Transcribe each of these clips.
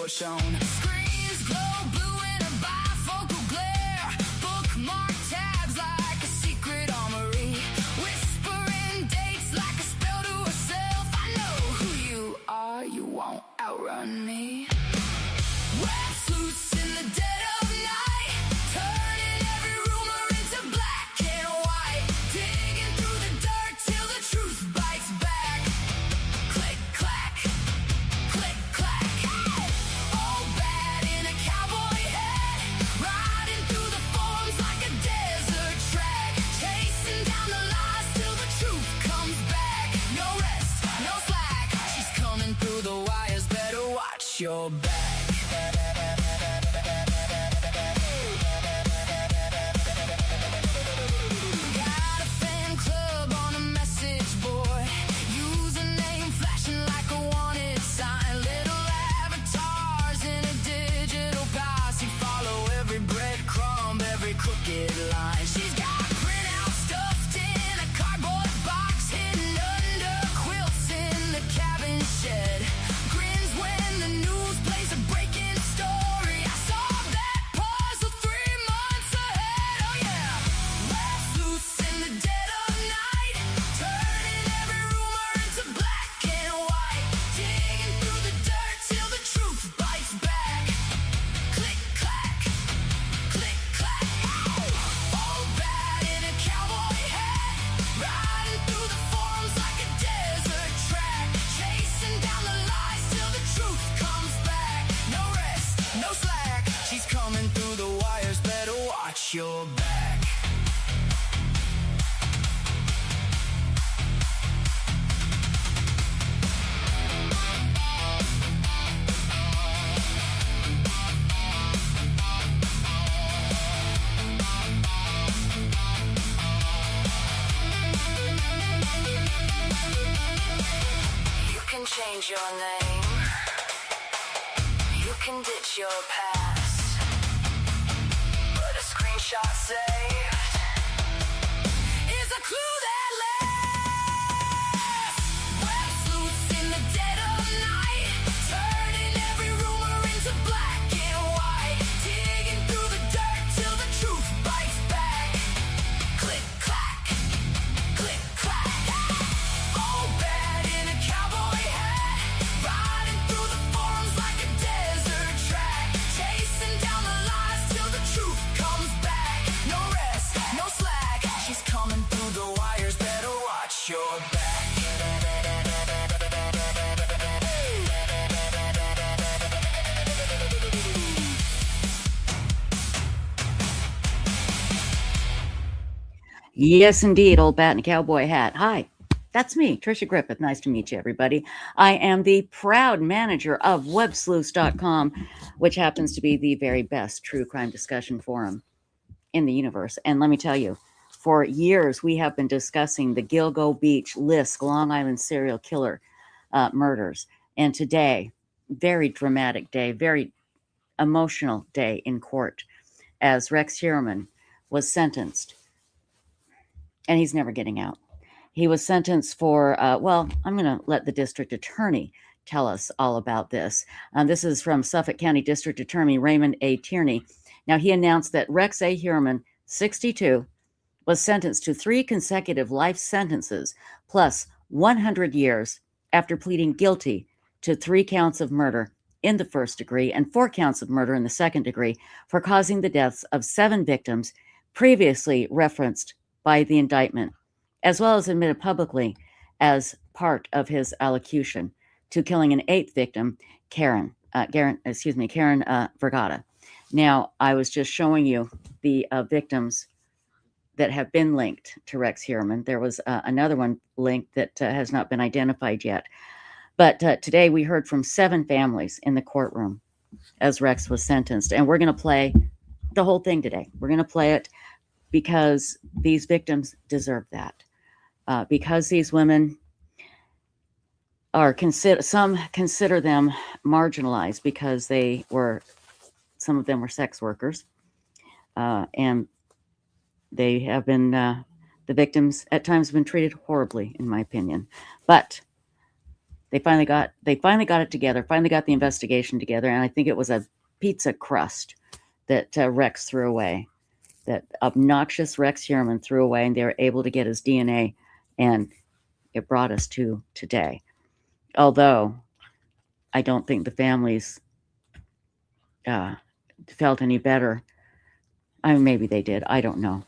shown. Screens glow blue in a bifocal glare. Bookmark tabs like a secret armory. Whispering dates like a spell to herself. I know who you are, you won't outrun me. Websleuths in the dead of night, turning every rumor into black and white. Digging through the dirt till the truth bites back. Click, clack, click, clack. All bad in a cowboy hat, riding through the forums like a desert track. Chasing down the lies till the truth comes back. No rest, no slack. She's coming through the wires, better watch your back. She's got printouts stuffed in a cardboard box, hidden under quilts in the cabin shed. Grins when the news plays a breaking story. I saw that puzzle 3 months ahead. Oh yeah, Websleuths in the dead of night, turning every rumor into black and white. Digging through the dirt till the truth bites back. Click clack, click clack. All bad in a cowboy hat, riding through the forums like a desert track. Chasing down the lies till the truth comes back. No rest, no slack. She's coming through the wires, better watch your back. You can change your name, you can ditch your past, but a screenshot saved is a clue that lasts. Websleuths in the dead of night, turning every rumor into black and white. Digging through the dirt till the truth bites back. Click clack, click clack. All bad in a cowboy hat, riding through the forums like a desert track. Chasing down the lies till the truth comes back. No rest, no slack. She's coming through the wires, better watch your back. Yes, indeed, old bat in a cowboy hat. Hi, that's me, Trisha Griffith. Nice to meet you, everybody. I am the proud manager of Websleuths.com, which happens to be the very best true crime discussion forum in the universe. And let me tell you, for years, we have been discussing the Gilgo Beach, Lisk, Long Island serial killer murders. And today, very dramatic day, very emotional day in court, as Rex Heuermann was sentenced. And he's never getting out. He was sentenced for, well, I'm going to let the district attorney tell us all about this. This is from Suffolk County District Attorney Raymond A. Tierney. Now, he announced that Rex A. Heuermann, 62, was sentenced to 3 consecutive life sentences plus 100 years after pleading guilty to 3 counts of murder in the first degree and 4 counts of murder in the second degree for causing the deaths of 7 victims previously referenced by the indictment, as well as admitted publicly as part of his allocution to killing an 8th victim, Karen Vergata. Now, I was just showing you the victims that have been linked to Rex Heuermann. There was another one linked that has not been identified yet. But today we heard from 7 families in the courtroom as Rex was sentenced. And we're going to play the whole thing today. We're going to play it because these victims deserve that. Because these women are some consider them marginalized because some of them were sex workers. And they have been, the victims at times have been treated horribly, in my opinion. But They finally got it together. Finally got the investigation together, and I think it was a pizza crust that Rex threw away. That obnoxious Rex Heuermann threw away, and they were able to get his DNA, and it brought us to today. Although I don't think the families felt any better. I mean, maybe they did. I don't know.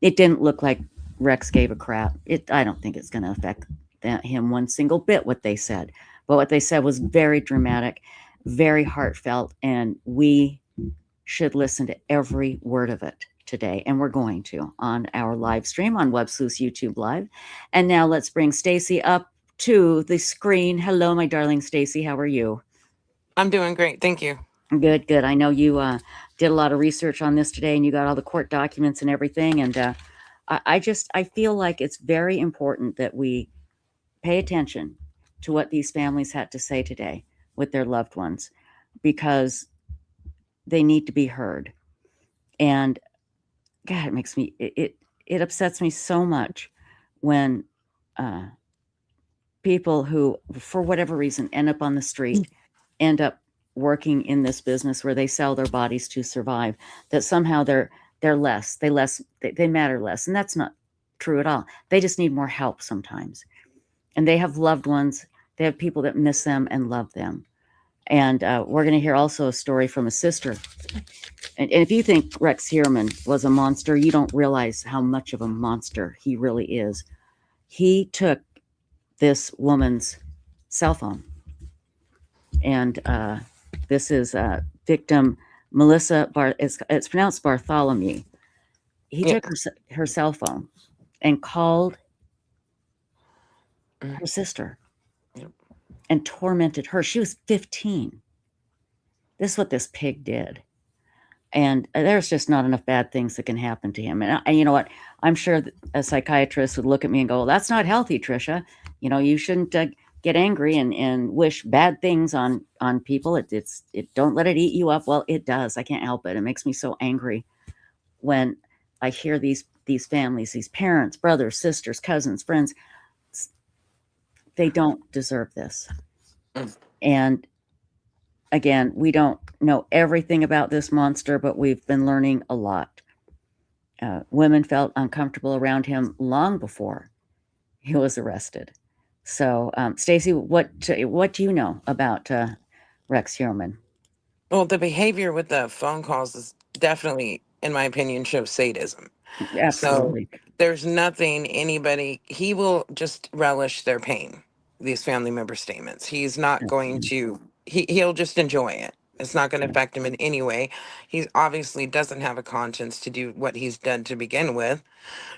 It didn't look like Rex gave a crap. I don't think it's going to affect him one single bit what they said. But what they said was very dramatic, very heartfelt, and we should listen to every word of it today, and we're going to on our live stream on Websleuths YouTube Live. And now let's bring Stacy up to the screen. Hello, my darling Stacy. How are you? I'm doing great. Thank you. Good, good. I know you did a lot of research on this today, and you got all the court documents and everything. And I feel like it's very important that we pay attention to what these families had to say today with their loved ones, because they need to be heard. And God, it makes me it upsets me so much when people who, for whatever reason, end up on the street, end up working in this business where they sell their bodies to survive, that somehow they're less, they matter less. And that's not true at all. They just need more help sometimes. And they have loved ones, they have people that miss them and love them. And we're going to hear also a story from a sister. And if you think Rex Heuermann was a monster, you don't realize how much of a monster he really is. He took this woman's cell phone. And this is victim Melissa it's pronounced Bartholomew. He took her cell phone and called her sister and tormented her. She was 15. This is what this pig did. And there's just not enough bad things that can happen to him. And you know what? I'm sure that a psychiatrist would look at me and go, well, that's not healthy, Trisha. You shouldn't get angry and wish bad things on people. It don't let it eat you up. Well, it does. I can't help it. It makes me so angry when I hear these families, these parents, brothers, sisters, cousins, friends. They don't deserve this. And again, we don't know everything about this monster, but we've been learning a lot. Women felt uncomfortable around him long before he was arrested. So, Stacy, what do you know about Rex Heuermann? Well, the behavior with the phone calls is definitely, in my opinion, shows sadism. Absolutely. So there's nothing he will just relish their pain, these family member statements. He's not going to, he'll just enjoy it. It's not going to affect him in any way. He obviously doesn't have a conscience to do what he's done to begin with.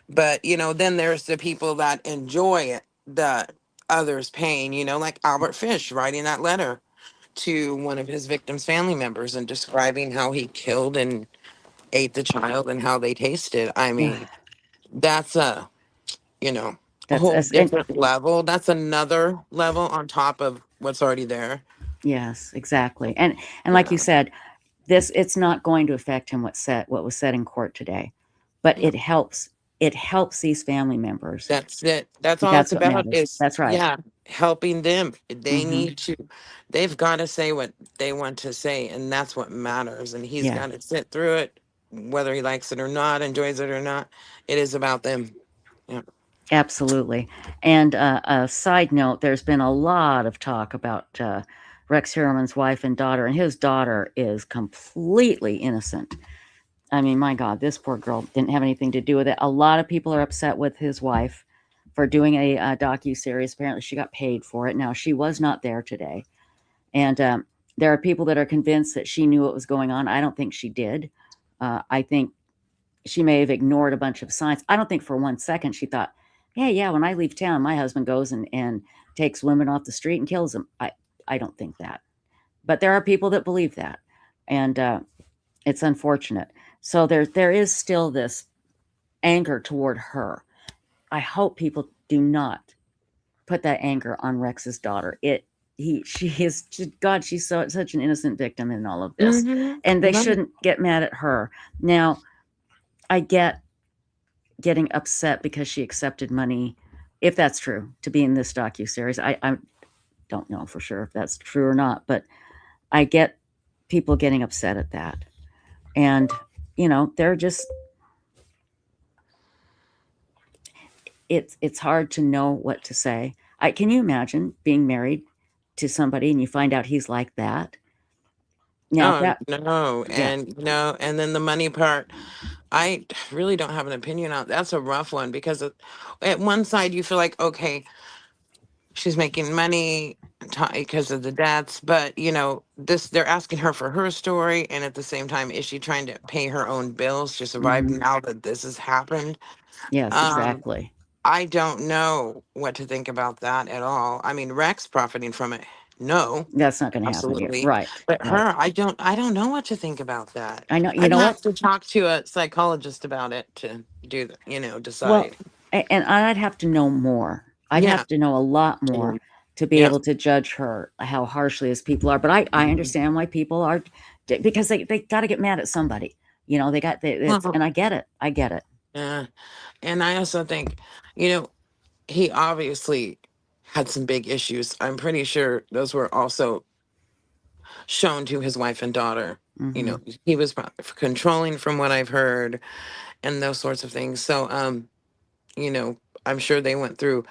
But, then there's the people that enjoy it, the others' pain, like Albert Fish writing that letter to one of his victims' family members and describing how he killed and ate the child and how they tasted. I mean, that's a That's whole and different level. That's another level on top of what's already there. yes, exactly. And like you said, it's not going to affect him what was said in court today, but it helps these family members. That's it. That's all it's That's what about matters. is, That's right. helping them. They Mhm. need to, they've got to say what they want to say, and that's what matters. And he's Yeah. got to sit through it, whether he likes it or not, enjoys it or not. It is about them. Yeah. Absolutely. And a side note, there's been a lot of talk about Rex Heuermann's wife and daughter, and his daughter is completely innocent. I mean, my God, this poor girl didn't have anything to do with it. A lot of people are upset with his wife for doing a docu-series. Apparently, she got paid for it. Now, she was not there today. And there are people that are convinced that she knew what was going on. I don't think she did. I think she may have ignored a bunch of signs. I don't think for 1 second she thought, hey, yeah, when I leave town, my husband goes and takes women off the street and kills them. I don't think that. But there are people that believe that. And it's unfortunate. So there is still this anger toward her. I hope people do not put that anger on Rex's daughter. She is just, God, she's such an innocent victim in all of this. Mhm. And they Right. shouldn't get mad at her. Now, I get getting upset because she accepted money, if that's true, to be in this docuseries. don't know for sure if that's true or not, but I get people getting upset at that. And, they're just, it's hard to know what to say. Can you imagine being married to somebody and you find out he's like that? Now Oh that, no, yeah, and then the money part, I really don't have an opinion on. That's a rough one because at one side you feel like, okay, she's making money because of the debts, but this, they're asking her for her story, and at the same time, is she trying to pay her own bills to survive hmm now that this has happened? yes, Um, exactly. I don't know what to think about that at all. I mean, Rex profiting from it, no, That's not going to happen. Yeah, absolutely, right, but right. her, I don't know what to think about that. I know. You I'd know what? have to talk to a psychologist about it to do the, Well, decide. and I'd have to know more. I'd Yeah, have to know a lot more to be yeah. able to judge her how harshly as people are. But I understand why people are, because they got to get mad at somebody. It's, Well, and I get it. I get it. yeah. And I also think, you know, he obviously had some big issues. I'm pretty sure those were also shown to his wife and daughter. Hmm. He was controlling from what I've heard and those sorts of things. So, I'm sure they went through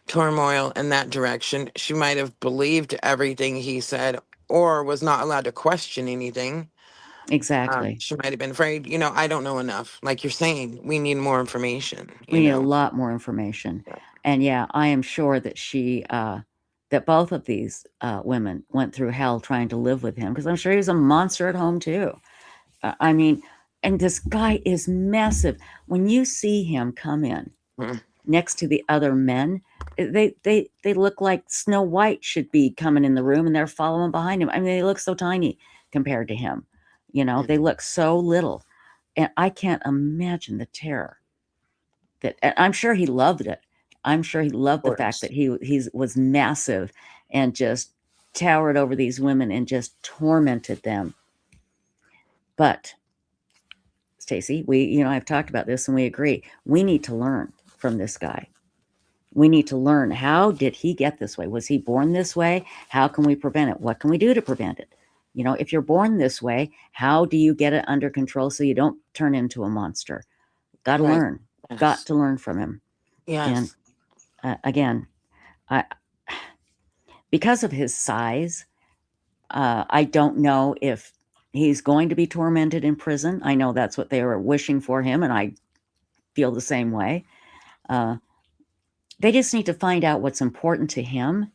turmoil in that direction. She might have believed everything he said or was not allowed to question anything. Exactly. She might have been afraid. I don't know enough. Like you're saying, we need more information, We need a lot more information. And yeah, I am sure that that both of these women went through hell trying to live with him, because I'm sure he was a monster at home too. I mean, and this guy is massive. When you see him come in Mhm. next to the other men, they look like Snow White should be coming in the room, and they're following behind him. I mean, they look so tiny compared to him. They look so little, and I can't imagine the terror that. And I'm sure he loved it. I'm sure he Of loved the fact course. that he was massive and just towered over these women and just tormented them. But Stacy, I've talked about this and we agree. We need to learn from this guy. We need to learn, how did he get this way? Was he born this way? How can we prevent it? What can we do to prevent it? If you're born this way, how do you get it under control so you don't turn into a monster? Got to Right. learn. Got Yes. to learn from him. And Yes. again, I, because of his size, I don't know if he's going to be tormented in prison. I know that's what they were wishing for him, and I feel the same way. Uh, they just need to find out what's important to him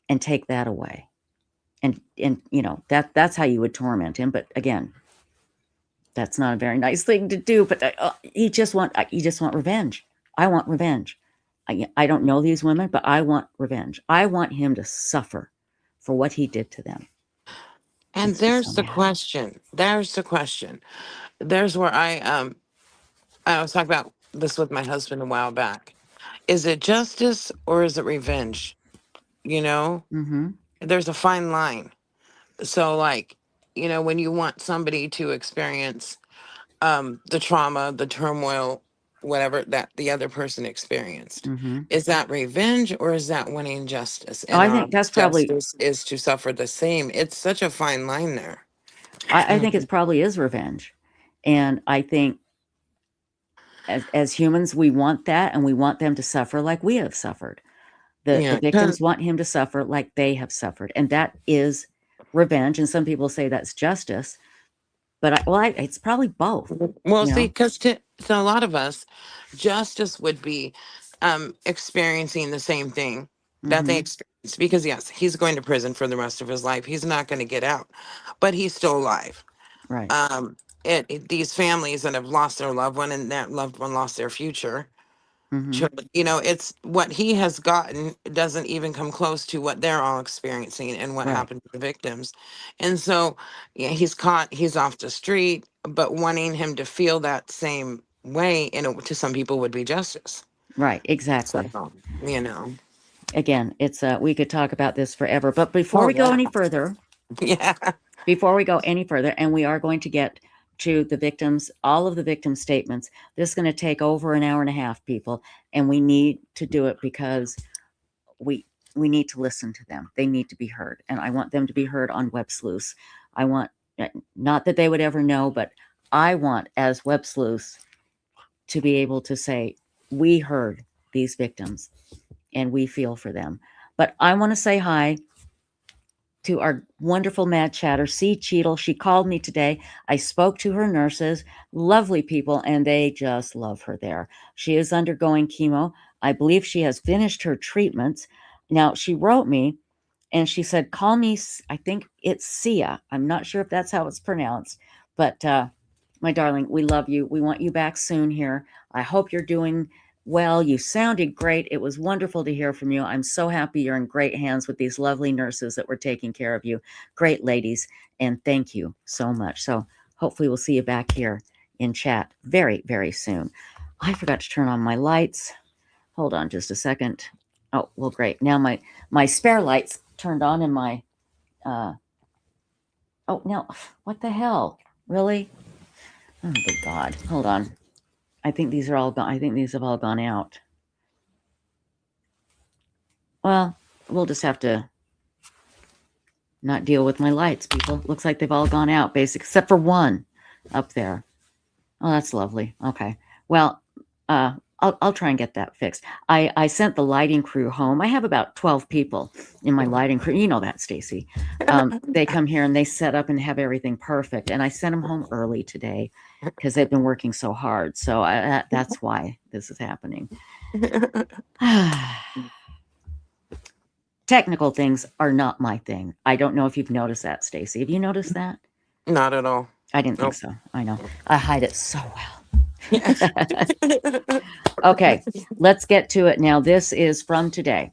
and take that away. And that's how you would torment him. But again, that's not a very nice thing to do. But you just want revenge. I want revenge. I don't know these women, but I want revenge. I want him to suffer for what he did to them. And Makes me so there's the mad. question. There's the question. There's where I was talking about this with my husband a while back. Is it justice or is it revenge? You know, Mm-hmm. there's a fine line. So like, when you want somebody to experience the trauma, the turmoil, whatever that the other person experienced. Mm-hmm. Is that revenge or is that wanting justice? Oh, And I our think that's probably. justice is to suffer the same. It's such a fine line there. I think it probably is revenge, and I think as humans we want that, and we want them to suffer like we have suffered. The Yeah, victims want him to suffer like they have suffered, and that is revenge. And some people say that's justice, but it's probably both. well, You see, know. because to a lot of us, justice would be experiencing the same thing that they Mm-hmm. experienced. Because yes, he's going to prison for the rest of his life. He's not going to get out, but he's still alive. Right. These families that have lost their loved one and that loved one lost their future. Mm-hmm. It's what he has gotten doesn't even come close to what they're all experiencing and what Right. happened to the victims. And so, yeah, he's caught, he's off the street, but wanting him to feel that same way, to some people would be justice. Right. So, Exactly. you know, Again, it's we could talk about this forever, but oh, yeah. Yeah. before we go any further, and we are going to get to the victims, all of the victim statements. This is going to take over an hour and a half, people, and we need to do it because we we need to listen to them. They need to be heard. And I want them to be heard on Websleuths. I want, not that they would ever know, but I want, as Websleuths, to be able to say, we heard these victims and we feel for them. But I want to say hi to our wonderful Mad Chatter, C. Cheadle. She called me today. I spoke to her nurses, lovely people, and they just love her there. She is undergoing chemo. I believe she has finished her treatments. Now, she wrote me and she said, call me, I think it's Sia. I'm not sure if that's how it's pronounced, but my darling, we love you. We want you back soon here. I hope you're doing well. You sounded great. It was wonderful to hear from you. I'm so happy you're in great hands with these lovely nurses that were taking care of you. Great ladies. And thank you so much. So hopefully we'll see you back here in chat very, very soon. I forgot to turn on my lights. Hold on just a second. Oh, well, great. Now my spare lights turned on and my, oh, no, what the hell? Really? Oh, good God. Hold on. I think these are all gone. I think these have all gone out. Well, we'll just have to not deal with my lights, people. Looks like they've all gone out, basically, except for one up there. Oh, that's lovely. Okay. Well, I'll try and get that fixed. I sent the lighting crew home. I have about 12 people in my lighting crew. You know that, Stacy. They come here and they set up and have everything perfect. And I sent them home early today because they've been working so hard. So that's why this is happening. Technical things are not my thing. I don't know if you've noticed that, Stacy. Have you noticed that? Not at all. I didn't think Nope. so. I know. I hide it so well. Okay, let's get to it now. This is from today,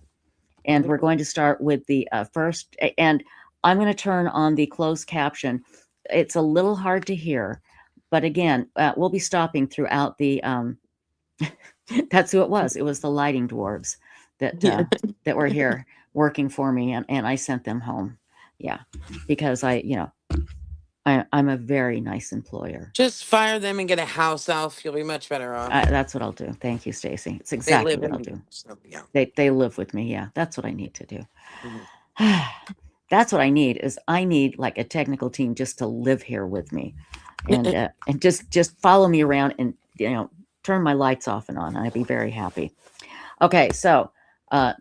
and we're going to start with the first, and I'm going to turn on the closed caption. It's a little hard to hear, but again, we'll be stopping throughout the, that's who it was. It was the lighting dwarves that that were here working for me, and I sent them home. Yeah, because I'm a very nice employer. Just fire them and get a house elf. You'll be much better off. That's what I'll do. Thank you, Stacy. It's They exactly live what I'll in do. so, yeah. They live with me. Yeah, that's what I need to do. Mhm. That's what I need is I need like a technical team just to live here with me, and just follow me around and turn my lights off and on. I'd be very happy. Okay, so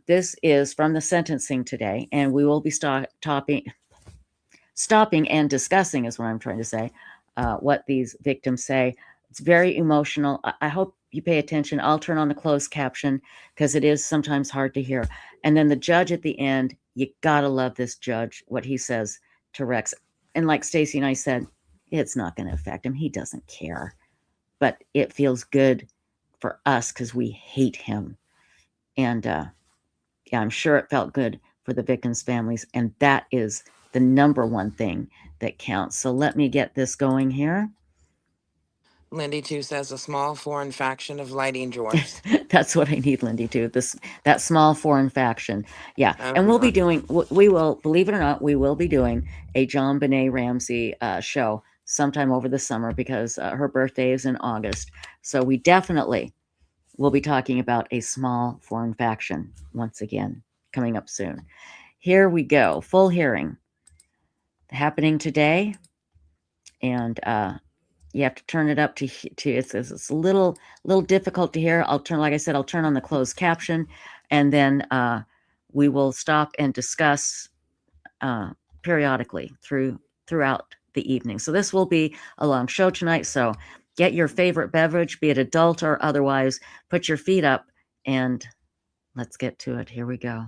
this is from the sentencing today, and we will be stopping and discussing is what I'm trying to say, what these victims say. It's very emotional. I hope you pay attention. I'll turn on the closed caption because it is sometimes hard to hear. And then the judge at the end, you gotta love this judge, what he says to Rex. And like Stacy and I said, it's not going to affect him. He doesn't care. But it feels good for us because we hate him. And yeah, I'm sure it felt good for the victims' families. And that is the number one thing that counts. So let me get this going here. Lindy too says a small foreign faction of lighting dwarfs. That's what I need, Lindy, too. That small foreign faction. Yeah. And we'll be doing, we will, believe it or not, we will be doing a John Benet Ramsey show sometime over the summer because her birthday is in August. So we definitely will be talking about a small foreign faction once again, coming up soon. Here we go. Full hearing happening today. And you have to turn it up to it's a little difficult to hear. I'll turn, like I said, I'll turn on the closed caption, and then we will stop and discuss periodically throughout the evening. So this will be a long show tonight. So get your favorite beverage, be it adult or otherwise, put your feet up, and let's get to it. Here we go.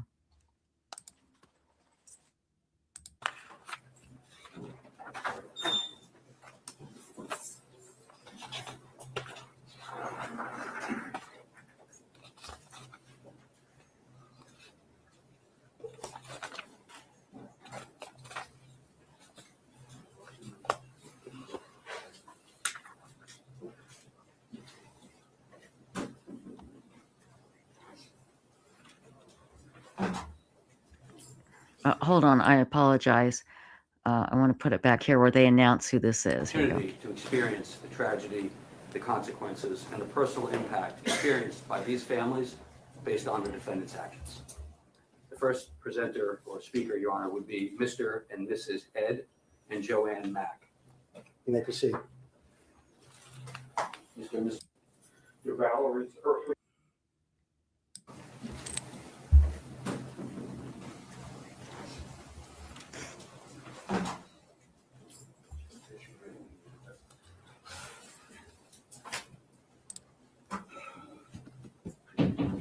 Hold on, I apologize. I want to put it back here where they announce who this is. Here we go. Opportunity to experience the tragedy, the consequences, and the personal impact experienced by these families based on the defendant's actions. first presenter or speaker, Your Honor, would be Mr. and Mrs. Ed and Joanne Mack. You may proceed. Mr. and Mrs. Valerie's earthly.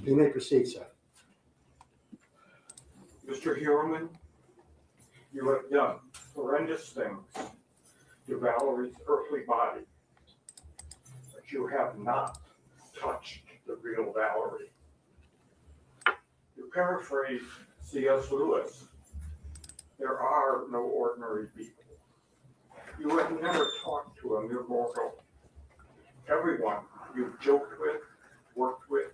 You may proceed, sir. Mr. Heuermann, you have done horrendous things to Valerie's earthly body, but you have not touched the real Valerie. You paraphrase C.S. Lewis, there are no ordinary people. You have never talked to a mere mortal. Everyone you've joked with, worked with,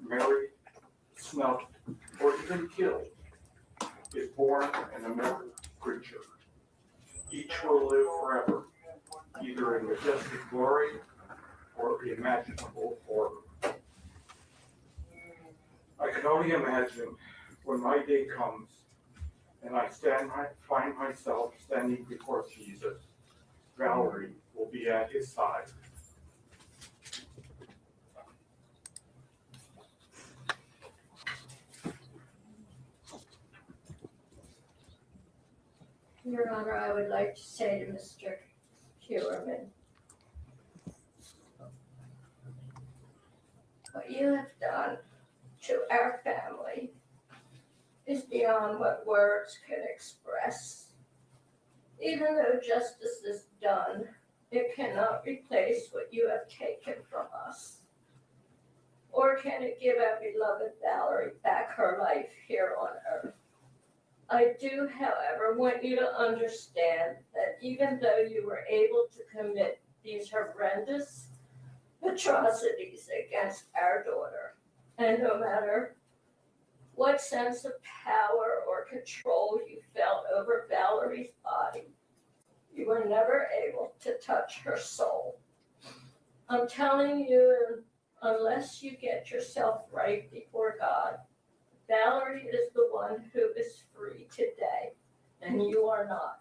married, snubbed, or even killed is born an immortal creature. Each will live forever, either in majestic glory or imaginable horror. I can only imagine when my day comes and I find myself standing before Jesus, Valerie will be at his side. Your Honor, I would like to say to Mr. Heuermann, what you have done to our family is beyond what words can express. Even though justice is done, it cannot replace what you have taken from us. Or can it give our beloved Valerie back her life here on earth? I do, however, want you to understand that even though you were able to commit these horrendous atrocities against our daughter, and no matter what sense of power or control you felt over Valerie's body, you were never able to touch her soul. I'm telling you, unless you get yourself right before God, Valerie is the one who is free today, and you are not.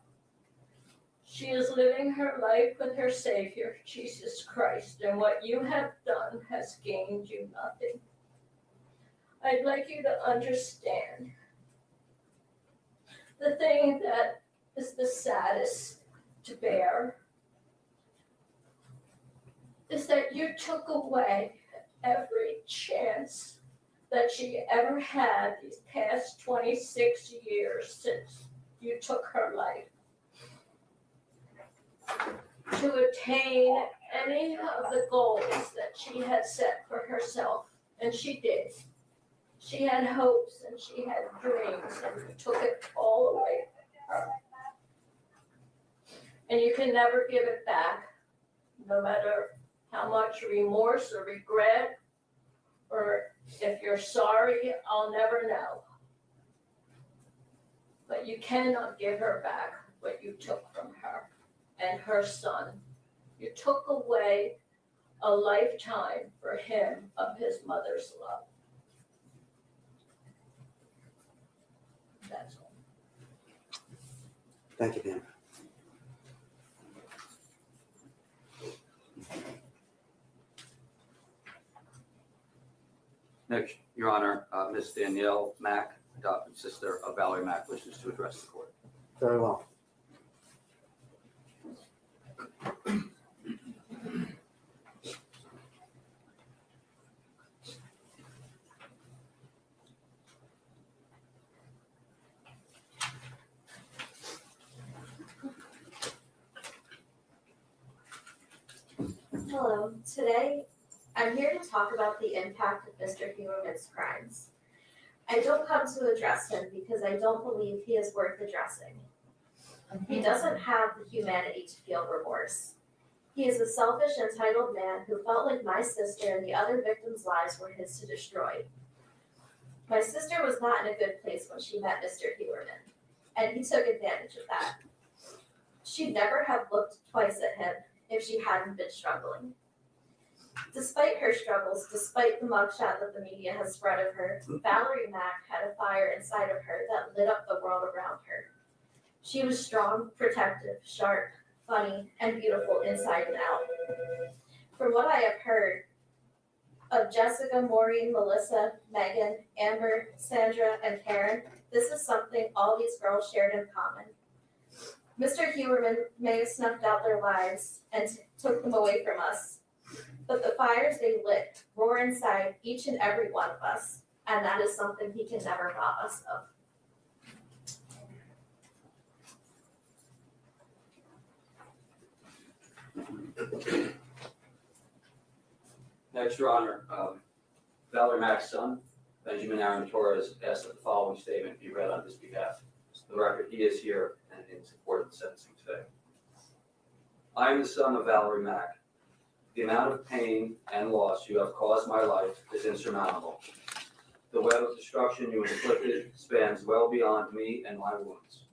She is living her life with her Savior, Jesus Christ, and what you have done has gained you nothing. I'd like you to understand the thing that is the saddest to bear is that you took away every chance that she ever had these past 26 years since you took her life to attain any of the goals that she had set for herself, and she did. She had hopes and she had dreams, and you took it all away from her. And you can never give it back, no matter how much remorse or regret, or if you're sorry, I'll never know. But you cannot give her back what you took from her and her son. You took away a lifetime for him of his mother's love. That's all. Thank you, ma'am. Next, Your Honor, Ms. Danielle Mack, adopted sister of Valerie Mack, wishes to address the court. Very well. Hello, today I'm here to talk about the impact of Mr. Heuermann's crimes. I don't come to address him because I don't believe he is worth addressing. He doesn't have the humanity to feel remorse. He is a selfish, entitled man who felt like my sister and the other victims' lives were his to destroy. My sister was not in a good place when she met Mr. Heuermann, and he took advantage of that. She'd never have looked twice at him if she hadn't been struggling. Despite her struggles, despite the mugshot that the media has spread of her, Valerie Mack had a fire inside of her that lit up the world around her. She was strong, protective, sharp, funny, and beautiful inside and out. From what I have heard of Jessica, Maureen, Melissa, Megan, Amber, Sandra, and Karen, this is something all these girls shared in common. Mr. Heuermann may have snuffed out their lives and took them away from us, but the fires they lit roar inside each and every one of us, and that is something he can never rob us of. Next, Your Honor, Valerie Mack's son, Benjamin Aaron Torres, asked that the following statement be read on his behalf. For the record, he is here and in support of the sentencing today. I am the son of Valerie Mack. The amount of pain and loss you have caused my life is insurmountable. The web of destruction you inflicted spans well beyond me and my wounds.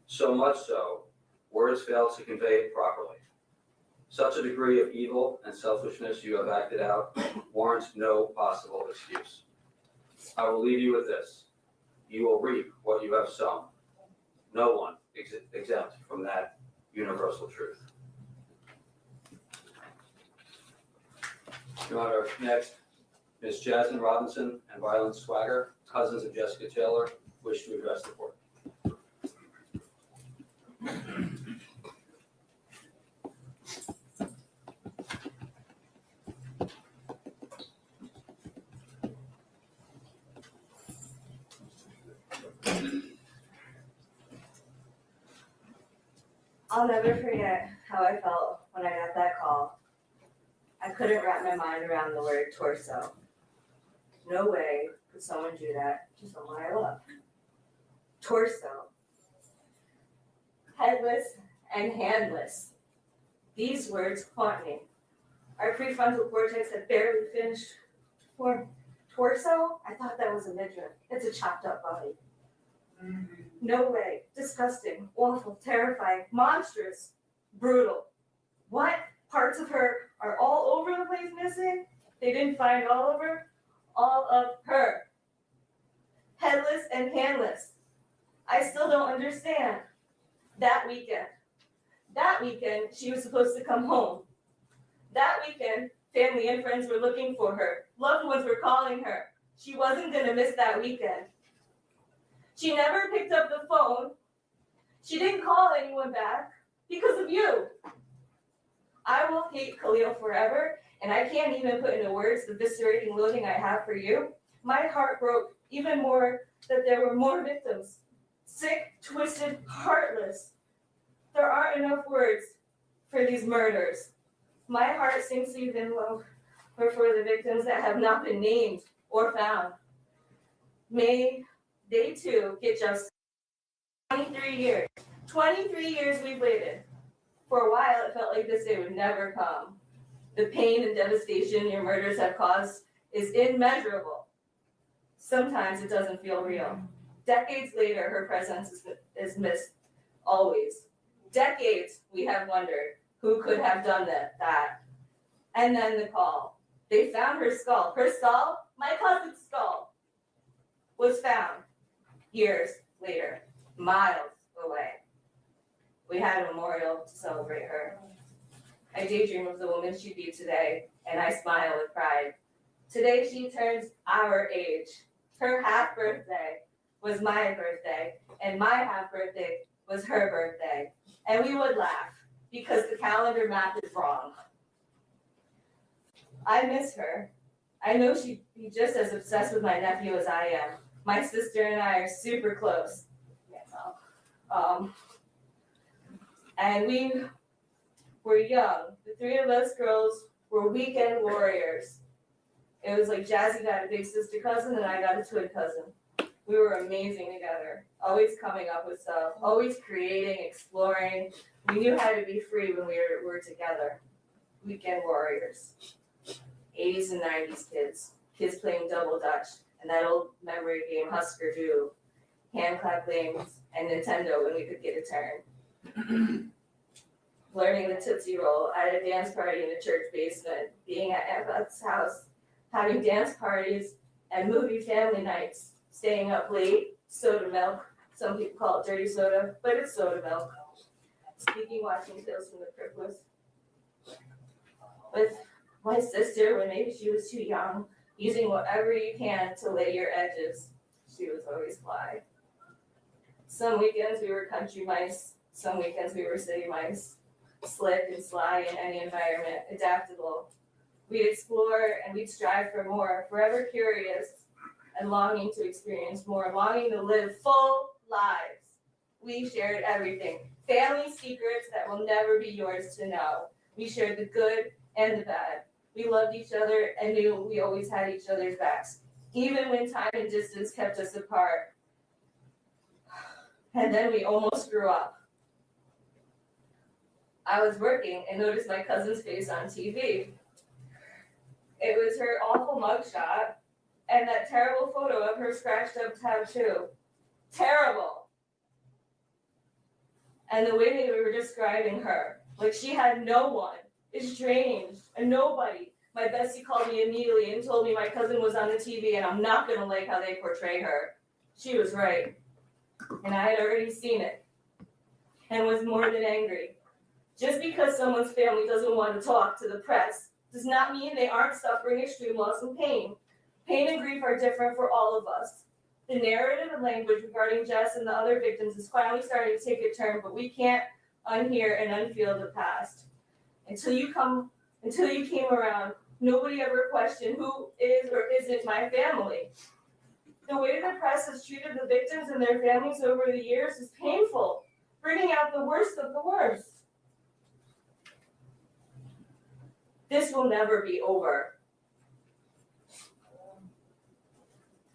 So much so, words fail to convey it properly. Such a degree of evil and selfishness you have acted out warrants no possible excuse. I will leave you with this. You will reap what you have sown. No one exempt from that universal truth. Your Honor, next, Ms. Jasmine Robinson and Ryland Swagger, cousins of Jessica Taylor, wish to address the court. I'll never forget how I felt when I got that call. I couldn't wrap my mind around the word torso. No way could someone do that to someone I love. Torso. Headless and handless. These words haunt me. Our prefrontal cortex had barely finished forming. Torso? I thought that was a midriff. It's a chopped up body. No way. Disgusting, awful, terrifying, monstrous, brutal. What? Parts of her are all over the place missing? They didn't find all of her? All of her. Headless and handless. I still don't understand. That weekend, she was supposed to come home. That weekend, family and friends were looking for her. Loved ones were calling her. She wasn't gonna miss that weekend. She never picked up the phone. She didn't call anyone back because of you. I will hate Khalil forever, and I can't even put into words the viscerating loathing I have for you. My heart broke even more that there were more victims. Sick, twisted, heartless. There aren't enough words for these murders. My heart sinks even lower for the victims that have not been named or found. May they too get justice. 23 years. 23 years we've waited. For a while, it felt like this day would never come. The pain and devastation your murders have caused is immeasurable. Sometimes it doesn't feel real. Decades later, her presence is missed, always. Decades we have wondered who could have done that. And then the call. They found her skull. Her skull, my cousin's skull, was found years later, miles away. We had a memorial to celebrate her. I daydream of the woman she'd be today, and I smile with pride. Today she turns our age. Her half birthday was my birthday, and my half birthday was her birthday. And we would laugh, because the calendar math is wrong. I miss her. I know she'd be just as obsessed with my nephew as I am. My sister and I are super close. And we were young. The three of us girls were weekend warriors. It was like Jazzy got a big sister cousin and I got a twin cousin. We were amazing together, always coming up with stuff, always creating, exploring. We knew how to be free when we were together. Weekend warriors. 80s and 90s kids playing double dutch, and that old memory game Husker Du, hand clap games, and Nintendo when we could get a turn. learning the Tootsie Roll at a dance party in a church basement, being at Aunt Beth's house, having dance parties and movie family nights, staying up late, soda milk. Some people call it dirty soda, but it's soda milk. Speaking, watching Tales from the Crypt with my sister when maybe she was too young, using whatever you can to lay your edges. She was always fly. Some weekends we were country mice, some weekends we were city mice, slick and sly in any environment, adaptable. We'd explore and we'd strive for more, forever curious and longing to experience more, longing to live full lives. We shared everything, family secrets that will never be yours to know. We shared the good and the bad. We loved each other and knew we always had each other's backs, even when time and distance kept us apart. And then we almost grew up. I was working and noticed my cousin's face on TV. It was her awful mugshot and that terrible photo of her scratched up tattoo. Terrible. And the way they were describing her, like she had no one, estranged, a nobody. My bestie called me immediately and told me my cousin was on the TV and I'm not gonna like how they portray her. She was right. And I had already seen it and was more than angry. Just because someone's family doesn't want to talk to the press does not mean they aren't suffering extreme loss and pain. Pain and grief are different for all of us. The narrative and language regarding Jess and the other victims is finally starting to take a turn, but we can't unhear and unfeel the past. Until you came around, nobody ever questioned who is or isn't my family. The way the press has treated the victims and their families over the years is painful, bringing out the worst of the worst. This will never be over.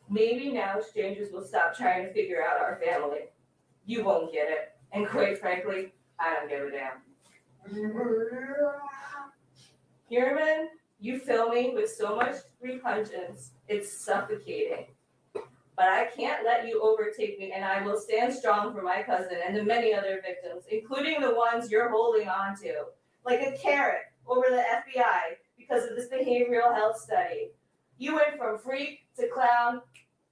Maybe now strangers will stop trying to figure out our family. You won't get it. And quite frankly, I don't give a damn. Heuermann, you fill me with so much repugnance, it's suffocating. But I can't let you overtake me, and I will stand strong for my cousin and the many other victims, including the ones you're holding on to, like a carrot over the FBI because of this behavioral health study. You went from freak to clown,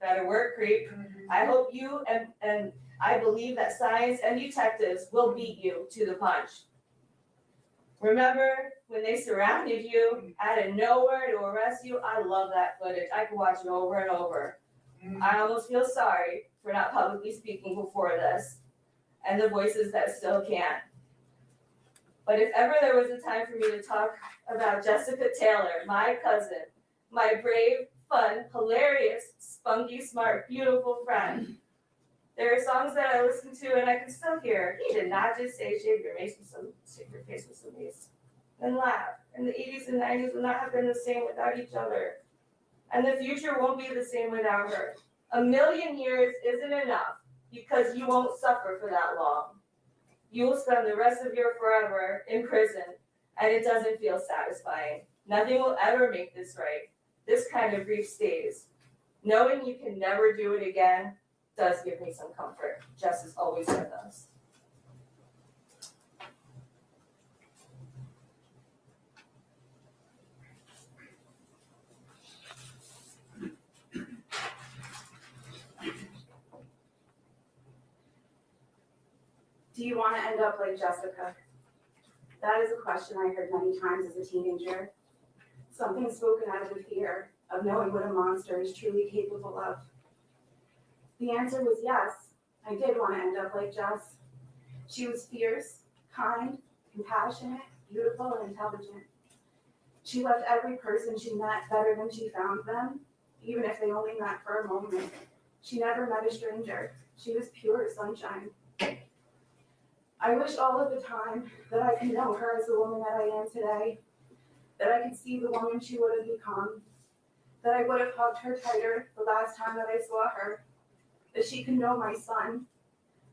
better work, creep. I hope you and I believe that science and detectives will beat you to the punch. Remember when they surrounded you out of nowhere to arrest you? I love that footage. I can watch it over and over. I almost feel sorry for not publicly speaking before this, and the voices that still can't. But if ever there was a time for me to talk about Jessica Taylor, my cousin, my brave, fun, hilarious, spunky, smart, beautiful friend, there are songs that I listen to and I can still hear. He did not just say shave your face with some mace and laugh. And the 80s and 90s would not have been the same without each other. And the future won't be the same without her. 1,000,000 years isn't enough because you won't suffer for that long. You will spend the rest of your forever in prison, and it doesn't feel satisfying. Nothing will ever make this right. This kind of grief stays. Knowing you can never do it again does give me some comfort. Jess is always with us. Do you want to end up like Jessica? That is a question I heard many times as a teenager. Something spoken out of the fear of knowing what a monster is truly capable of. The answer was yes. I did want to end up like Jess. She was fierce, kind, compassionate, beautiful, and intelligent. She loved every person she met better than she found them, even if they only met for a moment. She never met a stranger. She was pure sunshine. I wish all of the time that I could know her as the woman that I am today, that I could see the woman she would have become, that I would have hugged her tighter the last time that I saw her, that she could know my son,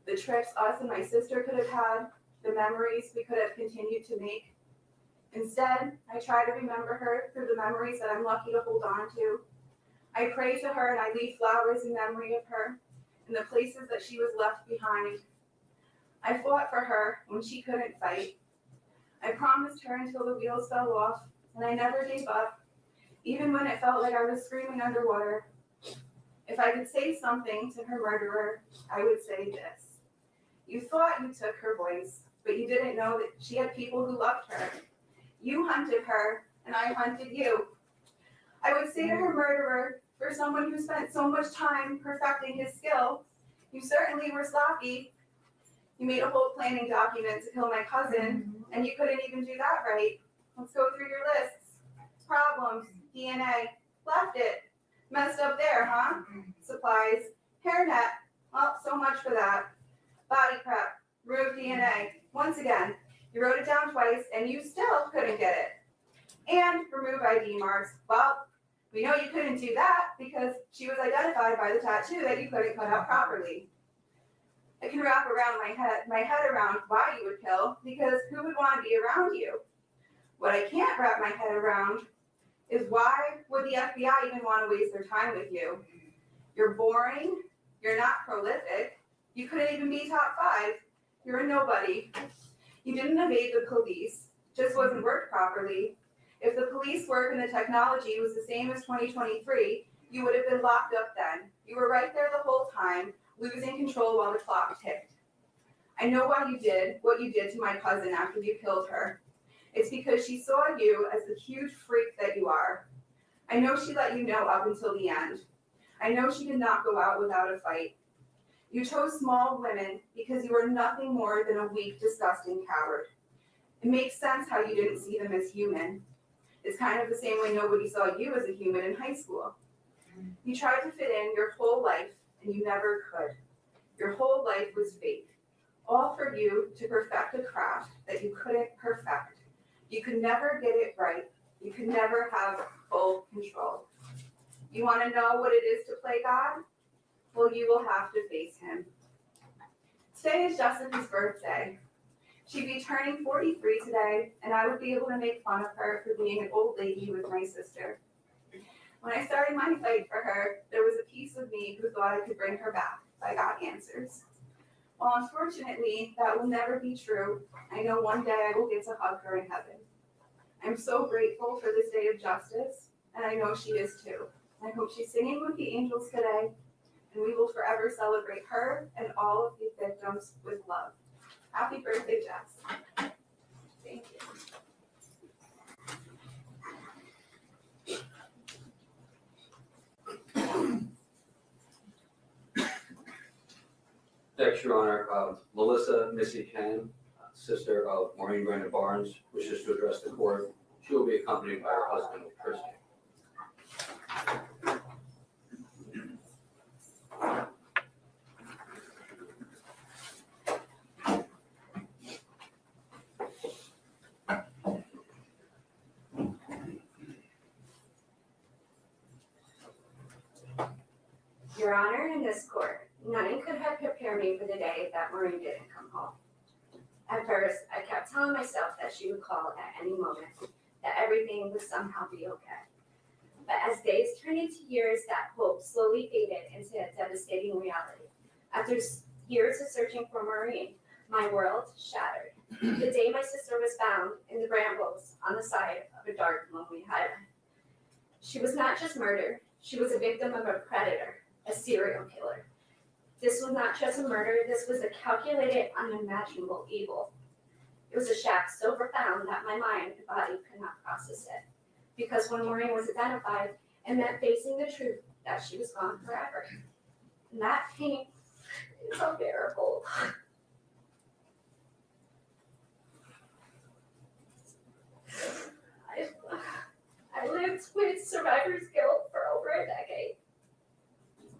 the trips us and my sister could have had, the memories we could have continued to make. Instead, I try to remember her through the memories that I'm lucky to hold on to. I pray to her and I leave flowers in memory of her in the places that she was left behind. I fought for her when she couldn't fight. I promised her until the wheels fell off, and I never gave up, even when it felt like I was screaming underwater. If I could say something to her murderer, I would say this. You thought you took her voice, but you didn't know that she had people who loved her. You hunted her, and I hunted you. I would say to her murderer, for someone who spent so much time perfecting his skill, you certainly were sloppy. You made a whole planning document to kill my cousin, and you couldn't even do that right. Let's go through your lists. Problems, DNA, left it. Messed up there, huh? Supplies, hairnet, well, so much for that. Body prep, removed DNA. Once again, you wrote it down twice, and you still couldn't get it. And remove ID marks. Well, we know you couldn't do that because she was identified by the tattoo that you couldn't cut out properly. I can wrap around my head around why you would kill, because who would want to be around you? What I can't wrap my head around is why would the FBI even want to waste their time with you? You're boring, you're not prolific, you couldn't even be top 5, you're a nobody. You didn't evade the police, just wasn't worked properly. If the police work and the technology was the same as 2023, you would have been locked up then. You were right there the whole time, losing control while the clock ticked. I know why you did what you did to my cousin after you killed her. It's because she saw you as the huge freak that you are. I know she let you know up until the end. I know she did not go out without a fight. You chose small women because you were nothing more than a weak, disgusting coward. It makes sense how you didn't see them as human. It's kind of the same way nobody saw you as a human in high school. You tried to fit in your whole life, and you never could. Your whole life was fake, all for you to perfect a craft that you couldn't perfect. You could never get it right. You could never have full control. You want to know what it is to play God? Well, you will have to face him. Today is Jessica's birthday. She'd be turning 43 today, and I would be able to make fun of her for being an old lady with my sister. When I started my fight for her, there was a piece of me who thought I could bring her back if I got answers. Well, unfortunately, that will never be true. I know one day I will get to hug her in heaven. I'm so grateful for this day of justice, and I know she is too. I hope she's singing with the angels today, and we will forever celebrate her and all of the victims with love. Happy birthday, Jess. Thank you. Next, Your Honor, Melissa Missy Ken, sister of Maureen Brandon Barnes, wishes to address the court. She will be accompanied by her husband, Christian. Your Honor, in this court, nothing could have prepared me for the day that Maureen didn't come home. At first, I kept telling myself that she would call at any moment, that everything would somehow be okay. But as days turned into years, that hope slowly faded into a devastating reality. After years of searching for Maureen, my world shattered. The day my sister was found in the brambles on the side of a dark, lonely highway. She was not just murdered, she was a victim of a predator, a serial killer. This was not just a murder, this was a calculated, unimaginable evil. It was a shaft so profound that my mind and body could not process it. Because when Maureen was identified, it meant facing the truth that she was gone forever. And that pain is unbearable. I lived with survivor's guilt for over a decade.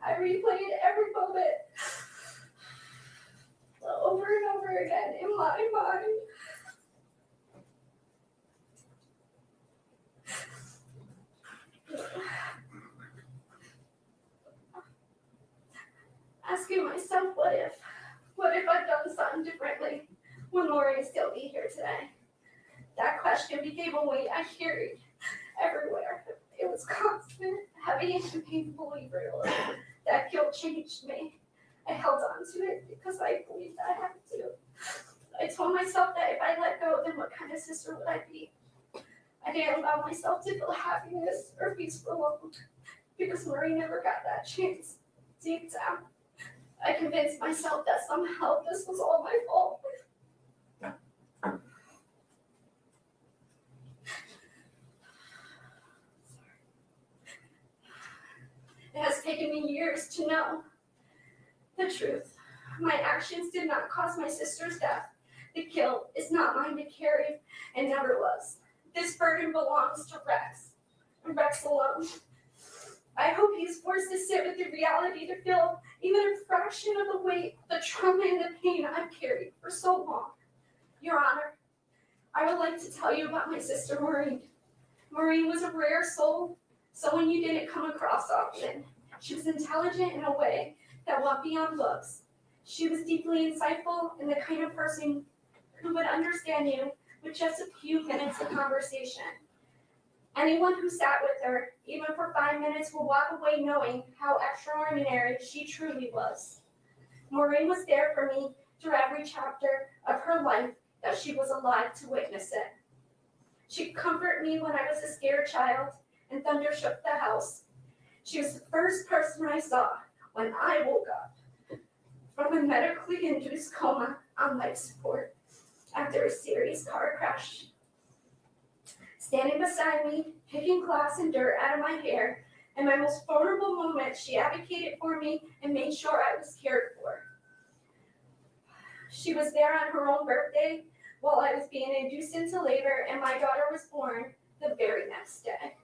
I replayed every moment over and over again in my mind. Asking myself, what if I've done something differently? Would Maureen still be here today? That question became a weight I carried everywhere. It was constant, heavy, and painfully real. That guilt changed me. I held on to it because I believed I had to. I told myself that if I let go, then what kind of sister would I be? I didn't allow myself to feel happiness or peace for long because Marie never got that chance. Deep down, I convinced myself that somehow this was all my fault. It has taken me years to know the truth. My actions did not cause my sister's death. The guilt is not mine to carry and never was. This burden belongs to Rex, and Rex alone. I hope he is forced to sit with the reality to feel even a fraction of the weight, the trauma, and the pain I've carried for so long. Your Honor, I would like to tell you about my sister Maureen. Maureen was a rare soul, someone you didn't come across often. She was intelligent in a way that went beyond looks. She was deeply insightful and the kind of person who would understand you with just a few minutes of conversation. Anyone who sat with her, even for 5 minutes, will walk away knowing how extraordinary she truly was. Maureen was there for me through every chapter of her life that she was alive to witness it. She comforted me when I was a scared child and thunder shook the house. She was the first person I saw when I woke up from a medically induced coma on life support after a serious car crash. Standing beside me, picking glass and dirt out of my hair, in my most vulnerable moment, she advocated for me and made sure I was cared for. She was there on her own birthday while I was being induced into labor and my daughter was born the very next day.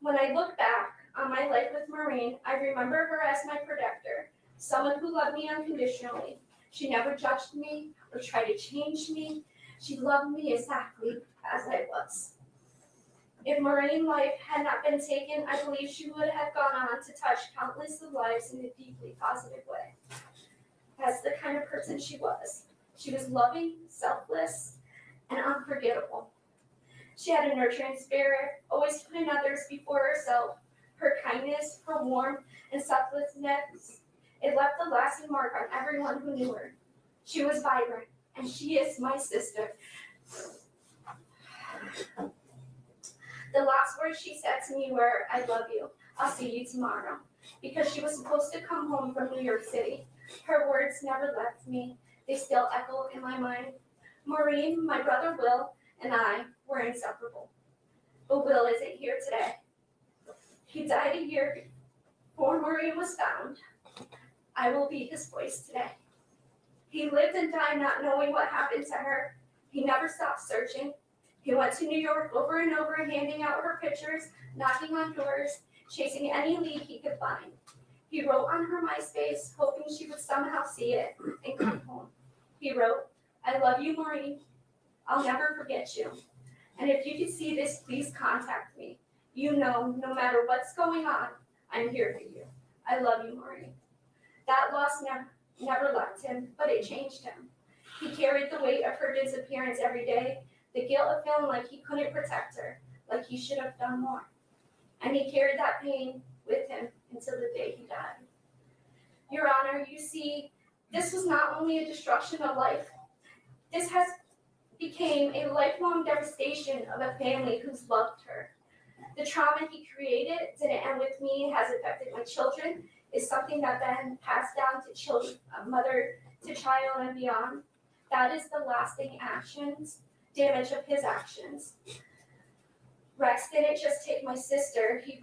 When I look back on my life with Maureen, I remember her as my protector, someone who loved me unconditionally. She never judged me or tried to change me. She loved me exactly as I was. If Maureen's life had not been taken, I believe she would have gone on to touch countless of lives in a deeply positive way. That's the kind of person she was. She was loving, selfless, and unforgettable. She had a nurturing spirit, always putting others before herself. Her kindness, her warmth, and selflessness, it left a lasting mark on everyone who knew her. She was vibrant, and she is my sister. The last words she said to me were, "I love you. I'll see you tomorrow," because she was supposed to come home from New York City. Her words never left me. They still echo in my mind. Maureen, my brother Will, and I were inseparable. But Will isn't here today. He died a year before Maureen was found. I will be his voice today. He lived and died not knowing what happened to her. He never stopped searching. He went to New York over and over, handing out her pictures, knocking on doors, chasing any lead he could find. He wrote on her MySpace, hoping she would somehow see it and come home. He wrote, "I love you, Maureen. I'll never forget you. And if you could see this, please contact me. You know, no matter what's going on, I'm here for you. I love you, Maureen." That loss never left him, but it changed him. He carried the weight of her disappearance every day, the guilt of feeling like he couldn't protect her, like he should have done more. And he carried that pain with him until the day he died. Your Honor, you see, this was not only a destruction of life, this has became a lifelong devastation of a family who's loved her. The trauma he created didn't end with me, it has affected my children. It's something that then passed down to children, mother to child and beyond. That is the lasting damage of his actions. Rex didn't just take my sister, he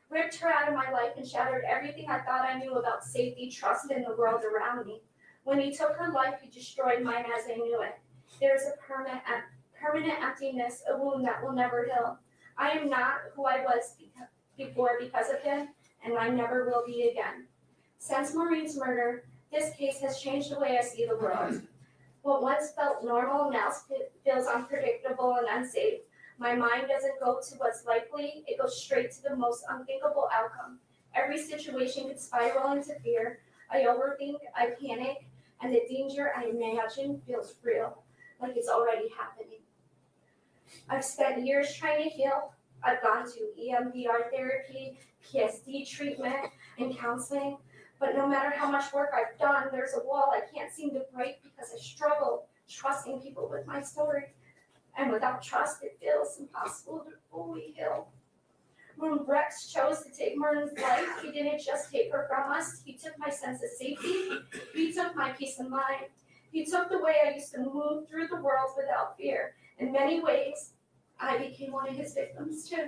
ripped her out of my life and shattered everything I thought I knew about safety, trust in the world around me. When he took her life, he destroyed mine as I knew it. There's a permanent emptiness, a wound that will never heal. I am not who I was before because of him, and I never will be again. Since Maureen's murder, this case has changed the way I see the world. What once felt normal now feels unpredictable and unsafe. My mind doesn't go to what's likely, it goes straight to the most unthinkable outcome. Every situation could spiral into fear. I overthink, I panic, and the danger I imagine feels real, like it's already happening. I've spent years trying to heal. I've gone to EMDR therapy, PSD treatment, and counseling. But no matter how much work I've done, there's a wall I can't seem to break because I struggle trusting people with my story. And without trust, it feels impossible to fully heal. When Rex chose to take Maureen's life, he didn't just take her from us. He took my sense of safety. He took my peace of mind. He took the way I used to move through the world without fear. In many ways, I became one of his victims too.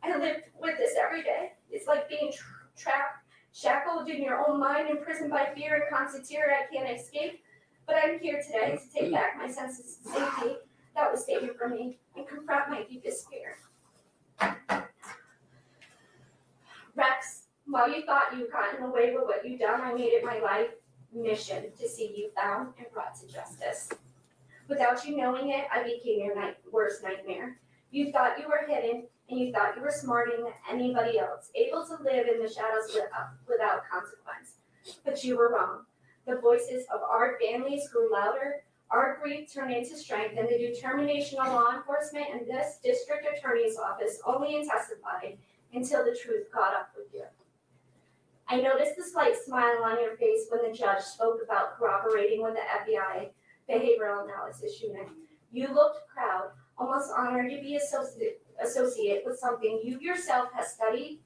I live with this every day. It's like being trapped, shackled in your own mind, imprisoned by fear and constant terror I can't escape. But I'm here today to take back my sense of safety that was taken from me and confront my deepest fear. Rex, while you thought you'd gotten away with what you'd done, I made it my life mission to see you found and brought to justice. Without you knowing it, I became your worst nightmare. You thought you were hidden, and you thought you were smarter than anybody else, able to live in the shadows without consequence. But you were wrong. The voices of our families grew louder, our grief turned into strength, and the determination of law enforcement and this district attorney's office only intensified until the truth caught up with you. I noticed the slight smile on your face when the judge spoke about cooperating with the FBI behavioral analysis unit. You looked proud, almost honored to be associate with something you yourself have read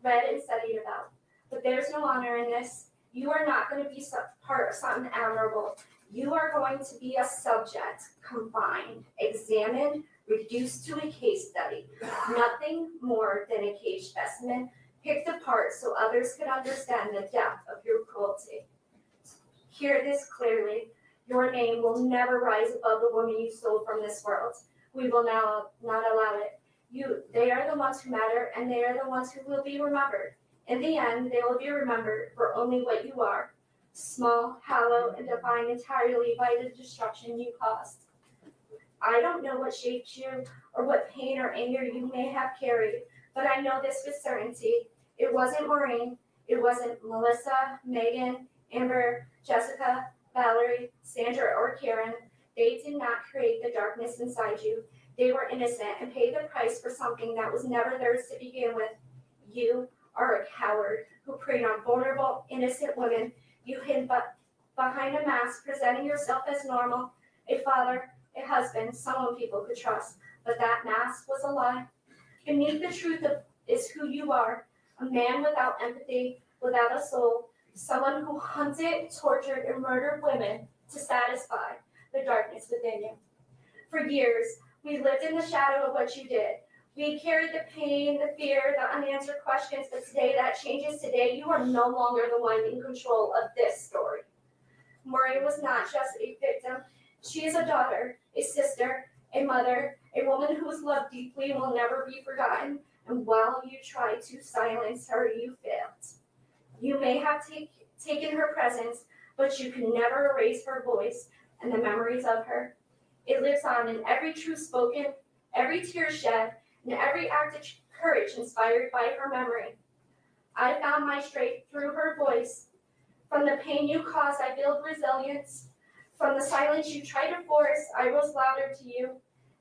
and studied about. But there's no honor in this. You are not going to be part of something admirable. You are going to be a subject, confined, examined, reduced to a case study. Nothing more than a cage specimen, picked apart so others could understand the depth of your cruelty. Hear this clearly. Your name will never rise above the woman you stole from this world. We will now not allow it. They are the ones who matter, and they are the ones who will be remembered. In the end, they will be remembered for only what you are, small, hollow, and defined entirely by the destruction you caused. I don't know what shaped you or what pain or anger you may have carried, but I know this with certainty. It wasn't Maureen. It wasn't Melissa, Megan, Amber, Jessica, Valerie, Sandra, or Karen. They did not create the darkness inside you. They were innocent and paid the price for something that was never theirs to begin with. You are a coward who preyed on vulnerable, innocent women. You hid behind a mask, presenting yourself as normal, a father, a husband, someone people could trust. But that mask was a lie. Beneath the truth is who you are, a man without empathy, without a soul, someone who hunted, tortured, and murdered women to satisfy the darkness within you. For years, we lived in the shadow of what you did. We carried the pain, the fear, the unanswered questions, but today that changes. Today, you are no longer the one in control of this story. Maureen was not just a victim. She is a daughter, a sister, a mother, a woman whose love deeply will never be forgotten. And while you tried to silence her, you failed. You may have taken her presence, but you can never erase her voice and the memories of her. It lives on in every truth spoken, every tear shed, and every act of courage inspired by her memory. I found my strength through her voice. From the pain you caused, I built resilience. From the silence you tried to force, I rose louder to you.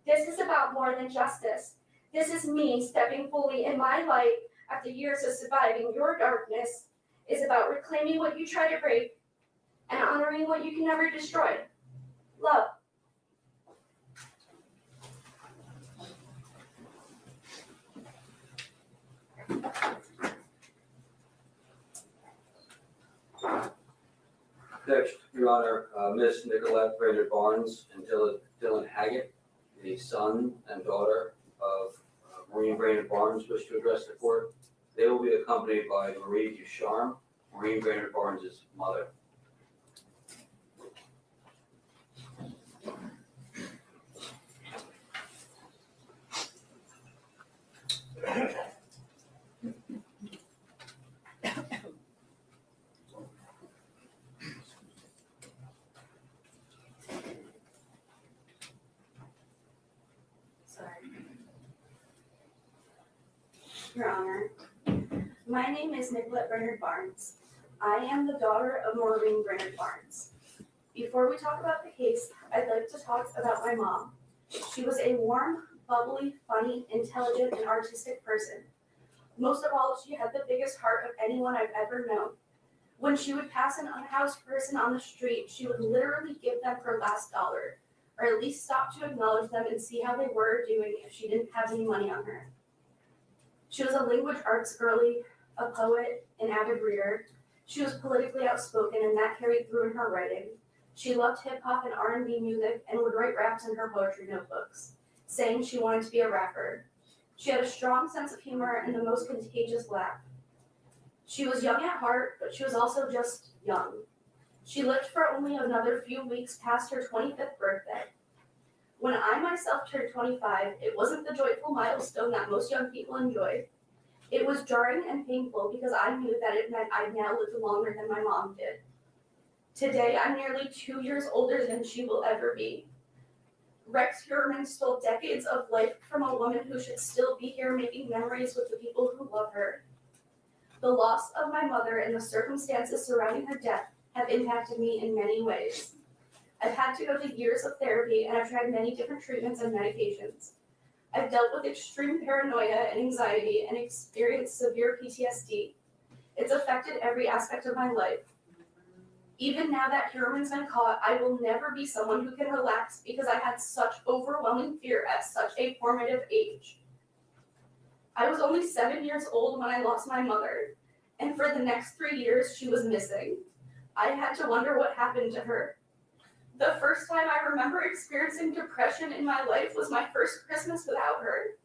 This is about more than justice. This is me stepping fully in my light after years of surviving your darkness. It's about reclaiming what you try to break and honoring what you can never destroy. Love. Next, Your Honor, Ms. Nicolette Brainerd Barnes and Dylan Haggett, the son and daughter of Maureen Brainerd Barnes, wish to address the court. They will be accompanied by Marie Ducharme, Maureen Brainerd Barnes' mother. Your Honor, my name is Nicolette Brainerd Barnes. I am the daughter of Maureen Brainerd Barnes. Before we talk about the case, I'd like to talk about my mom. She was a warm, bubbly, funny, intelligent, and artistic person. Most of all, she had the biggest heart of anyone I've ever known. When she would pass an unhoused person on the street, she would literally give them her last dollar, or at least stop to acknowledge them and see how they were doing if she didn't have any money on her. She was a language arts girly, a poet, an avid reader. She was politically outspoken, and that carried through in her writing. She loved hip-hop and R&B music and would write raps in her poetry notebooks, saying she wanted to be a rapper. She had a strong sense of humor and the most contagious laugh. She was young at heart, but she was also just young. She lived for only another few weeks past her 25th birthday. When I myself turned 25, it wasn't the joyful milestone that most young people enjoy. It was jarring and painful because I knew that it meant I'd now lived longer than my mom did. Today, I'm nearly 2 years older than she will ever be. Rex Heuermann stole decades of life from a woman who should still be here making memories with the people who love her. The loss of my mother and the circumstances surrounding her death have impacted me in many ways. I've had to go to years of therapy, and I've tried many different treatments and medications. I've dealt with extreme paranoia and anxiety and experienced severe PTSD. It's affected every aspect of my life. Even now that Heuermann's been caught, I will never be someone who can relax because I had such overwhelming fear at such a formative age. I was only 7 years old when I lost my mother, and for the next 3 years she was missing. I had to wonder what happened to her. The first time I remember experiencing depression in my life was my first Christmas without her.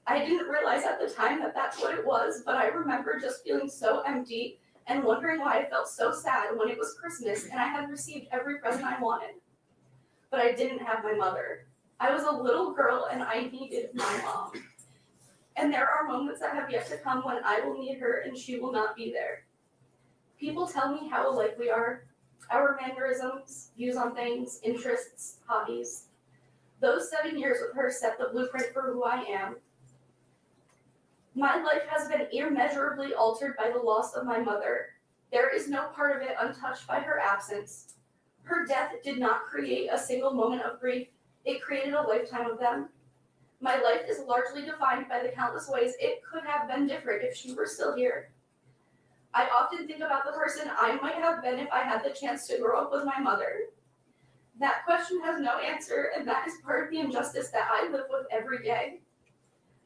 I didn't realize at the time that that's what it was, but I remember just feeling so empty and wondering why I felt so sad when it was Christmas and I had received every present I wanted. But I didn't have my mother. I was a little girl and I needed my mom. And there are moments that have yet to come when I will need her and she will not be there. People tell me how alike we are, our mannerisms, views on things, interests, hobbies. Those 7 years with her set the blueprint for who I am. My life has been immeasurably altered by the loss of my mother. There is no part of it untouched by her absence. Her death did not create a single moment of grief. It created a lifetime of them. My life is largely defined by the countless ways it could have been different if she were still here. I often think about the person I might have been if I had the chance to grow up with my mother. That question has no answer, and that is part of the injustice that I live with every day.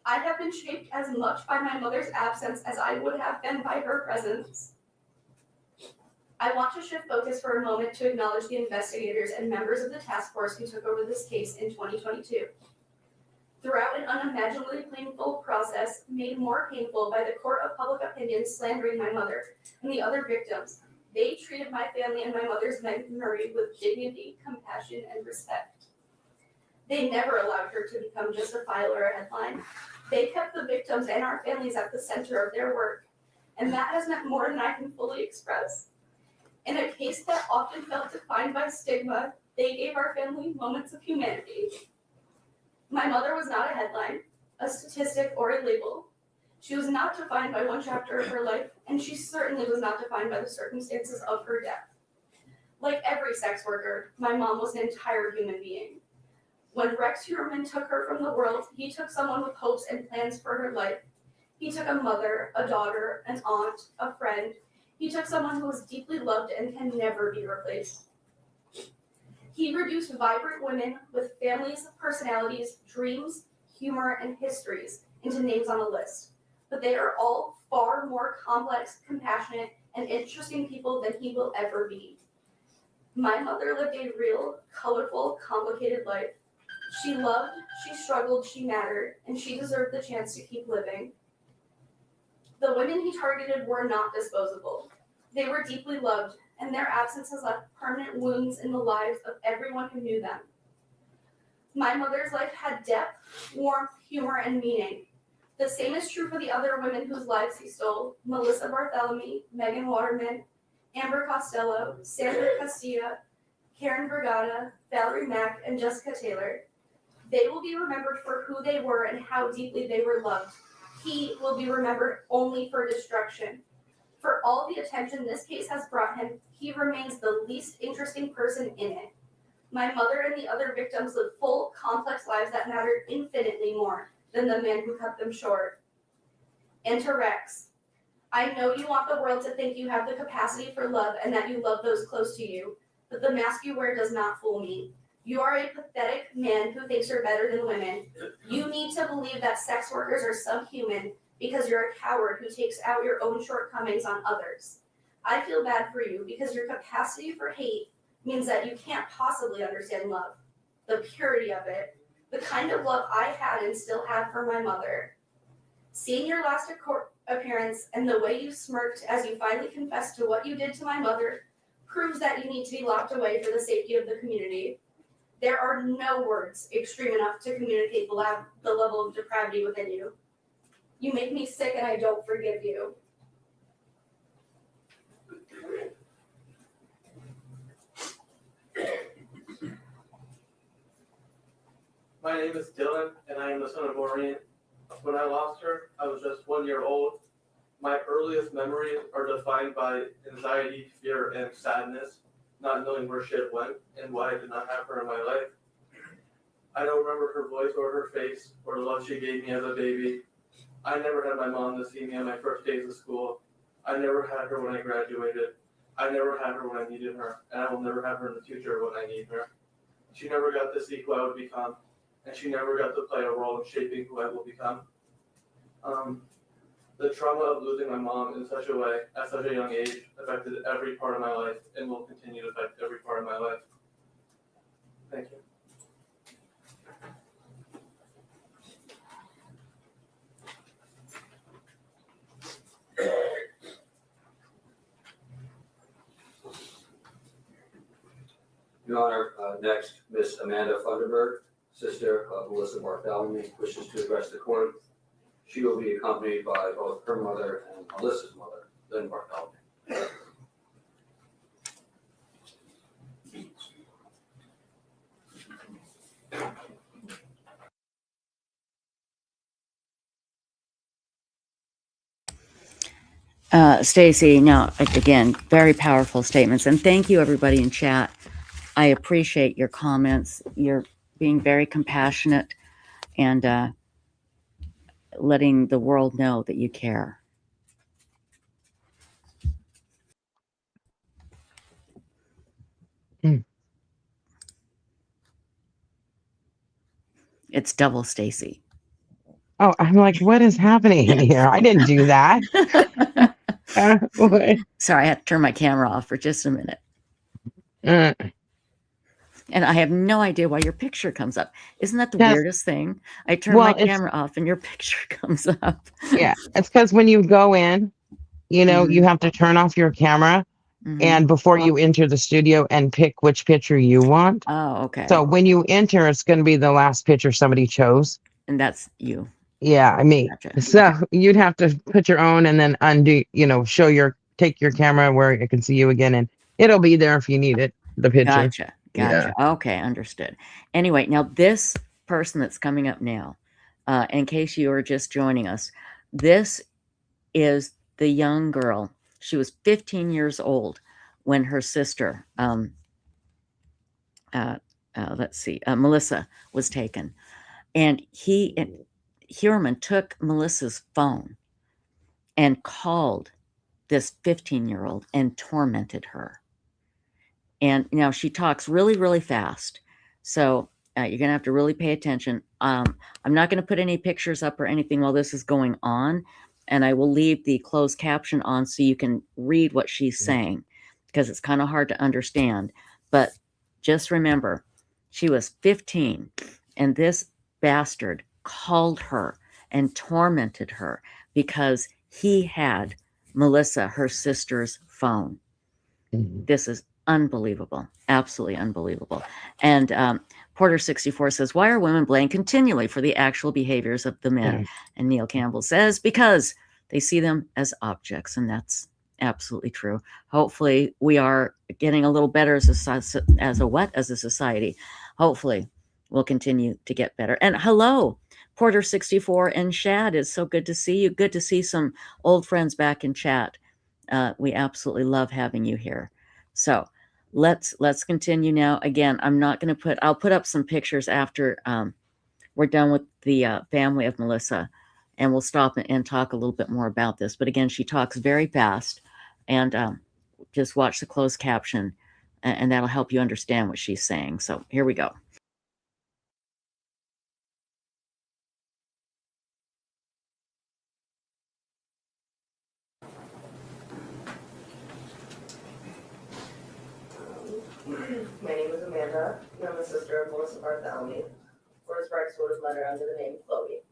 I have been shaped as much by my mother's absence as I would have been by her presence. I want to shift focus for a moment to acknowledge the investigators and members of the task force who took over this case in 2022. Throughout an unimaginably painful process, made more painful by the court of public opinion slandering my mother and the other victims, they treated my family and my mother's memory with dignity, compassion, and respect. They never allowed her to become just a file or a headline. They kept the victims and our families at the center of their work, and that has meant more than I can fully express. In a case that often felt defined by stigma, they gave our family moments of humanity. My mother was not a headline, a statistic, or a label. She was not defined by one chapter of her life, and she certainly was not defined by the circumstances of her death. Like every sex worker, my mom was an entire human being. When Rex Heuermann took her from the world, he took someone with hopes and plans for her life. He took a mother, a daughter, an aunt, a friend. He took someone who was deeply loved and can never be replaced. He reduced vibrant women with families, personalities, dreams, humor, and histories into names on a list. But they are all far more complex, compassionate, and interesting people than he will ever be. My mother lived a real, colorful, complicated life. She loved, she struggled, she mattered, and she deserved the chance to keep living. The women he targeted were not disposable. They were deeply loved, and their absence has left permanent wounds in the lives of everyone who knew them. My mother's life had depth, warmth, humor, and meaning. The same is true for the other women whose lives he stole: Melissa Bartholomew, Megan Waterman, Amber Costello, Sandra Castilla, Karen Brigada, Valerie Mack, and Jessica Taylor. They will be remembered for who they were and how deeply they were loved. He will be remembered only for destruction. For all the attention this case has brought him, he remains the least interesting person in it. My mother and the other victims lived full, complex lives that mattered infinitely more than the man who cut them short. And to Rex, I know you want the world to think you have the capacity for love and that you love those close to you, but the mask you wear does not fool me. You are a pathetic man who thinks you're better than women. You need to believe that sex workers are subhuman because you're a coward who takes out your own shortcomings on others. I feel bad for you because your capacity for hate means that you can't possibly understand love, the purity of it, the kind of love I had and still have for my mother. Seeing your last court appearance and the way you smirked as you finally confessed to what you did to my mother proves that you need to be locked away for the safety of the community. There are no words extreme enough to communicate the level of depravity within you. You make me sick and I don't forgive you. My name is Dylan, and I am the son of Maureen. When I lost her, I was just 1 year old. My earliest memories are defined by anxiety, fear, and sadness, not knowing where she had went and why I did not have her in my life. I don't remember her voice or her face or the love she gave me as a baby. I never had my mom to see me on my first days of school. I never had her when I graduated. I never had her when I needed her, and I will never have her in the future when I need her. She never got to see who I would become, and she never got to play a role in shaping who I will become. The trauma of losing my mom in such a way, at such a young age, affected every part of my life and will continue to affect every part of my life. Thank you. Your Honor, next, Miss Amanda Funderburg, sister of Melissa Bartholomew, wishes to address the court. She will be accompanied by both her mother and Melissa's mother, Lynn Bartholomew. Stacy, now, again, very powerful statements. And thank you, everybody in chat. I appreciate your comments. You're being very compassionate and letting the world know that you care. It's double Stacy. Oh, I'm like, what is happening here? I didn't do that. Sorry, I had to turn my camera off for just a minute. And I have no idea why your picture comes up. Isn't that the weirdest thing? I turn my camera off and your picture comes up. Yeah, it's because when you go in, you know, you have to turn off your camera and before you enter the studio and pick which picture you want. Oh, okay. So when you enter, it's going to be the last picture somebody chose. And that's you. Yeah, me. Gotcha. So you'd have to put your own and then undo, you know, take your camera where it can see you again, and it'll be there if you need it, the picture. Gotcha. Yeah. Okay, understood. Anyway, now this person that's coming up now, in case you are just joining us, this is the young girl. She was 15 years old when her sister, Melissa, was taken. And Heuermann took Melissa's phone and called this 15-year-old and tormented her. And now she talks really, really fast. So you're going to have to really pay attention. I'm not going to put any pictures up or anything while this is going on. And I will leave the closed caption on so you can read what she's saying, because it's kind of hard to understand. But just remember, she was 15, and this bastard called her and tormented her because he had Melissa, her sister's phone. This is unbelievable. Absolutely unbelievable. And Porter64 says, why are women blamed continually for the actual behaviors of the men? And Neil Campbell says, because they see them as objects. And that's absolutely true. Hopefully we are getting a little better as a society. Hopefully we'll continue to get better. And hello, Porter64 and Shad. It's so good to see you. Good to see some old friends back in chat. We absolutely love having you here. So let's continue now. Again, I'll put up some pictures after we're done with the family of Melissa, and we'll stop and talk a little bit more about this. But again, she talks very fast, and just watch the closed caption, and that'll help you understand what she's saying. So here we go. My name is Amanda, and I'm the sister of Melissa Bartholomew, or as Rex would have met her under the name Chloe.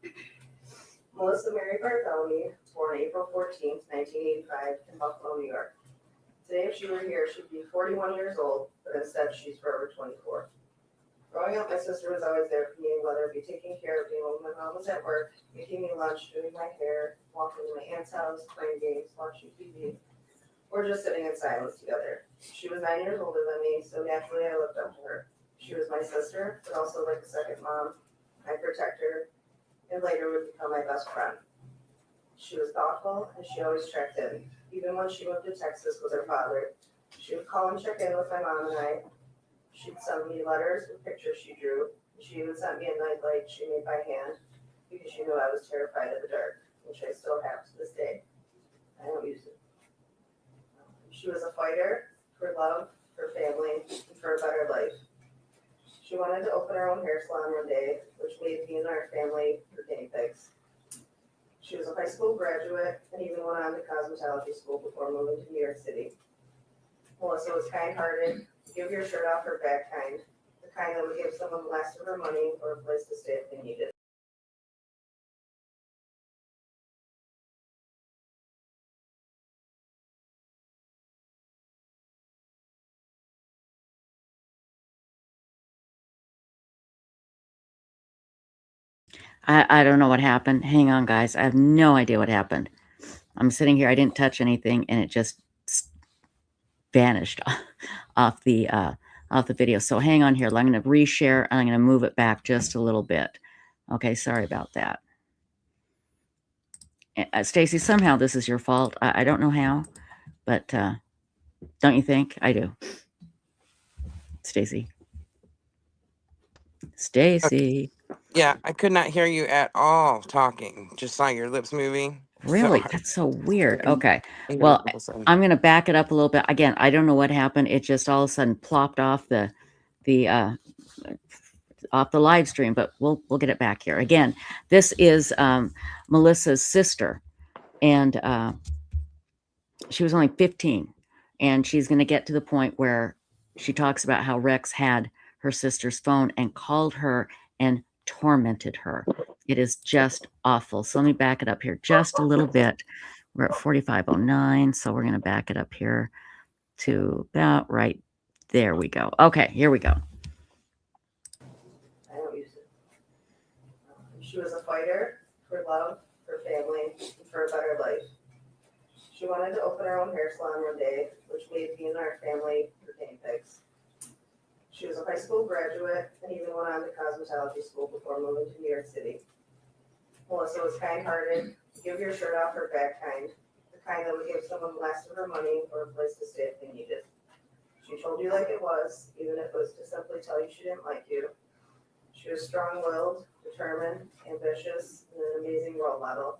Melissa Mary Bartholomew, born April 14th, 1985, in Buffalo, New York. Today, if she were here, she'd be 41 years old, but instead she's forever 24. Growing up, my sister was always there for me, whether it be taking care of me when my mom was at work, making me lunch, doing my hair, walking to my aunt's house, playing games, watching TV, or just sitting in silence together. She was 9 years older than me, so naturally I looked up to her. She was my sister, but also like a second mom, my protector, and later would become my best friend. She was thoughtful, and she always checked in. Even when she moved to Texas with her father, she would call and check in with my mom and I. She'd send me letters with pictures she drew. She even sent me a nightlight she made by hand because she knew I was terrified of the dark, which I still have to this day. I don't use it. She was a fighter for love, for family, and for a better life. She wanted to open her own hair salon one day, which made me and our family her guinea pigs. She was a high school graduate and even went on to cosmetology school before moving to New York City. Melissa was kind-hearted, give your shirt off her back kind, the kind that would give someone the last of her money or a place to stay if they needed. I don't know what happened. Hang on, guys. I have no idea what happened. I'm sitting here. I didn't touch anything, and it just vanished off the video. So hang on here. I'm going to reshare. I'm going to move it back just a little bit. Okay, sorry about that. Stacy, somehow this is your fault. I don't know how, but don't you think? I do. Stacy. Stacy. Yeah, I could not hear you at all talking. Just saw your lips moving. Really? So That's so weird. I Okay. heard Well, all of a sudden. I'm going to back it up a little bit. Again, I don't know what happened. It just all of a sudden plopped off the live stream, but we'll get it back here. Again, this is Melissa's sister, and she was only 15, and she's going to get to the point where she talks about how Rex had her sister's phone and called her and tormented her. It is just awful. So let me back it up here just a little bit. We're at 4509, so we're going to back it up here to about right there. We go. Okay, here we go. I don't use it. She was a fighter for love, for family, and for a better life. She wanted to open her own hair salon one day, which made me and our family her guinea pigs. She was a high school graduate and even went on to cosmetology school before moving to New York City. Melissa was kind-hearted, give your shirt off her back kind, the kind that would give someone the last of her money or a place to stay if they needed. She told you like it was, even if it was to simply tell you she didn't like you. She was strong-willed, determined, ambitious, and an amazing role model.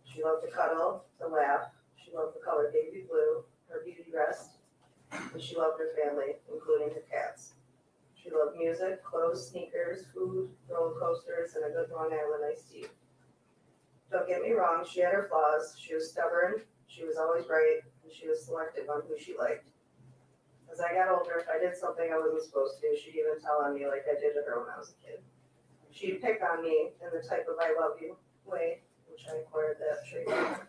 She loved to cuddle, to laugh. She loved the color baby blue, her beauty rest, and she loved her family, including her cats. She loved music, clothes, sneakers, food, roller coasters, and a good Long Island iced tea. Don't get me wrong, she had her flaws. She was stubborn, she was always right, and she was selective on who she liked. As I got older, if I did something I wasn't supposed to, she'd even tell on me like I did to her when I was a kid. She'd pick on me in the type of I love you way, which I acquired that trait from her.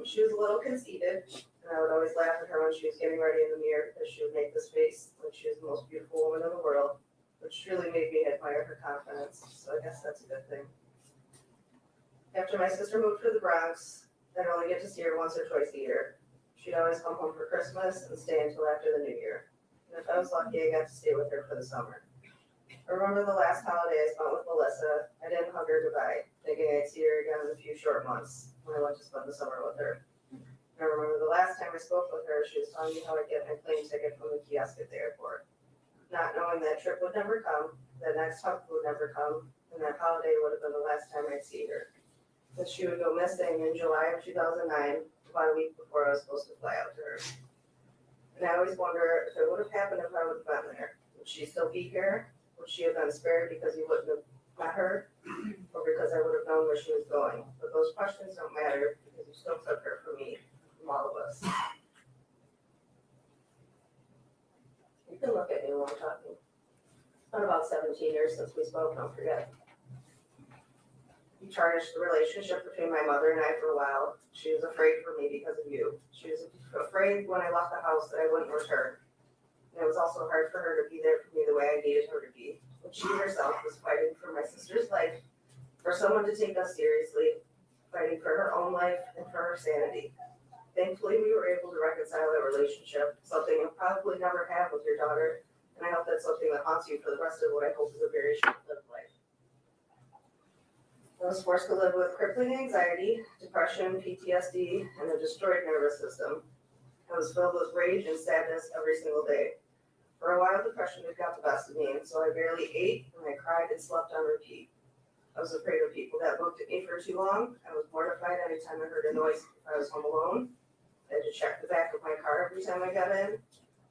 She was a little conceited, and I would always laugh at her when she was getting ready in the mirror because she would make this face like she was the most beautiful woman in the world, which truly made me admire her confidence, so I guess that's a good thing. After my sister moved to the Bronx, I'd only get to see her once or twice a year. She'd always come home for Christmas and stay until after the New Year. And if I was lucky, I got to stay with her for the summer. I remember the last holiday I spent with Melissa. I didn't hug her goodbye, thinking I'd see her again in a few short months when I went to spend the summer with her. I remember the last time I spoke with her, she was telling me how I'd get my plane ticket from the kiosk at the airport. Not knowing that trip would never come, that next hug would never come, and that holiday would have been the last time I'd see her. That she would go missing in July of 2009, about a week before I was supposed to fly out to her. And I always wonder if it would have happened if I would have been there. Would she still be here? Would she have been spared because you wouldn't have met her? Or because I would have known where she was going? But those questions don't matter because you still took her from me, from all of us. You can look at me while I'm talking. It's been about 17 years since we spoke, don't forget. You tarnished the relationship between my mother and I for a while. She was afraid for me because of you. She was afraid when I left the house that I wouldn't return. And it was also hard for her to be there for me the way I needed her to be. When she herself was fighting for my sister's life, for someone to take us seriously, fighting for her own life and for her sanity. Thankfully, we were able to reconcile that relationship, something you'll probably never have with your daughter. And I hope that's something that haunts you for the rest of what I hope is a very short-lived life. I was forced to live with crippling anxiety, depression, PTSD, and a destroyed nervous system. I was filled with rage and sadness every single day. For a while, depression had got the best of me, and so I barely ate, and I cried and slept on repeat. I was afraid of people that looked at me for too long. I was mortified anytime I heard a noise if I was home alone. I had to check the back of my car every time I got in.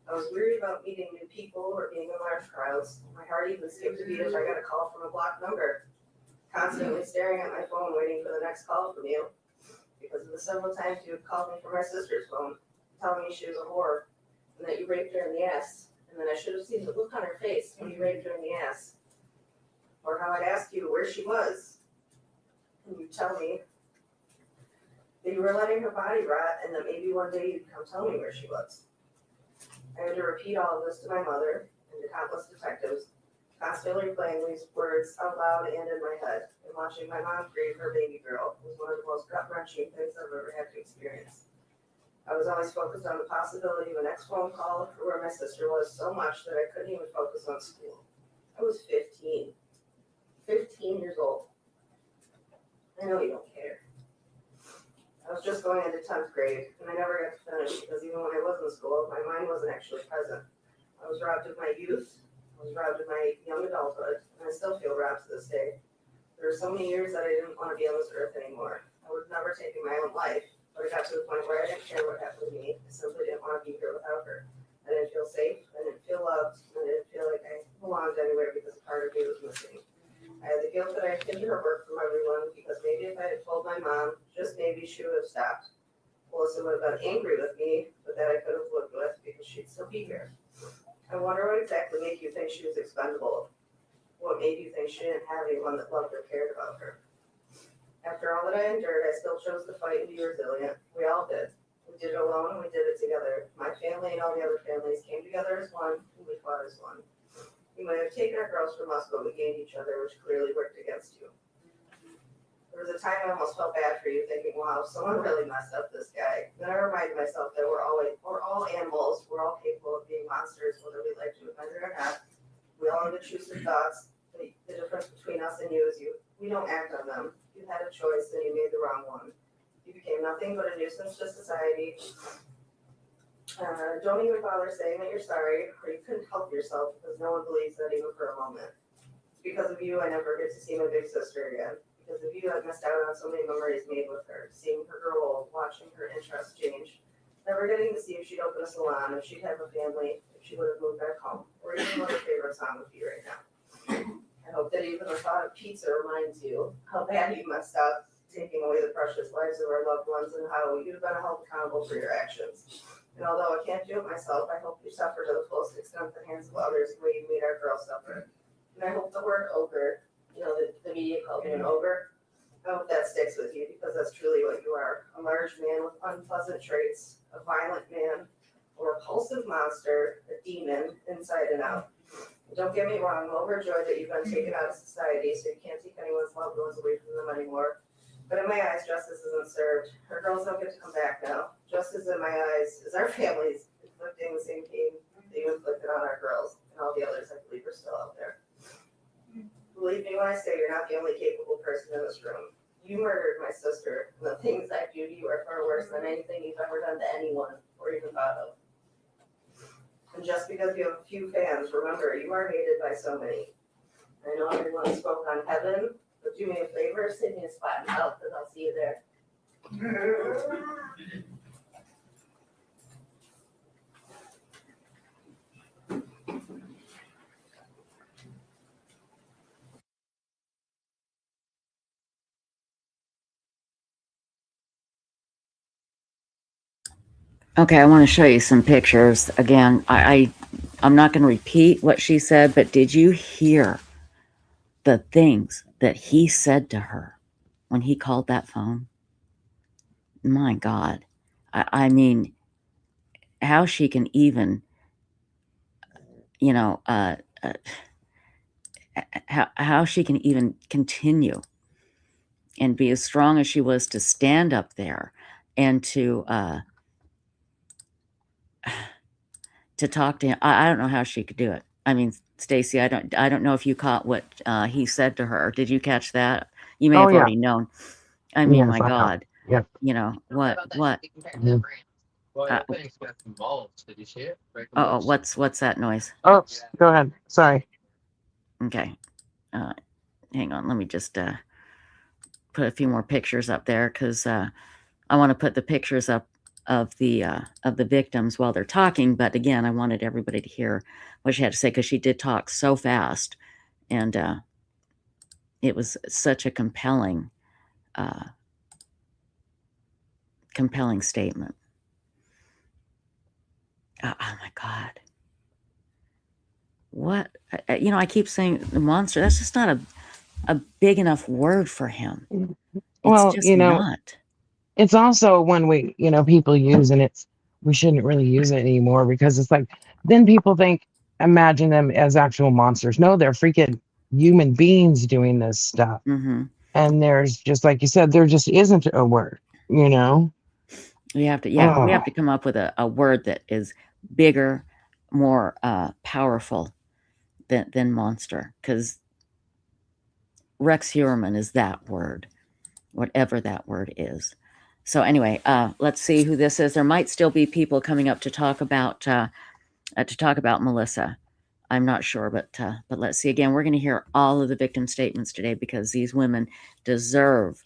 I was weary about meeting new people or being in large crowds. My heart even skipped a beat if I got a call from a blocked number. Constantly staring at my phone waiting for the next call from you. Because of the several times you had called me from my sister's phone, telling me she was a whore, and that you raped her in the ass. And then I should have seen the look on her face when you raped her in the ass. Or how I'd ask you where she was. And you'd tell me that you were letting her body rot and that maybe one day you'd come tell me where she was. I had to repeat all of this to my mother and to countless detectives, constantly replaying these words out loud and in my head, and watching my mom grieve her baby girl was one of the most gut-wrenching things I've ever had to experience. I was always focused on the possibility of a next phone call or where my sister was so much that I couldn't even focus on school. I was 15 years old. I know you don't care. I was just going into 10th grade, and I never got to finish because even when I was in school, my mind wasn't actually present. I was robbed of my youth, I was robbed of my young adulthood, and I still feel robbed to this day. There were so many years that I didn't want to be on this earth anymore. I would have never taken my own life, but I got to the point where I didn't care what happened to me. I simply didn't want to be here without her. I didn't feel safe, I didn't feel loved, and I didn't feel like I belonged anywhere because a part of me was missing. I had the guilt that I hid her work from everyone because maybe if I had told my mom, just maybe she would have stopped. Melissa would have been angry with me, but that I could have lived with because she'd still be here. I wonder what exactly made you think she was expendable. What made you think she didn't have anyone that loved or cared about her? After all that I endured, I still chose to fight and be resilient. We all did. We did it alone and we did it together. My family and all the other families came together as one, and we fought as one. You might have taken our girls from us, but we gained each other, which clearly worked against you. There was a time I almost felt bad for you, thinking, wow, someone really messed up this guy. Then I reminded myself that we're all animals, we're all capable of being monsters, whether we like to admit it or not. We all have intrusive thoughts. The difference between us and you is we don't act on them. You had a choice and you made the wrong one. You became nothing but a nuisance to society. Don't even bother saying that you're sorry, or you couldn't help yourself because no one believes that even for a moment. It's because of you I never get to see my big sister again. Because of you I've missed out on so many memories made with her, seeing her grow old, watching her interests change, never getting to see if she'd open a salon, if she'd have a family, if she would have moved back home, or even what her favorite song would be right now. I hope that even the thought of pizza reminds you how bad you messed up, taking away the precious lives of our loved ones and how you've been held accountable for your actions. And although I can't do it myself, I hope you suffer to the fullest extent at the hands of others the way you made our girls suffer. And I hope the word ogre, the media called me an ogre, I hope that sticks with you because that's truly what you are. A large man with unpleasant traits, a violent man, a repulsive monster, a demon inside and out. Don't get me wrong, I'm overjoyed that you've been taken out of society so you can't take anyone's loved ones away from them anymore. But in my eyes, justice isn't served. Her girls don't get to come back now. Justice in my eyes is our families inflicting the same pain that you inflicted on our girls and all the others I believe are still out there. Believe me when I say you're not the only capable person in this room. You murdered my sister, and the things I do to you are far worse than anything you've ever done to anyone or even thought of. And just because you have a few fans, remember, you are hated by so many. I know everyone spoke on heaven, but do me a favor, save me a spot in hell, because I'll see you there. Okay, I want to show you some pictures. Again, I'm not going to repeat what she said, but did you hear the things that he said to her when he called that phone? My God. I mean, how she can even, you know, how she can even continue and be as strong as she was to stand up there and to talk to him. I don't know how she could do it. I mean, Stacy, I don't know if you caught what he said to her. Did you catch that? You may Oh have yeah. already known. I mean, Yes, my I have. God, Yep. you know what? Yeah. Oh, what's that noise? Oops. Go ahead. Sorry. Okay, hang on. Let me just put a few more pictures up there because I want to put the pictures up of the victims while they're talking. But again, I wanted everybody to hear what she had to say because she did talk so fast, and it was such a compelling statement. Oh my God. What, I keep saying the monster. That's just not a big enough word for him. It's Well, just not. it's also when people use, and we shouldn't really use it anymore because it's like, then people imagine them as actual monsters. No, they're freaking human beings doing this stuff. Mm-hmm. And there's just, like you said, there just isn't a word, We have to come up with a word that is bigger, more powerful than monster, because Rex Heuermann is that word, whatever that word is. So anyway, let's see who this is. There might still be people coming up to talk about Melissa. I'm not sure, but let's see. Again, we're going to hear all of the victim statements today because these women deserve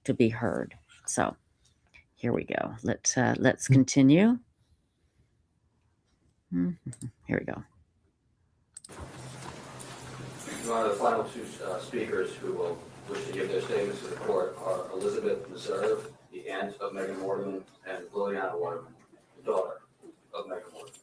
to be heard. So here we go. Let's continue. Here we go. One of the final two speakers who will wish to give their statements to the court are Elizabeth Meserve, the aunt of Megan Waterman, and Liliana Waterman, the daughter of Megan Waterman.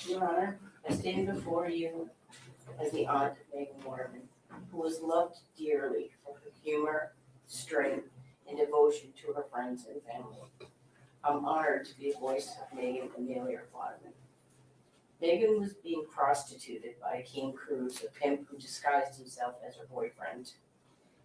Your Honor, I stand before you as the aunt of Megan Waterman, who was loved dearly for her humor, strength, and devotion to her friends and family. I'm honored to be a voice of Megan Amelia Waterman. Megan was being prostituted by Akeem Cruz, a pimp who disguised himself as her boyfriend.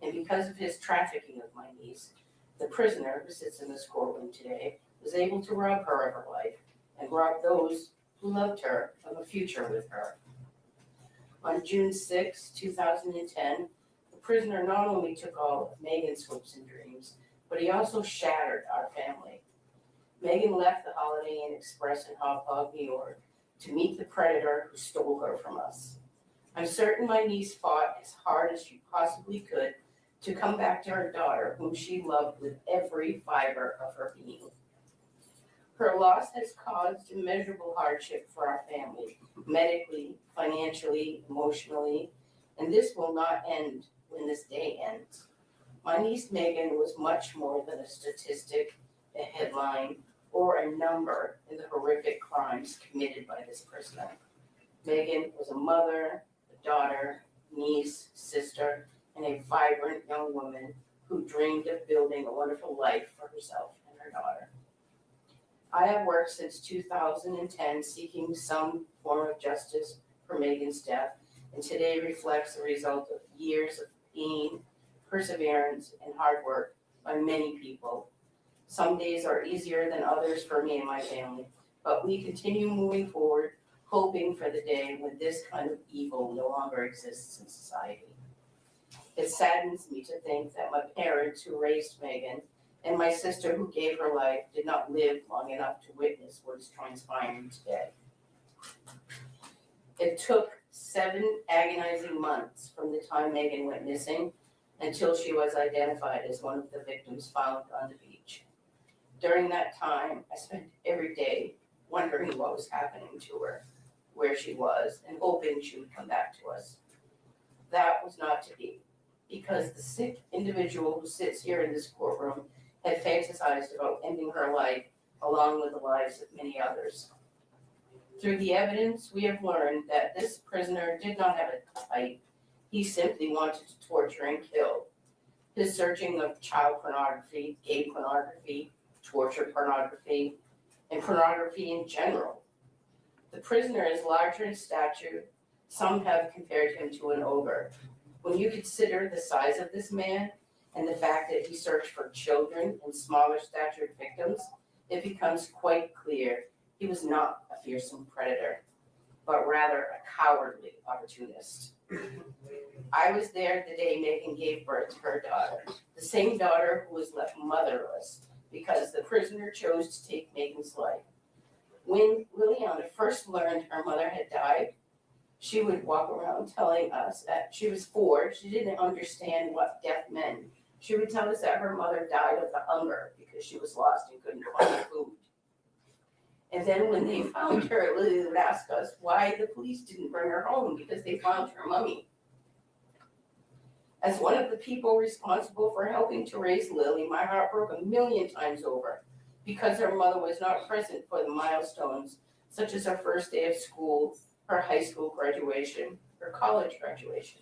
And because of his trafficking of my niece, the prisoner who sits in this courtroom today was able to rob her of her life and rob those who loved her of a future with her. On June 6, 2010, the prisoner not only took all of Megan's hopes and dreams, but he also shattered our family. Megan left the Holiday Inn Express in Hauppauge, New York, to meet the predator who stole her from us. I'm certain my niece fought as hard as she possibly could to come back to her daughter, whom she loved with every fiber of her being. Her loss has caused immeasurable hardship for our family, medically, financially, emotionally, and this will not end when this day ends. My niece Megan was much more than a statistic, a headline, or a number in the horrific crimes committed by this prisoner. Megan was a mother, a daughter, niece, sister, and a vibrant young woman who dreamed of building a wonderful life for herself and her daughter. I have worked since 2010 seeking some form of justice for Megan's death, and today reflects the result of years of pain, perseverance, and hard work by many people. Some days are easier than others for me and my family, but we continue moving forward, hoping for the day when this kind of evil no longer exists in society. It saddens me to think that my parents who raised Megan and my sister who gave her life did not live long enough to witness what is transpiring today. It took 7 agonizing months from the time Megan went missing until she was identified as one of the victims found on the beach. During that time, I spent every day wondering what was happening to her, where she was, and hoping she would come back to us. That was not to be, because the sick individual who sits here in this courtroom had fantasized about ending her life along with the lives of many others. Through the evidence, we have learned that this prisoner did not have a type. He simply wanted to torture and kill. His searching of child pornography, gay pornography, torture pornography, and pornography in general. The prisoner is larger in stature. Some have compared him to an ogre. When you consider the size of this man and the fact that he searched for children and smaller statured victims, it becomes quite clear he was not a fearsome predator, but rather a cowardly opportunist. I was there the day Megan gave birth to her daughter, the same daughter who was left motherless because the prisoner chose to take Megan's life. When Liliana first learned her mother had died, she would walk around telling us that she was 4. She didn't understand what death meant. She would tell us that her mother died of the hunger because she was lost and couldn't find food. And then when they found her, Lily would ask us why the police didn't bring her home because they found her mummy. As one of the people responsible for helping to raise Lily, my heart broke a million times over because her mother was not present for the milestones such as her first day of school, her high school graduation, her college graduation.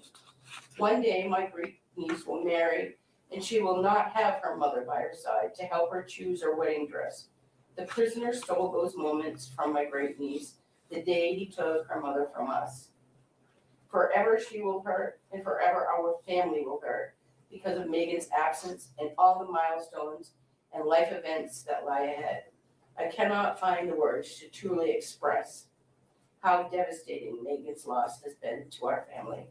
One day my great niece will marry and she will not have her mother by her side to help her choose her wedding dress. The prisoner stole those moments from my great niece the day he took her mother from us. Forever she will hurt, and forever our family will hurt because of Megan's absence and all the milestones and life events that lie ahead. I cannot find the words to truly express how devastating Megan's loss has been to our family.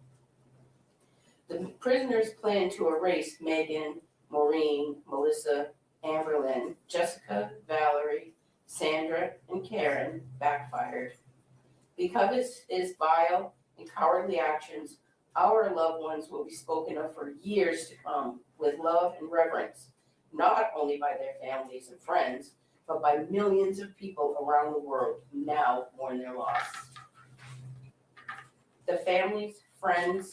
The prisoners plan to erase Megan, Maureen, Melissa, Amberlynn, Jessica, Valerie, Sandra, and Karen backfired. Because of his vile and cowardly actions, our loved ones will be spoken of for years to come with love and reverence, not only by their families and friends, but by millions of people around the world who now mourn their loss. The families, friends,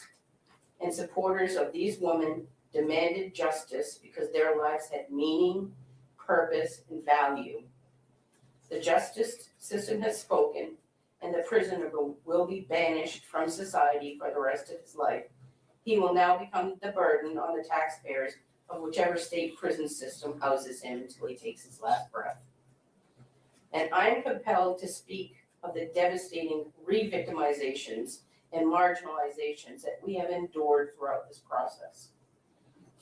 and supporters of these women demanded justice because their lives had meaning, purpose, and value. The justice system has spoken, and the prisoner will be banished from society for the rest of his life. He will now become the burden on the taxpayers of whichever state prison system houses him until he takes his last breath. And I am compelled to speak of the devastating re-victimizations and marginalizations that we have endured throughout this process.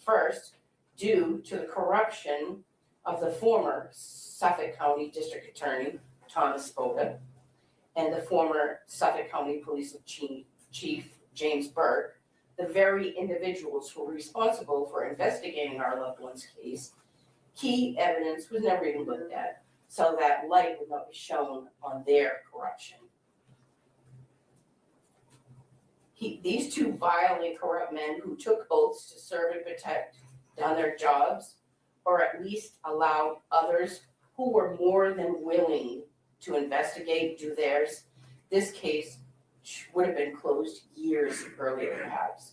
First, due to the corruption of the former Suffolk County District Attorney, Thomas Spoka, and the former Suffolk County Police Chief, James Burke, the very individuals who were responsible for investigating our loved one's case, key evidence was never even looked at, so that light would not be shown on their corruption. These 2 vile and corrupt men who took oaths to serve and protect done their jobs, or at least allowed others who were more than willing to investigate do theirs, this case would have been closed years earlier perhaps.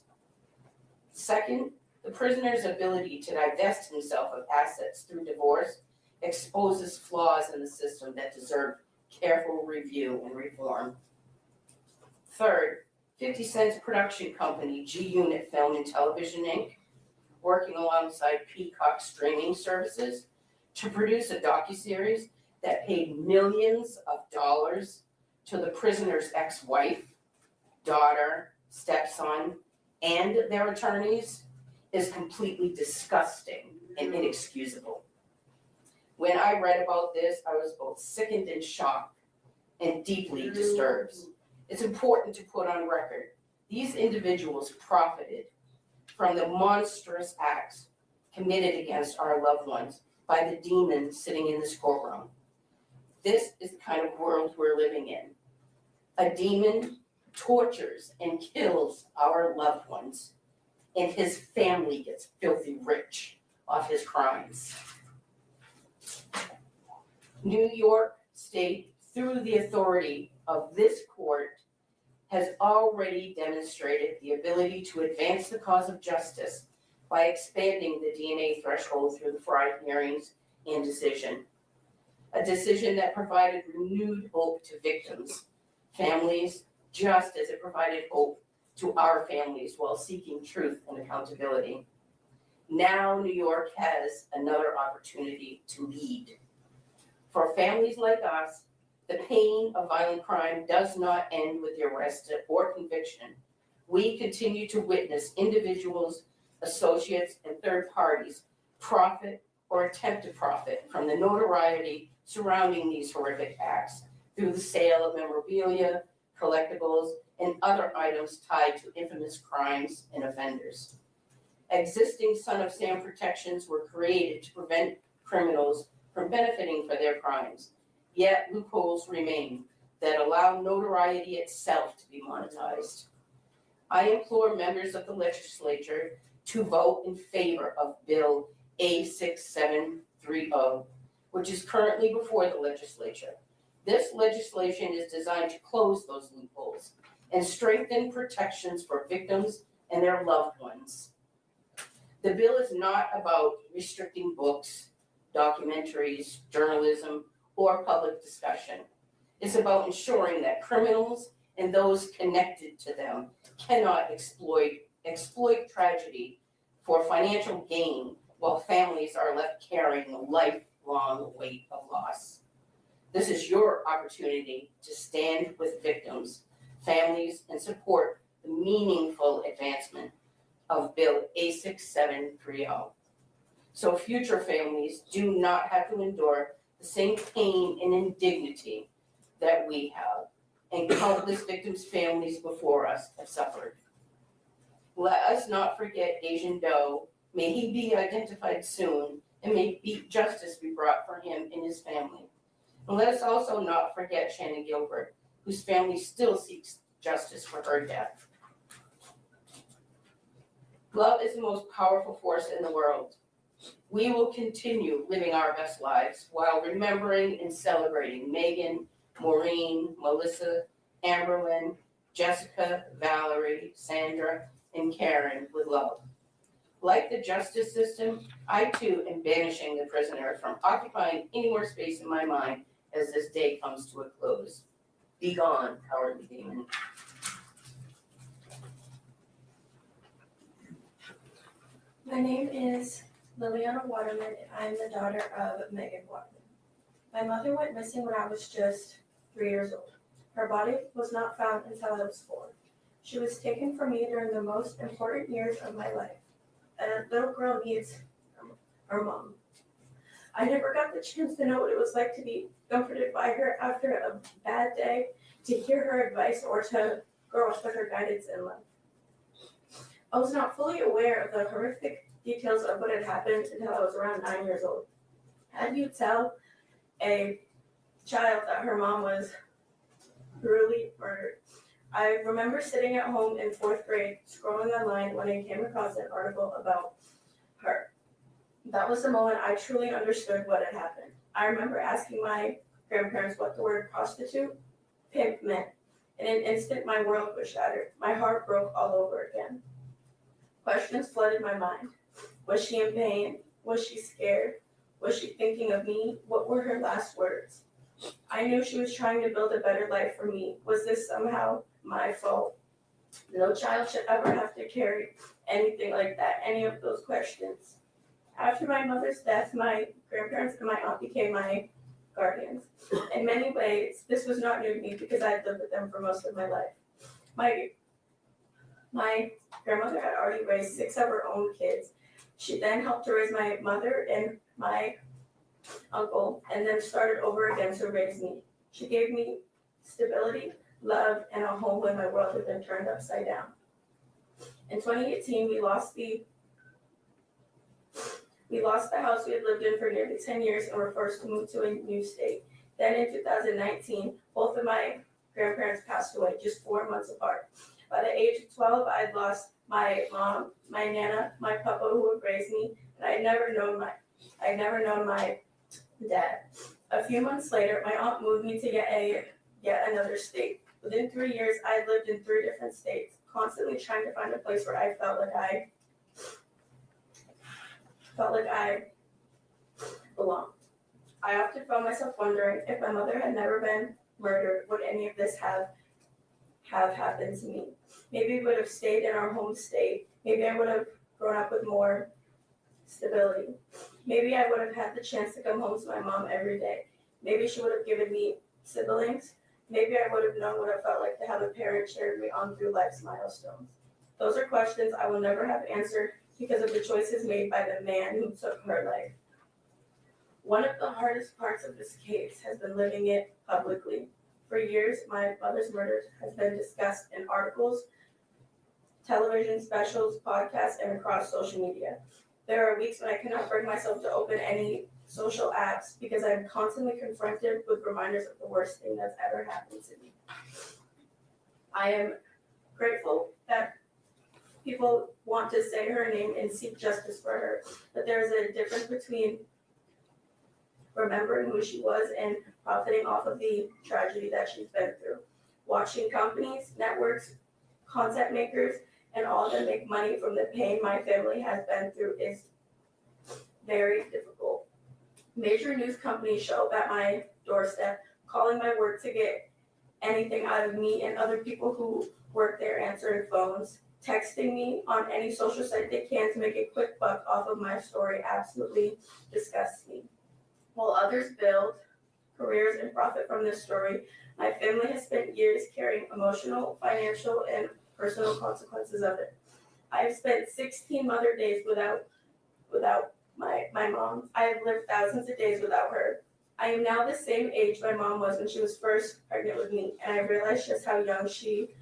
Second, the prisoner's ability to divest himself of assets through divorce exposes flaws in the system that deserve careful review and reform. Third, 50 Cent's production company, G-Unit Film and Television Inc., working alongside Peacock streaming services to produce a docuseries that paid millions of dollars to the prisoner's ex-wife, daughter, stepson, and their attorneys is completely disgusting and inexcusable. When I read about this, I was both sickened and shocked and deeply disturbed. It's important to put on record, these individuals profited from the monstrous acts committed against our loved ones by the demon sitting in this courtroom. This is the kind of world we're living in. A demon tortures and kills our loved ones, and his family gets filthy rich off his crimes. New York State, through the authority of this court, has already demonstrated the ability to advance the cause of justice by expanding the DNA threshold through the Frye hearings and decision. A decision that provided renewed hope to victims, families, just as it provided hope to our families while seeking truth and accountability. Now New York has another opportunity to lead. For families like us, the pain of violent crime does not end with the arrest or conviction. We continue to witness individuals, associates, and third parties profit or attempt to profit from the notoriety surrounding these horrific acts through the sale of memorabilia, collectibles, and other items tied to infamous crimes and offenders. Existing Son of Sam protections were created to prevent criminals from benefiting for their crimes, yet loopholes remain that allow notoriety itself to be monetized. I implore members of the legislature to vote in favor of Bill A6730, which is currently before the legislature. This legislation is designed to close those loopholes and strengthen protections for victims and their loved ones. The bill is not about restricting books, documentaries, journalism, or public discussion. It's about ensuring that criminals and those connected to them cannot exploit tragedy for financial gain while families are left carrying a lifelong weight of loss. This is your opportunity to stand with victims, families, and support the meaningful advancement of Bill A6730. So future families do not have to endure the same pain and indignity that we have and countless victims' families before us have suffered. Let us not forget Asian Doe. May he be identified soon, and may justice be brought for him and his family. And let us also not forget Shannon Gilbert, whose family still seeks justice for her death. Love is the most powerful force in the world. We will continue living our best lives while remembering and celebrating Megan, Maureen, Melissa, Amberlyn, Jessica, Valerie, Sandra, and Karen with love. Like the justice system, I too am banishing the prisoner from occupying any more space in my mind as this day comes to a close. Be gone, cowardly demon. My name is Liliana Waterman, and I'm the daughter of Megan Waterman. My mother went missing when I was just 3 years old. Her body was not found until I was 4. She was taken from me during the most important years of my life. A little girl needs her mom. I never got the chance to know what it was like to be comforted by her after a bad day, to hear her advice, or to grow up with her guidance in life. I was not fully aware of the horrific details of what had happened until I was around 9 years old. How do you tell a child that her mom was brutally murdered? I remember sitting at home in 4th grade, scrolling online when I came across an article about her. That was the moment I truly understood what had happened. I remember asking my grandparents what the word prostitute, pimp meant. In an instant, my world was shattered. My heart broke all over again. Questions flooded my mind. Was she in pain? Was she scared? Was she thinking of me? What were her last words? I knew she was trying to build a better life for me. Was this somehow my fault? No child should ever have to carry anything like that, any of those questions. After my mother's death, my grandparents and my aunt became my guardians. In many ways, this was not new to me because I had lived with them for most of my life. My grandmother had already raised 6 of her own kids. She then helped to raise my mother and my uncle, and then started over again to raise me. She gave me stability, love, and a home when my world had been turned upside down. In 2018, we lost the house we had lived in for nearly 10 years and were forced to move to a new state. Then in 2019, both of my grandparents passed away just 4 months apart. By the age of 12, I had lost my mom, my nana, my papa who had raised me, and I had never known my dad. A few months later, my aunt moved me to yet another state. Within 3 years, I had lived in 3 different states, constantly trying to find a place where I felt like I belonged. I often found myself wondering if my mother had never been murdered, would any of this have happened to me? Maybe we would have stayed in our home state. Maybe I would have grown up with more stability. Maybe I would have had the chance to come home to my mom every day. Maybe she would have given me siblings. Maybe I would have known what it felt like to have a parent cheering me on through life's milestones. Those are questions I will never have answered because of the choices made by the man who took her life. One of the hardest parts of this case has been living it publicly. For years, my mother's murder has been discussed in articles, television specials, podcasts, and across social media. There are weeks when I cannot bring myself to open any social apps because I'm constantly confronted with reminders of the worst thing that's ever happened to me. I am grateful that people want to say her name and seek justice for her, but there's a difference between remembering who she was and profiting off of the tragedy that she's been through. Watching companies, networks, content makers, and all of them make money from the pain my family has been through is very difficult. Major news companies show up at my doorstep, calling my work to get anything out of me and other people who work there answering phones, texting me on any social site they can to make a quick buck off of my story absolutely disgusts me. While others build careers and profit from this story, my family has spent years carrying emotional, financial, and personal consequences of it. I have spent 16 mother days without my mom. I have lived thousands of days without her. I am now the same age my mom was when she was first pregnant with me, and I realized just how young she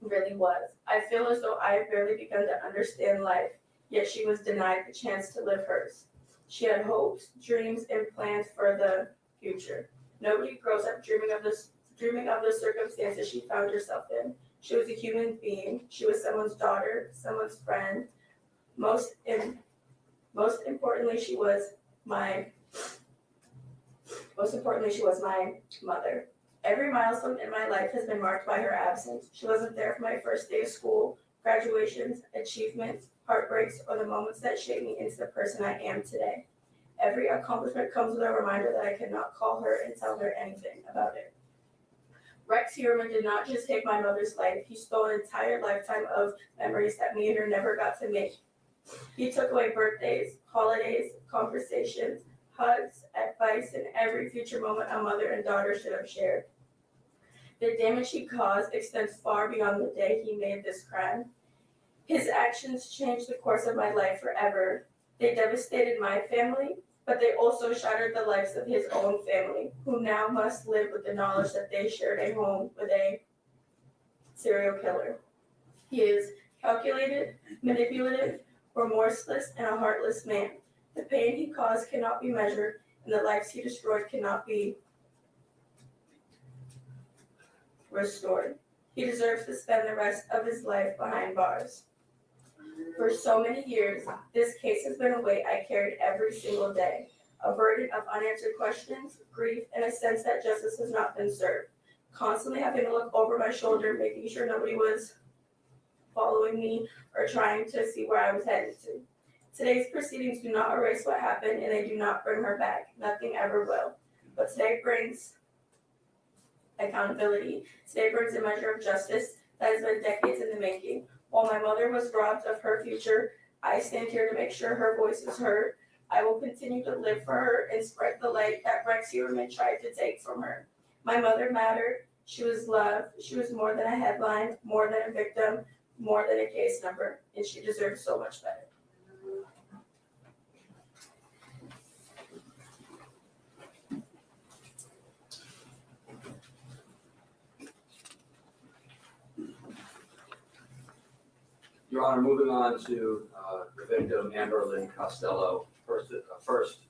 really was. I feel as though I have barely begun to understand life, yet she was denied the chance to live hers. She had hopes, dreams, and plans for the future. Nobody grows up dreaming of the circumstances she found herself in. She was a human being. She was someone's daughter, someone's friend. Most importantly, she was my mother. Every milestone in my life has been marked by her absence. She wasn't there for my first day of school, graduations, achievements, heartbreaks, or the moments that shaped me into the person I am today. Every accomplishment comes with a reminder that I cannot call her and tell her anything about it. Rex Heuermann did not just take my mother's life, he stole an entire lifetime of memories that me and her never got to make. He took away birthdays, holidays, conversations, hugs, advice, and every future moment a mother and daughter should have shared. The damage he caused extends far beyond the day he made this crime. His actions changed the course of my life forever. They devastated my family, but they also shattered the lives of his own family, who now must live with the knowledge that they shared a home with a serial killer. He is calculated, manipulative, remorseless, and a heartless man. The pain he caused cannot be measured, and the lives he destroyed cannot be restored. He deserves to spend the rest of his life behind bars. For so many years, this case has been a weight I carried every single day, a burden of unanswered questions, grief, and a sense that justice has not been served. Constantly having to look over my shoulder, making sure nobody was following me or trying to see where I was headed to. Today's proceedings do not erase what happened, and they do not bring her back. Nothing ever will. But today brings accountability. Today brings a measure of justice that has been decades in the making. While my mother was robbed of her future, I stand here to make sure her voice is heard. I will continue to live for her and spread the light that Rex Heuermann tried to take from her. My mother mattered. She was loved. She was more than a headline, more than a victim, more than a case number, and she deserves so much better. Your Honor, moving on to the victim, Amber Lynn Costello. First,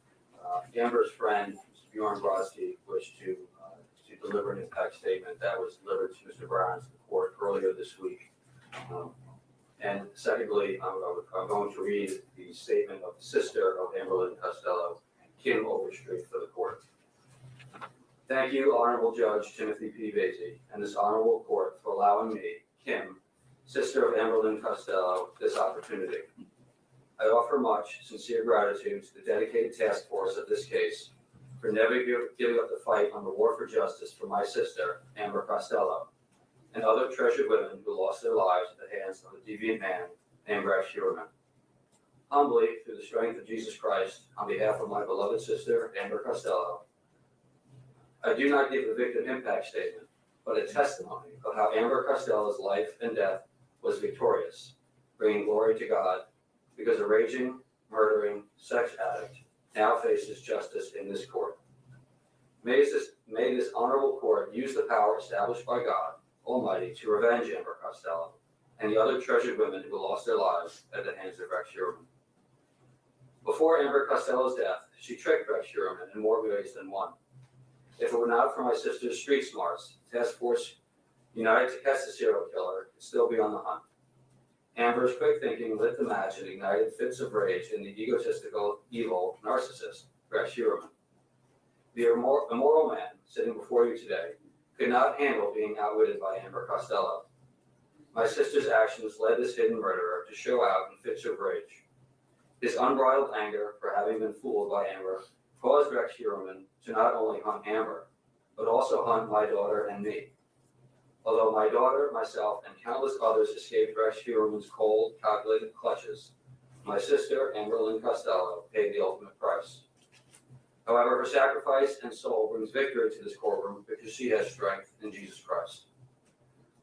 Amber's friend, Mr. Bjorn Brodsky, wished to deliver an impact statement that was delivered to Mr. Brown to the court earlier this week. And secondly, I'm going to read the statement of the sister of Amber Lynn Costello, Kim Overstreet, for the court. Thank you, Honorable Judge Timothy P. Vasey, and this honorable court for allowing me, Kim, sister of Amber Lynn Costello, this opportunity. I offer much sincere gratitude to the dedicated task force of this case for never giving up the fight on the war for justice for my sister, Amber Costello, and other treasured women who lost their lives at the hands of a deviant man named Rex Heuermann. Humbly, through the strength of Jesus Christ, on behalf of my beloved sister, Amber Costello, I do not give a victim impact statement, but a testimony of how Amber Costello's life and death was victorious, bringing glory to God, because a raging, murdering sex addict now faces justice in this court. May this honorable court use the power established by God Almighty to revenge Amber Costello and the other treasured women who lost their lives at the hands of Rex Heuermann. Before Amber Costello's death, she tricked Rex Heuermann in more ways than one. If it were not for my sister's street smarts, Task Force United to catch the serial killer could still be on the hunt. Amber's quick thinking lit the match and ignited fits of rage in the egotistical, evil narcissist, Rex Heuermann. The immoral man sitting before you today could not handle being outwitted by Amber Costello. My sister's actions led this hidden murderer to show out in fits of rage. His unbridled anger for having been fooled by Amber caused Rex Heuermann to not only hunt Amber, but also hunt my daughter and me. Although my daughter, myself, and countless others escaped Rex Heuermann's cold, calculated clutches, my sister, Amber Lynn Costello, paid the ultimate price. However, her sacrifice and soul brings victory to this courtroom because she has strength in Jesus Christ.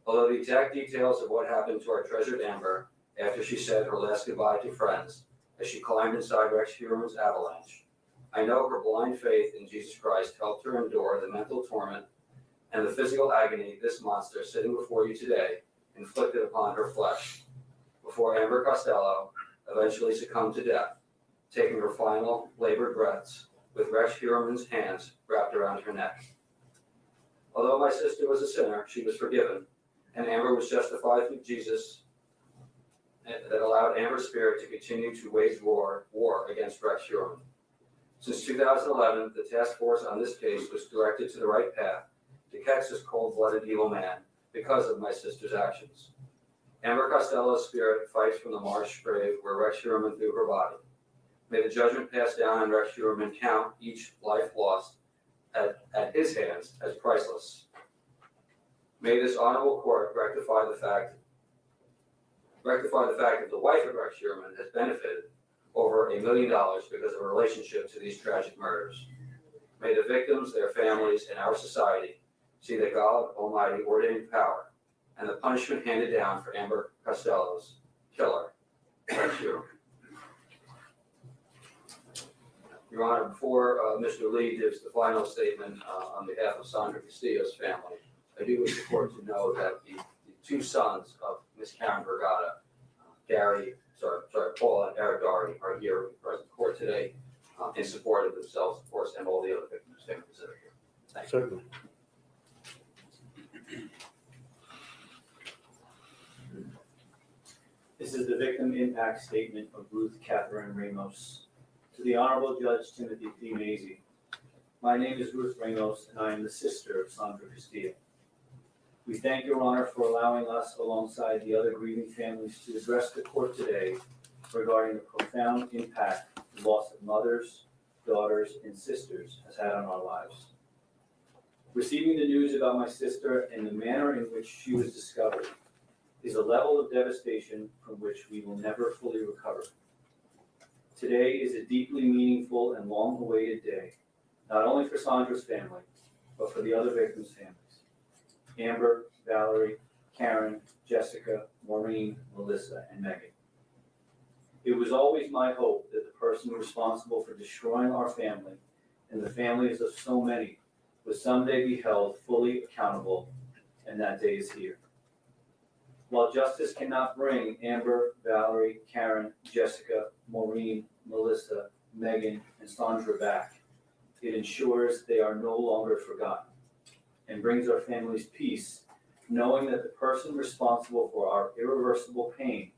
Although the exact details of what happened to our treasured Amber after she said her last goodbye to friends as she climbed inside Rex Heuermann's avalanche, I know her blind faith in Jesus Christ helped her endure the mental torment and the physical agony this monster sitting before you today inflicted upon her flesh, before Amber Costello eventually succumbed to death, taking her final labored breaths with Rex Heuermann's hands wrapped around her neck. Although my sister was a sinner, she was forgiven, and Amber was justified through Jesus that allowed Amber's spirit to continue to wage war against Rex Heuermann. Since 2011, the task force on this case was directed to the right path to catch this cold-blooded evil man because of my sister's actions. Amber Costello's spirit fights from the marsh grave where Rex Heuermann threw her body. May the judgment passed down on Rex Heuermann count each life lost at his hands as priceless. May this honorable court rectify the fact that the wife of Rex Heuermann has benefited over $1 million because of a relationship to these tragic murders. May the victims, their families, and our society see that God Almighty ordained power and the punishment handed down for Amber Costello's killer, Rex Heuermann. Your Honor, before Mr. Lee gives the final statement on behalf of Sandra Castillo's family, I do wish the court to know that the two sons of Ms. Karen Vergata, Paul and Eric Doherty, are here in present court today in support of themselves, of course, and all the other victims' families that are here. Thank you. Certainly. This is the victim impact statement of Ruth Catherine Ramos. To the Honorable Judge Timothy P. Mazie. My name is Ruth Ramos, and I am the sister of Sandra Castillo. We thank Your Honor for allowing us, alongside the other grieving families, to address the court today regarding the profound impact the loss of mothers, daughters, and sisters has had on our lives. Receiving the news about my sister and the manner in which she was discovered is a level of devastation from which we will never fully recover. Today is a deeply meaningful and long-awaited day, not only for Sandra's family, but for the other victims' families. Amber, Valerie, Karen, Jessica, Maureen, Melissa, and Megan. It was always my hope that the person responsible for destroying our family and the families of so many would someday be held fully accountable, and that day is here. While justice cannot bring Amber, Valerie, Karen, Jessica, Maureen, Melissa, Megan, and Sandra back, it ensures they are no longer forgotten and brings our families peace, knowing that the person responsible for our irreversible pain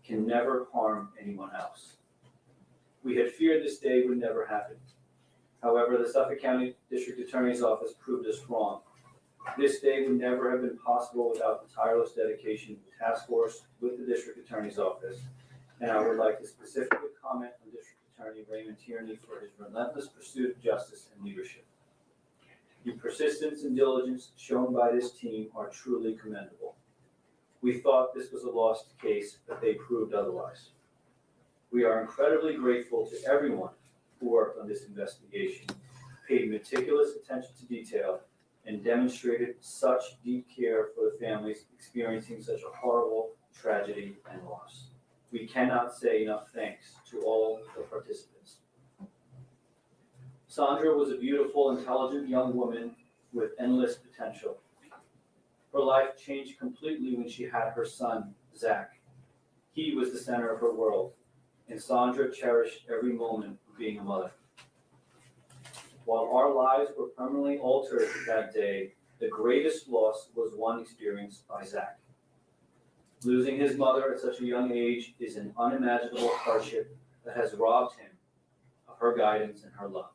can never harm anyone else. We had feared this day would never happen. However, the Suffolk County District Attorney's Office proved us wrong. This day would never have been possible without the tireless dedication of the task force with the District Attorney's Office. And I would like to specifically comment on District Attorney Raymond Tierney for his relentless pursuit of justice and leadership. The persistence and diligence shown by this team are truly commendable. We thought this was a lost case, but they proved otherwise. We are incredibly grateful to everyone who worked on this investigation, paid meticulous attention to detail, and demonstrated such deep care for the families experiencing such a horrible tragedy and loss. We cannot say enough thanks to all the participants. Sandra was a beautiful, intelligent young woman with endless potential. Her life changed completely when she had her son, Zach. He was the center of her world, and Sandra cherished every moment of being a mother. While our lives were permanently altered that day, the greatest loss was one experienced by Zach. Losing his mother at such a young age is an unimaginable hardship that has robbed him of her guidance and her love,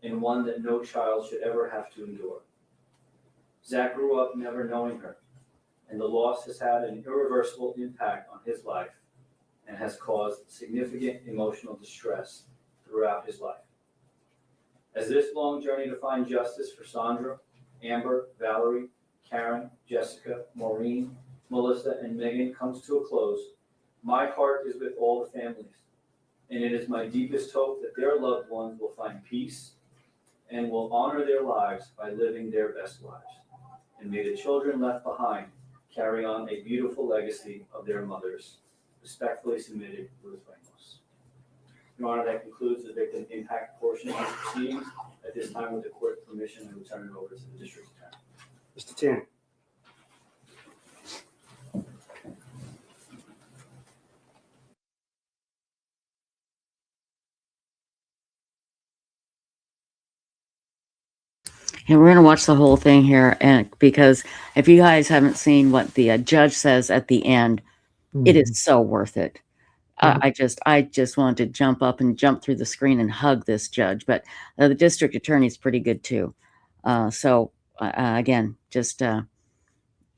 and one that no child should ever have to endure. Zach grew up never knowing her, and the loss has had an irreversible impact on his life and has caused significant emotional distress throughout his life. As this long journey to find justice for Sandra, Amber, Valerie, Karen, Jessica, Maureen, Melissa, and Megan comes to a close, my heart is with all the families, and it is my deepest hope that their loved ones will find peace and will honor their lives by living their best lives. And may the children left behind carry on a beautiful legacy of their mothers. Respectfully submitted, Ruth Ramos. Your Honor, that concludes the victim impact portion of the proceedings. At this time, with the court's permission, I will turn it over to the district attorney. Mr. Tierney. And we're going to watch the whole thing here, and because if you guys haven't seen what the judge says at the end, it is so worth it. I just wanted to jump up and jump through the screen and hug this judge, but the district attorney is pretty good too. Again, just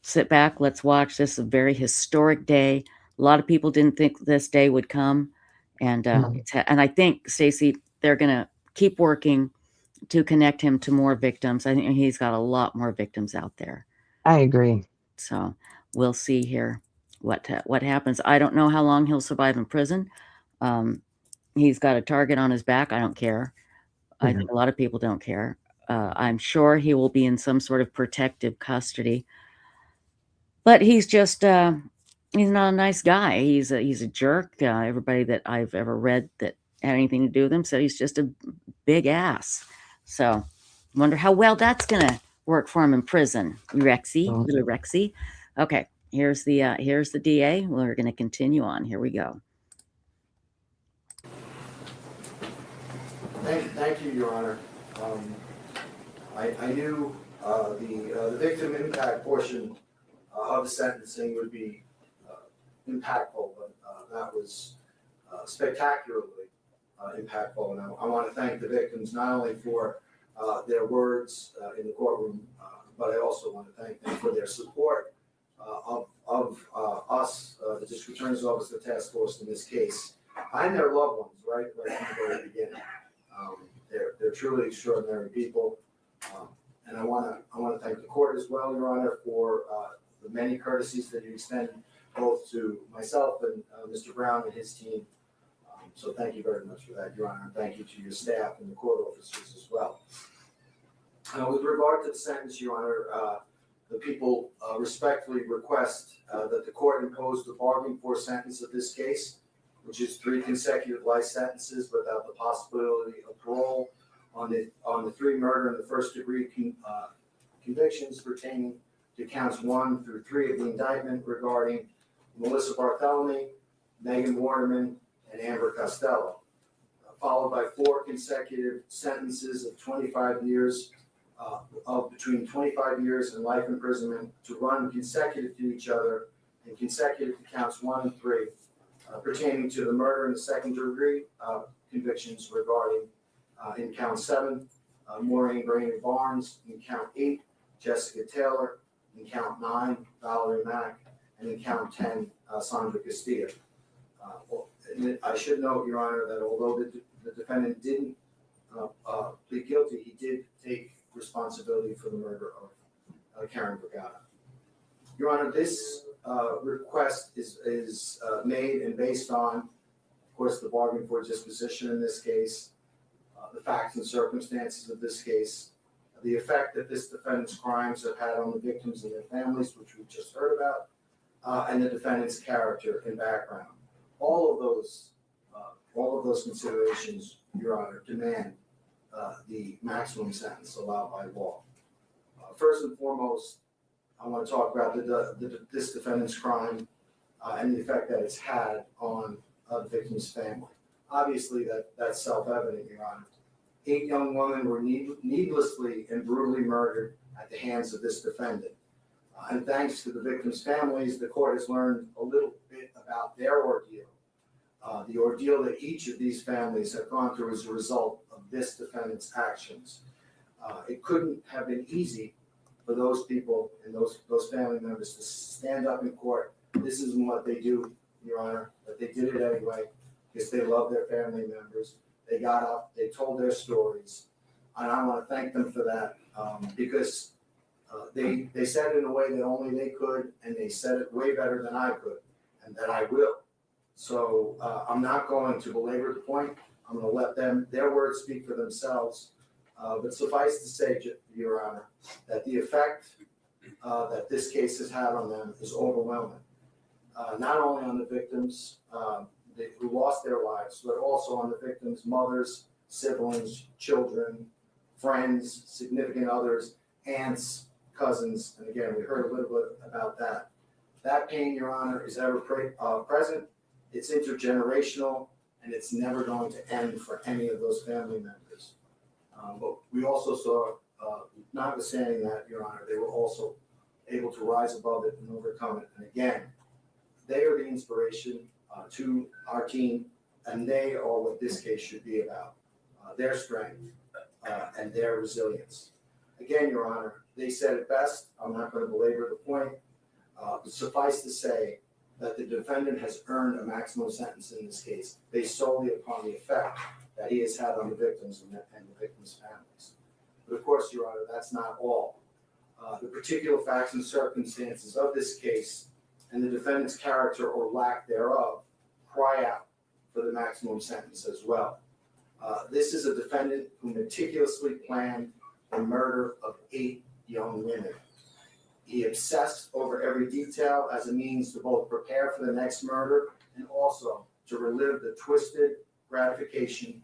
sit back, let's watch. This is a very historic day. A lot of people didn't think this day would come, and and I think, Stacy, they're going to keep working to connect him to more victims. I think he's got a lot more victims out there. I agree. So we'll see here what happens. I don't know how long he'll survive in prison. He's got a target on his back. I don't care. I think a lot of people don't care. I'm sure he will be in some sort of protective custody. But he's just he's not a nice guy. He's a jerk. Everybody that I've ever read that had anything to do with him said he's just a big ass. So wonder how well that's gonna work for him in prison. Rexy, little Rexy. Okay, here's the DA. We're gonna continue on. Here we go. Thank you, Your Honor. I knew the victim impact portion of the sentencing would be impactful, but that was spectacularly impactful. And I want to thank the victims not only for their words in the courtroom, but I also want to thank them for their support of us, the District Attorney's Office, the task force in this case, and their loved ones, right from the very beginning. They're truly extraordinary people, and I want to thank the court as well, Your Honor, for the many courtesies that you extend both to myself and Mr. Brown and his team. So thank you very much for that, Your Honor, and thank you to your staff and the court officers as well. With regard to the sentence, Your Honor, the people respectfully request that the court impose the bargain for sentence of this case, which is 3 consecutive life sentences without the possibility of parole on the 3 murder and the first degree convictions pertaining to counts 1 through 3 of the indictment regarding Melissa Barthelemy, Megan Waterman, and Amber Costello, followed by 4 consecutive sentences of 25 years, of between 25 years and life imprisonment to run consecutive to each other and consecutive to counts 1 and 3 pertaining to the murder and the second degree convictions regarding in count 7, Maureen Brainerd Barnes, in count 8, Jessica Taylor, in count 9, Valerie Mack, and in count 10, Sandra Castilla. I should note, Your Honor, that although the defendant didn't plead guilty, he did take responsibility for the murder of Karen Vergata. Your Honor, this request is made and based on, of course, the bargain for disposition in this case, the facts and circumstances of this case, the effect that this defendant's crimes have had on the victims and their families, which we just heard about, and the defendant's character and background. All of those considerations, Your Honor, demand the maximum sentence allowed by law. First and foremost, I want to talk about this defendant's crime and the effect that it's had on the victim's family. Obviously, that's self-evident, Your Honor. 8 young women were needlessly and brutally murdered at the hands of this defendant. And thanks to the victims' families, the court has learned a little bit about their ordeal, the ordeal that each of these families have gone through as a result of this defendant's actions. It couldn't have been easy for those people and those family members to stand up in court. This isn't what they do, Your Honor, but they did it anyway because they love their family members. They got up, they told their stories, and I want to thank them for that because they said it in a way that only they could, and they said it way better than I could, and that I will. So I'm not going to belabor the point. I'm going to let their words speak for themselves. But suffice to say, Your Honor, that the effect that this case has had on them is overwhelming. Not only on the victims who lost their lives, but also on the victims' mothers, siblings, children, friends, significant others, aunts, cousins, and again, we heard a little bit about that. That pain, Your Honor, is ever present, it's intergenerational, and it's never going to end for any of those family members. But we also saw, notwithstanding that, Your Honor, they were also able to rise above it and overcome it. And again, they are the inspiration to our team, and they are what this case should be about, their strength and their resilience. Again, Your Honor, they said it best. I'm not going to belabor the point. But suffice to say that the defendant has earned a maximum sentence in this case based solely upon the effect that he has had on the victims and the victims' families. But of course, Your Honor, that's not all. The particular facts and circumstances of this case and the defendant's character or lack thereof cry out for the maximum sentence as well. This is a defendant who meticulously planned the murder of 8 young women. He obsessed over every detail as a means to both prepare for the next murder and also to relive the twisted gratification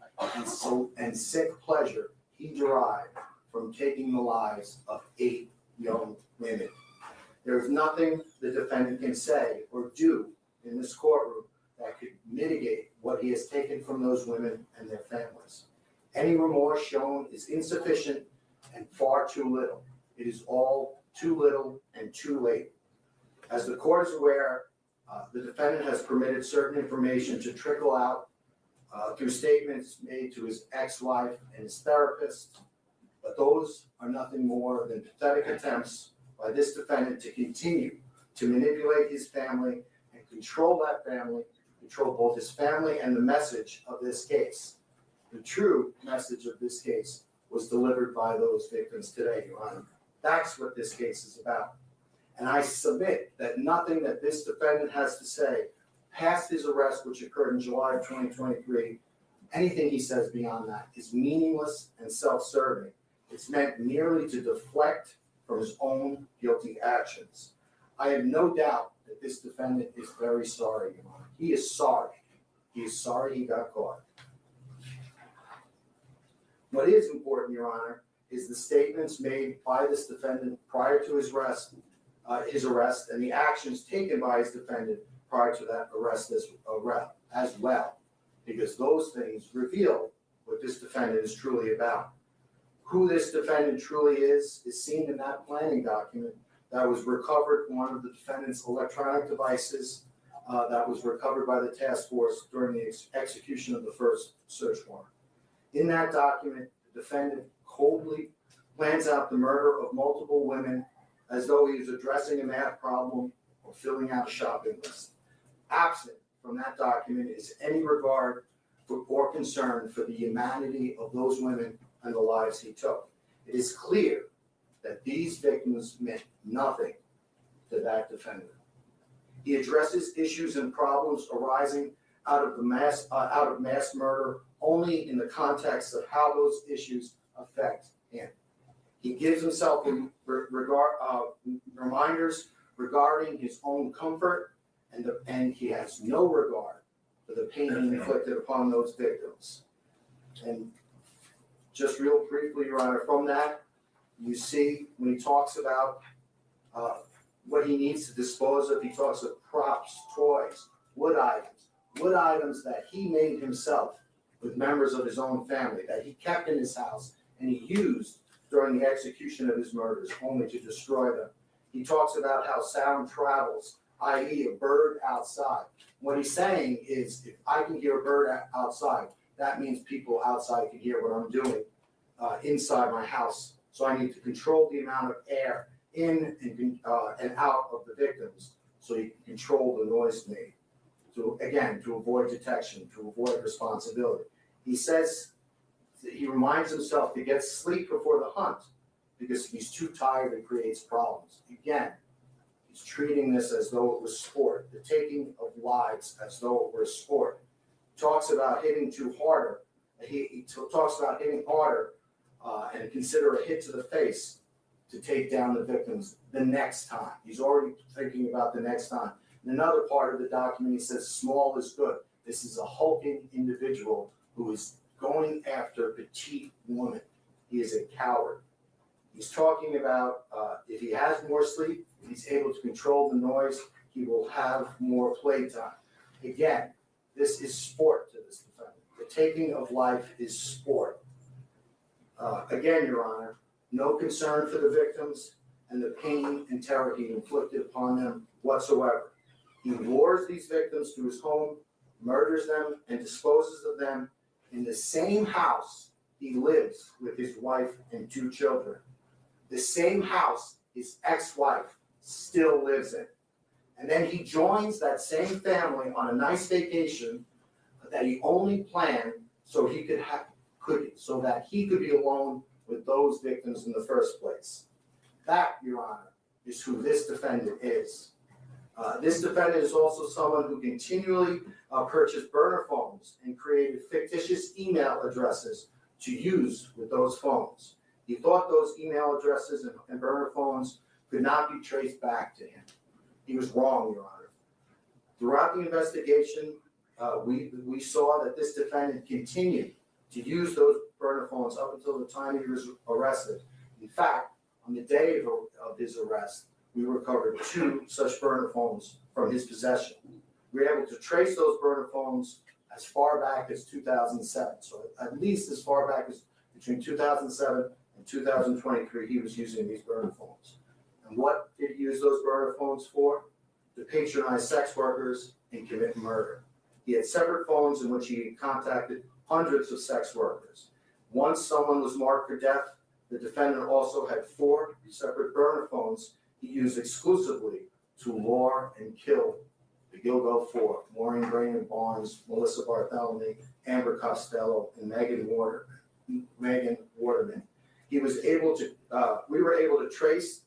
and sick pleasure he derived from taking the lives of 8 young women. There is nothing the defendant can say or do in this courtroom that could mitigate what he has taken from those women and their families. Any remorse shown is insufficient and far too little. It is all too little and too late. As the court is aware, the defendant has permitted certain information to trickle out through statements made to his ex-wife and his therapist, but those are nothing more than pathetic attempts by this defendant to continue to manipulate his family and control that family, control both his family and the message of this case. The true message of this case was delivered by those victims today, Your Honor. That's what this case is about. And I submit that nothing that this defendant has to say past his arrest, which occurred in July of 2023, anything he says beyond that is meaningless and self-serving. It's meant merely to deflect from his own guilty actions. I have no doubt that this defendant is very sorry, Your Honor. He is sorry. He is sorry he got caught. What is important, Your Honor, is the statements made by this defendant prior to his arrest his arrest and the actions taken by his defendant prior to that arrest as well, because those things reveal what this defendant is truly about. Who this defendant truly is seen in that planning document that was recovered from one of the defendant's electronic devices that was recovered by the task force during the execution of the first search warrant. In that document, the defendant coldly plans out the murder of multiple women as though he was addressing a math problem or filling out a shopping list. Absent from that document is any regard for or concern for the humanity of those women and the lives he took. It is clear that these victims meant nothing to that defendant. He addresses issues and problems arising out of mass murder only in the context of how those issues affect him. He gives himself reminders regarding his own comfort, and he has no regard for the pain inflicted upon those victims. And just real briefly, Your Honor, from that, you see when he talks about what he needs to dispose of, he talks of props, toys, wood items that he made himself with members of his own family, that he kept in his house and he used during the execution of his murders, only to destroy them. He talks about how sound travels, i.e. a bird outside. What he's saying is, if I can hear a bird outside, that means people outside can hear what I'm doing inside my house. So I need to control the amount of air in and out of the victims so you can control the noise made. To avoid detection, to avoid responsibility. He says, he reminds himself to get sleep before the hunt because if he's too tired, it creates problems. Again, he's treating this as though it was sport, the taking of lives as though it were sport. He talks about hitting too harder. He talks about hitting harder and consider a hit to the face to take down the victims the next time. He's already thinking about the next time. In another part of the document, he says, small is good. This is a hulking individual who is going after petite women. He is a coward. He's talking about if he has more sleep, if he's able to control the noise, he will have more playtime. Again, this is sport to this defendant. The taking of life is sport. Again, Your Honor, no concern for the victims and the pain and terror he inflicted upon them whatsoever. He lures these victims to his home, murders them, and disposes of them in the same house he lives with his wife and 2 children. The same house his ex-wife still lives in. And then he joins that same family on a nice vacation that he only planned so he could be alone with those victims in the first place. That, Your Honor, is who this defendant is. This defendant is also someone who continually purchased burner phones and created fictitious email addresses to use with those phones. He thought those email addresses and burner phones could not be traced back to him. He was wrong, Your Honor. Throughout the investigation, we saw that this defendant continued to use those burner phones up until the time he was arrested. In fact, on the day of his arrest, we recovered 2 such burner phones from his possession. We were able to trace those burner phones as far back as 2007. So at least as far back as between 2007 and 2023, he was using these burner phones. And what did he use those burner phones for? To patronize sex workers and commit murder. He had separate phones in which he contacted hundreds of sex workers. Once someone was marked for death, the defendant also had 4 separate burner phones he used exclusively to lure and kill the Gilgo 4, Maureen Brainerd Barnes, Melissa Bartholomew, Amber Costello, and Megan Waterman. We were able to trace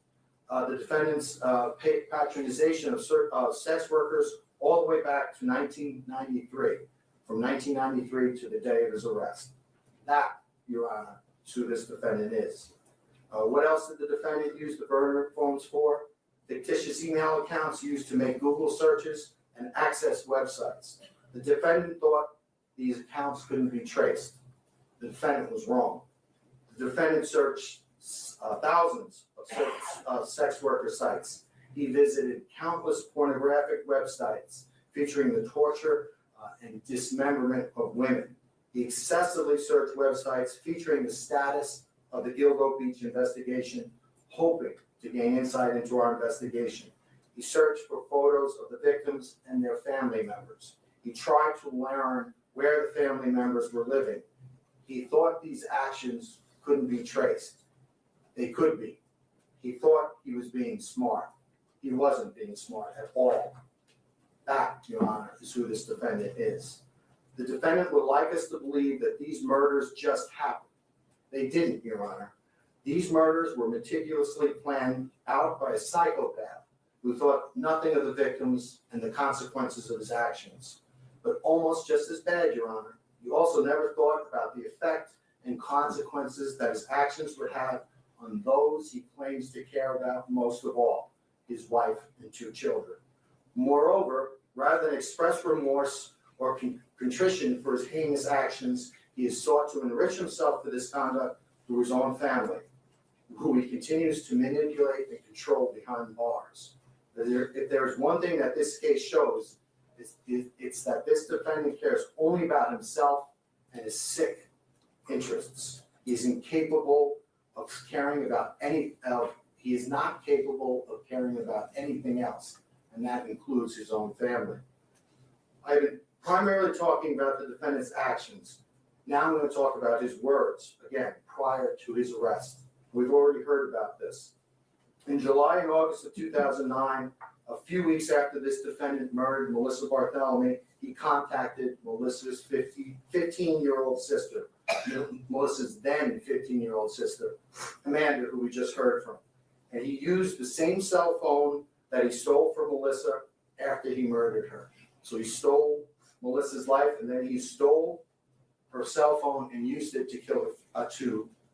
the defendant's patronization of sex workers all the way back to 1993, from 1993 to the day of his arrest. That, Your Honor, is who this defendant is. What else did the defendant use the burner phones for? Fictitious email accounts used to make Google searches and access websites. The defendant thought these accounts couldn't be traced. The defendant was wrong. The defendant searched thousands of sex worker sites He visited countless pornographic websites featuring the torture and dismemberment of women. He excessively searched websites featuring the status of the Gilgo Beach investigation, hoping to gain insight into our investigation. He searched for photos of the victims and their family members. He tried to learn where the family members were living. He thought these actions couldn't be traced. They could be. He thought he was being smart. He wasn't being smart at all. That, Your Honor, is who this defendant is. The defendant would like us to believe that these murders just happened. They didn't, Your Honor. These murders were meticulously planned out by a psychopath who thought nothing of the victims and the consequences of his actions. But almost just as bad, Your Honor, he also never thought about the effect and consequences that his actions would have on those he claims to care about most of all, his wife and 2 children. Moreover, rather than express remorse or contrition for his heinous actions, he has sought to enrich himself for this conduct through his own family, who he continues to manipulate and control behind bars. If there's one thing that this case shows, it's that this defendant cares only about himself and his sick interests. He is incapable of caring about he is not capable of caring about anything else, and that includes his own family. I've been primarily talking about the defendant's actions. Now I'm going to talk about his words, again, prior to his arrest. We've already heard about this. In July and August of 2009, a few weeks after this defendant murdered Melissa Bartholomew, he contacted Melissa's 15-year-old sister, Melissa's then 15-year-old sister, Amanda, who we just heard from. And he used the same cell phone that he stole from Melissa after he murdered her. So he stole Melissa's life, and then he stole her cell phone and used it to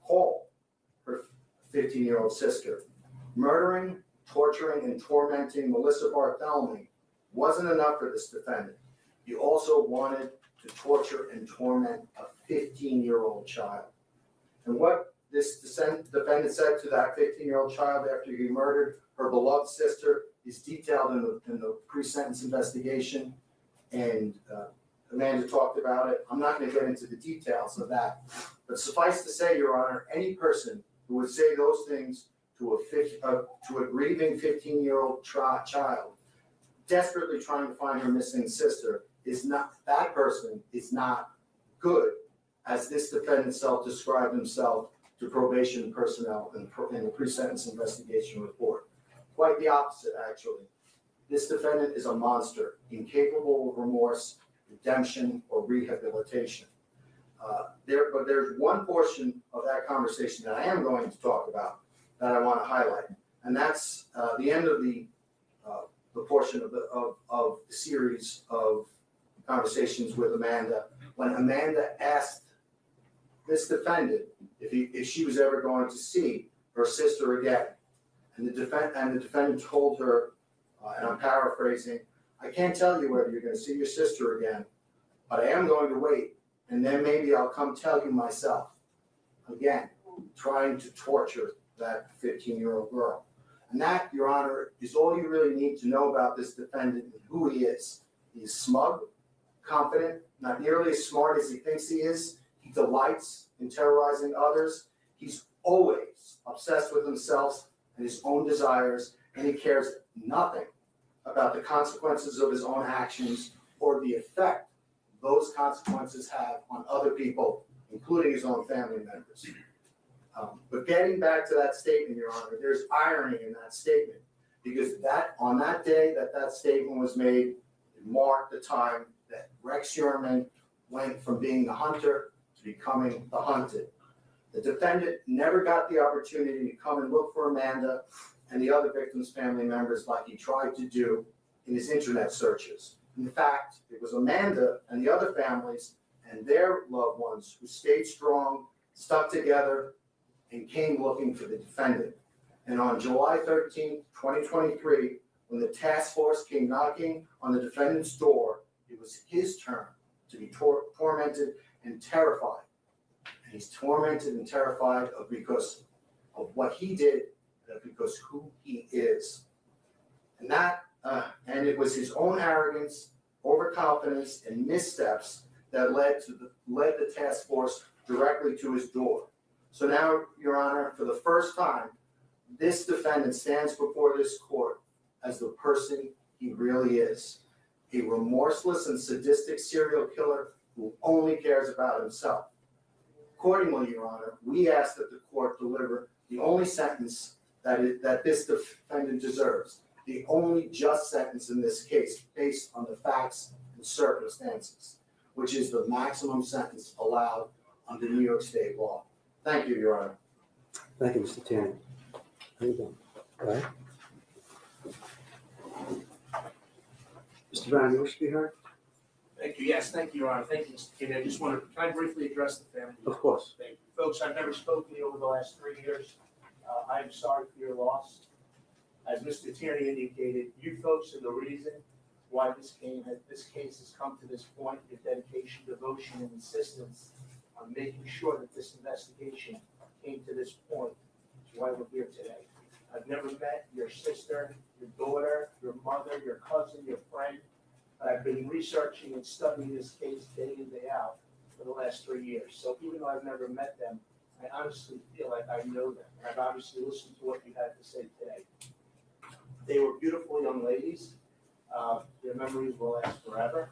call her 15-year-old sister. Murdering, torturing, and tormenting Melissa Bartholomew wasn't enough for this defendant. He also wanted to torture and torment a 15-year-old child. And what this defendant said to that 15-year-old child after he murdered her beloved sister is detailed in the pre-sentence investigation, and Amanda talked about it. I'm not going to get into the details of that, but suffice to say, Your Honor, any person who would say those things to a grieving 15-year-old child, desperately trying to find her missing sister, that person is not good, as this defendant self-described himself to probation personnel in the pre-sentence investigation report. Quite the opposite, actually. This defendant is a monster, incapable of remorse, redemption, or rehabilitation. But there's one portion of that conversation that I am going to talk about that I want to highlight, and that's the end of the portion of the series of conversations with Amanda, when Amanda asked this defendant if she was ever going to see her sister again, and the defendant told her, and I'm paraphrasing, "I can't tell you whether you're going to see your sister again, but I am going to wait, and then maybe I'll come tell you myself." Again, trying to torture that 15-year-old girl. And that, Your Honor, is all you really need to know about this defendant and who he is. He's smug, confident, not nearly as smart as he thinks he is. He delights in terrorizing others. He's always obsessed with himself and his own desires, and he cares nothing about the consequences of his own actions or the effect those consequences have on other people, including his own family members. But getting back to that statement, Your Honor, there's irony in that statement, because on that day that statement was made, it marked the time that Rex Heuermann went from being the hunter to becoming the hunted. The defendant never got the opportunity to come and look for Amanda and the other victims' family members like he tried to do in his internet searches. In fact, it was Amanda and the other families and their loved ones who stayed strong, stuck together, and came looking for the defendant. And on July 13th, 2023, when the task force came knocking on the defendant's door, it was his turn to be tormented and terrified. And he's tormented and terrified because of what he did, and because who he is. And it was his own arrogance, overconfidence, and missteps that led the task force directly to his door. So now, Your Honor, for the first time, this defendant stands before this court as the person he really is, a remorseless and sadistic serial killer who only cares about himself. Accordingly, Your Honor, we ask that the court deliver the only sentence that this defendant deserves, the only just sentence in this case based on the facts and circumstances, which is the maximum sentence allowed under New York State law. Thank you, Your Honor. Thank you, Mr. Tierney. How you doing? All right. Mr. Brown, you wish to be heard? Thank you. Yes, thank you, Your Honor. Thank you, Mr. Kennedy. I just want to, can I briefly address the family? Of course. Thank you. Folks, I've never spoken to you over the last 3 years. I am sorry for your loss. As Mr. Tierney indicated, you folks are the reason why this case has come to this point. Your dedication, devotion, and insistence on making sure that this investigation came to this point is why we're here today. I've never met your sister, your daughter, your mother, your cousin, your friend. I've been researching and studying this case day in, day out for the last 3 years. So even though I've never met them, I honestly feel like I know them. And I've obviously listened to what you had to say today. They were beautiful young ladies. Their memories will last forever.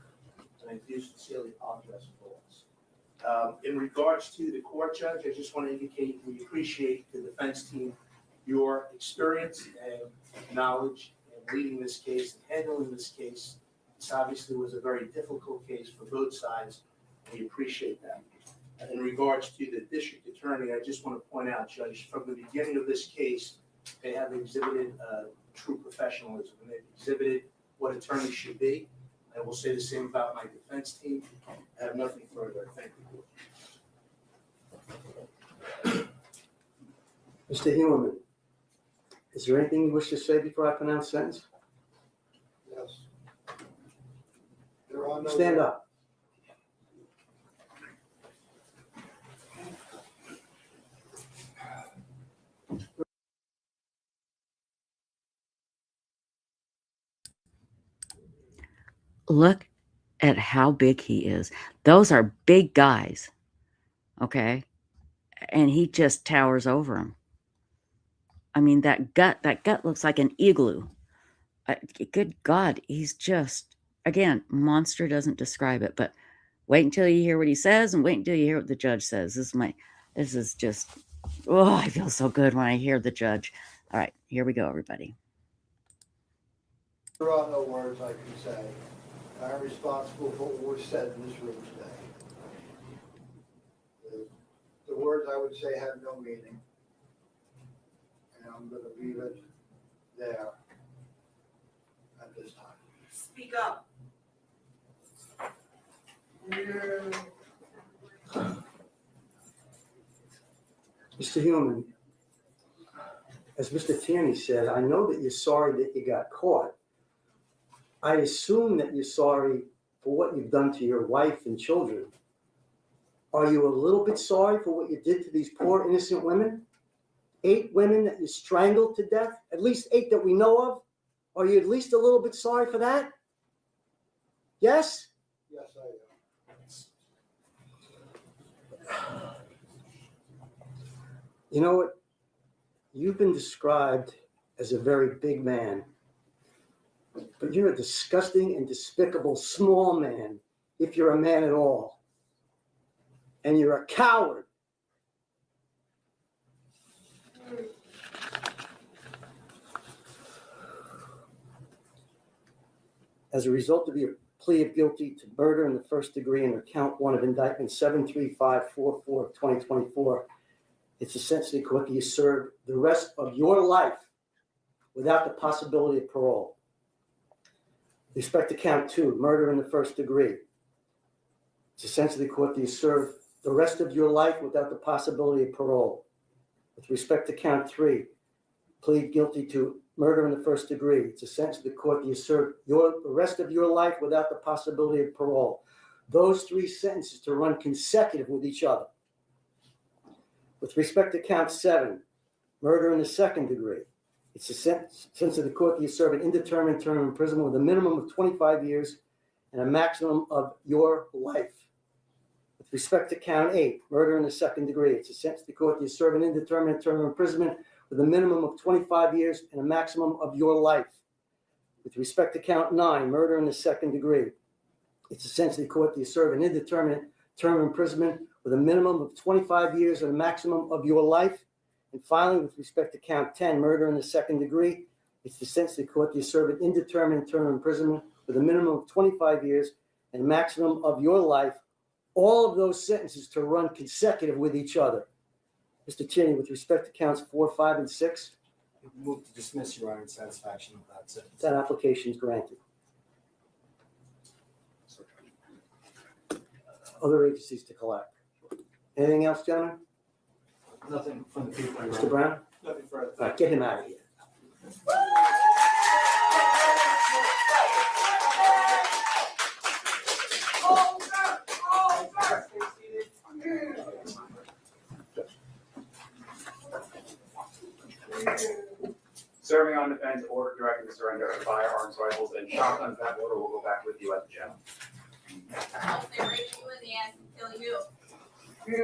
And I do sincerely apologize for loss. In regards to the court judge, I just want to indicate we appreciate the defense team, your experience and knowledge in leading this case and handling this case. This obviously was a very difficult case for both sides. We appreciate that. In regards to the district attorney, I just want to point out, Judge, from the beginning of this case, they have exhibited true professionalism, and they've exhibited what attorneys should be. I will say the same about my defense team. I have nothing further. Thank you. Mr. Heuermann, is there anything you wish to say before I pronounce sentence? Yes. There are no. Stand up. Look at how big he is. Those are big guys, okay? And he just towers over them. I mean, that gut looks like an igloo. Good God, he's just, again, monster doesn't describe it, but wait until you hear what he says and wait until you hear what the judge says. This is just, oh, I feel so good when I hear the judge. All right, here we go, everybody. There are no words I can say. I'm responsible for what was said in this room today. The words I would say have no meaning. And I'm going to leave it there at this time. Speak up. Mr. Heuermann, as Mr. Tierney said, I know that you're sorry that you got caught. I assume that you're sorry for what you've done to your wife and children. Are you a little bit sorry for what you did to these poor innocent women? 8 women that you strangled to death, at least 8 that we know of. Are you at least a little bit sorry for that? Yes? Yes, I am. You know what? You've been described as a very big man, but you're a disgusting and despicable small man, if you're a man at all. And you're a coward. As a result of your plea of guilty to murder in the first degree under count 1 of indictment 73544 of 2024, it's essentially court that you serve the rest of your life without the possibility of parole. With respect to count 2, murder in the first degree, it's essentially court that you serve the rest of your life without the possibility of parole. With respect to count 3, plead guilty to murder in the first degree, it's essentially the court that you serve the rest of your life without the possibility of parole. Those 3 sentences to run consecutive with each other. With respect to count 7, murder in the second degree, It's the sense of the court that you serve an indeterminate term of imprisonment with a minimum of 25 years and a maximum of your life. With respect to count 8, murder in the second degree, it's a sentence of the court that you serve an indeterminate term of imprisonment with a minimum of 25 years and a maximum of your life. With respect to count 9, murder in the second degree, it's a sentence of the court that you serve an indeterminate term of imprisonment with a minimum of 25 years and a maximum of your life. And finally, with respect to count 10, murder in the second degree, it's the sentence of the court that you serve an indeterminate term of imprisonment with a minimum of 25 years and a maximum of your life. All of those sentences to run consecutive with each other. Mr. Tierney, with respect to counts 4, 5, and 6, Move to dismiss, Your Honor, in satisfaction of that sentence. that application is granted. Other agencies to collect. Anything else, gentlemen? Nothing from the people. Your Mr. Honor. Brown? Nothing further. All right, get him out of here. Serving on defense, order directing the surrender of firearms, rifles, and shotguns. That order will go back with you at the jail. I'll say rape you in the ass and kill you. Yeah,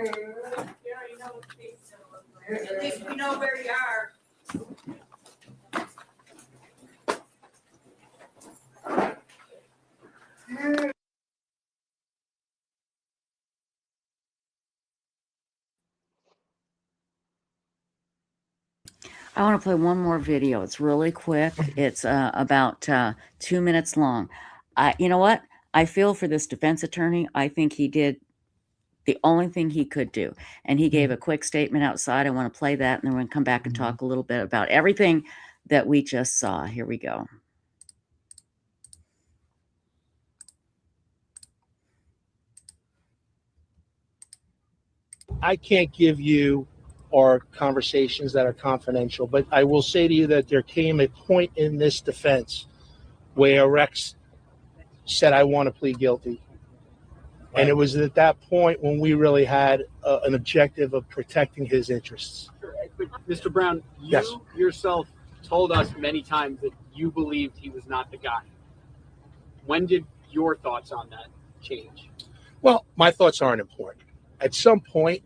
you know what the face is gonna look like. At least we know where you are. I want to play one more video. It's really quick. It's about 2 minutes long. You know what? I feel for this defense attorney. I think he did the only thing he could do. And he gave a quick statement outside. I want to play that, and then we're going to come back and talk a little bit about everything that we just saw. Here we go. I can't give you our conversations that are confidential, but I will say to you that there came a point in this defense where Rex said, I want to plead guilty. Right. And it was at that point when we really had an objective of protecting his interests. But Mr. Brown, you yourself told us many times that you believed he was not the guy. When did your thoughts on that change? Well, my thoughts aren't important. At some point,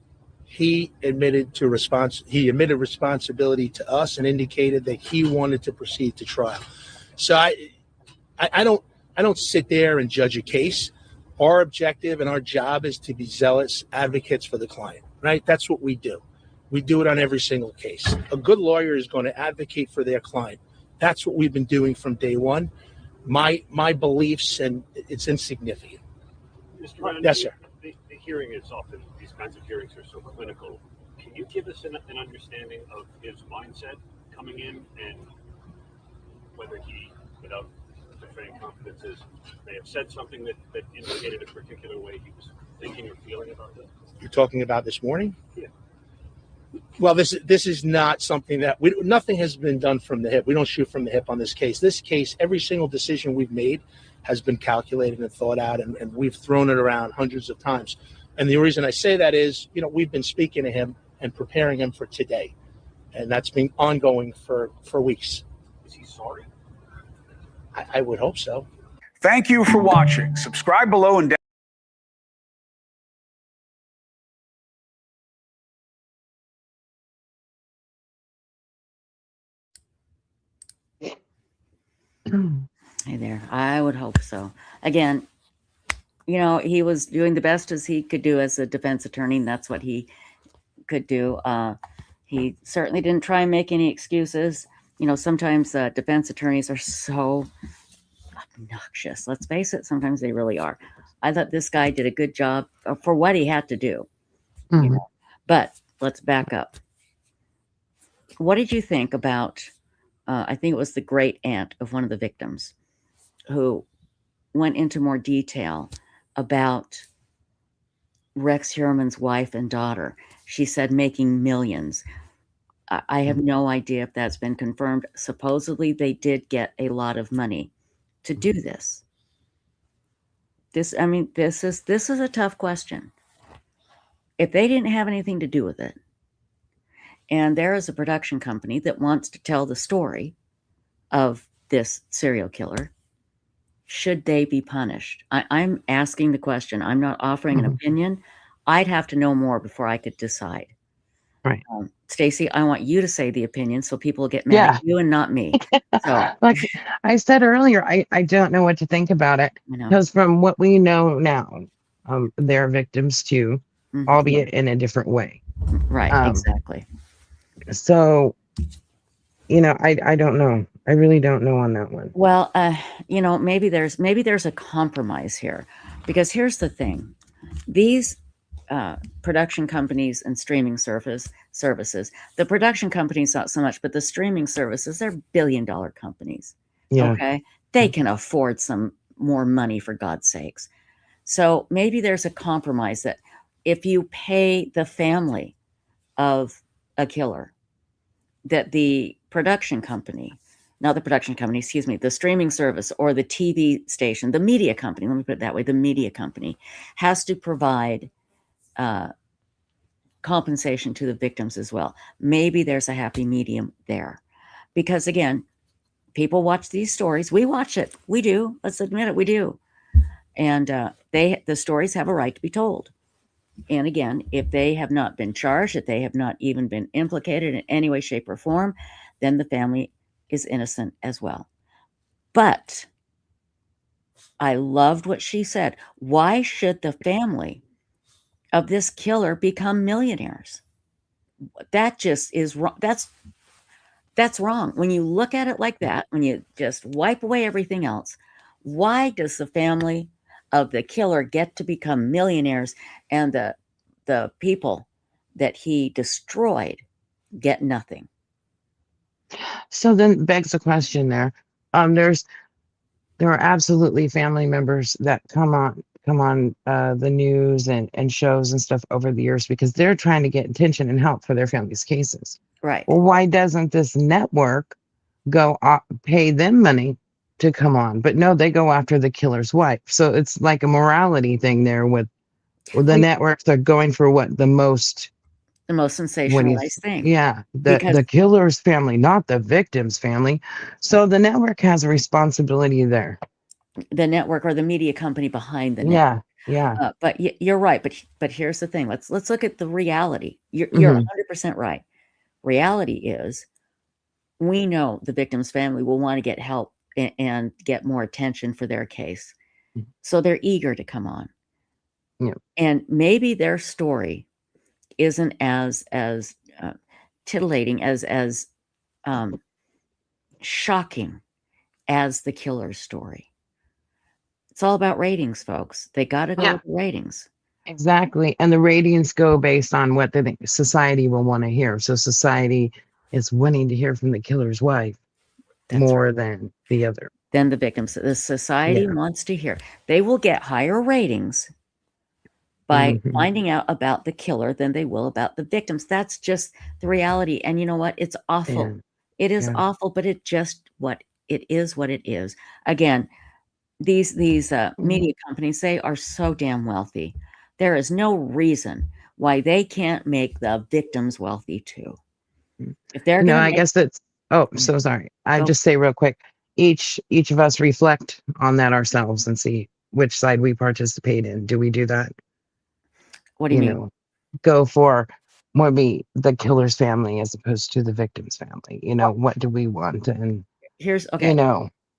he admitted responsibility to us and indicated that he wanted to proceed to trial. So I don't sit there and judge a case. Our objective and our job is to be zealous advocates for the client, right? That's what we do. We do it on every single case. A good lawyer is going to advocate for their client. That's what we've been doing from day one. My beliefs, and it's insignificant. Mr. Brown, yes, sir. The hearing is often, these kinds of hearings are so clinical. Can you give us an understanding of his mindset coming in, and whether he, without betraying confidences, may have said something that indicated a particular way he was thinking or feeling about this? You're talking about this morning? Yeah. Well, this is not something that nothing has been done from the hip. We don't shoot from the hip on this case. This case, every single decision we've made has been calculated and thought out, and we've thrown it around hundreds of times. And the reason I say that is, we've been speaking to him and preparing him for today, and that's been ongoing for weeks. Is he sorry? I would hope so. Thank you for watching. Subscribe below and Hey there. I would hope so. Again, he was doing the best as he could do as a defense attorney, and that's what he could do. He certainly didn't try and make any excuses. Sometimes defense attorneys are so obnoxious. Let's face it, sometimes they really are. I thought this guy did a good job for what he had to do. But let's back up. What did you think about, I think it was the great aunt of one of the victims, who went into more detail about Rex Heuermann's wife and daughter? She said making millions. I have no idea if that's been confirmed. Supposedly they did get a lot of money to do this. This is a tough question. If they didn't have anything to do with it, and there is a production company that wants to tell the story of this serial killer. Should they be punished? I'm asking the question. I'm not offering an opinion. I'd have to know more before I could decide. Right. Stacy, I want you to say the opinion so people will get mad at you and not me. So, like I said earlier, I don't know what to think about it because from what we know now, they're victims too, albeit in a different way. Right, exactly. So, I don't know. I really don't know on that one. Well, maybe there's a compromise here, because here's the thing: these production companies and streaming services. The production companies not so much, but the streaming services, they're billion-dollar companies. Yeah. Okay, they can afford some more money, for God's sakes. So maybe there's a compromise that if you pay the family of a killer, that the production company, not the production company, excuse me, the streaming service or the TV station, the media company, let me put it that way, the media company has to provide compensation to the victims as well. Maybe there's a happy medium there. Because again, people watch these stories. We watch it. We do. Let's admit it. We do. And the stories have a right to be told. And again, if they have not been charged, if they have not even been implicated in any way, shape, or form, then the family is innocent as well. But I loved what she said. Why should the family of this killer become millionaires? That just is wrong. That's wrong. When you look at it like that, when you just wipe away everything else, why does the family of the killer get to become millionaires and the people that he destroyed get nothing? So then begs the question there. There are absolutely family members that come on the news and shows and stuff over the years because they're trying to get attention and help for their family's cases. Right. Well, why doesn't this network go pay them money to come on? But no, they go after the killer's wife. So it's like a morality thing there with the networks are going for the most sensationalized thing. Yeah, the killer's family, not the victim's family. So the network has a responsibility there. The network or the media company behind the network. Yeah. But you're right. But here's the thing. Let's look at the reality. You're 100% right. Reality is, we know the victim's family will want to get help and get more attention for their case. So they're eager to come on. Yeah. And maybe their story isn't as titillating, as shocking as the killer's story. It's all about ratings, folks. They got to go with the ratings. Exactly. And the ratings go based on what the society will want to hear. So society is wanting to hear from the killer's wife more than the other. Than the victims. The society wants to hear. They will get higher ratings by finding out about the killer than they will about the victims. That's just the reality. And you know what? It's awful. Yeah. It is awful, but it is what it is. Again, these media companies, they are so damn wealthy. There is no reason why they can't make the victims wealthy too. If they're going to I guess that's so sorry. I just say real quick, each of us reflect on that ourselves and see which side we participate in. Do we do that? What do you mean? Go for maybe the killer's family as opposed to the victim's family. What do we want? And here's okay.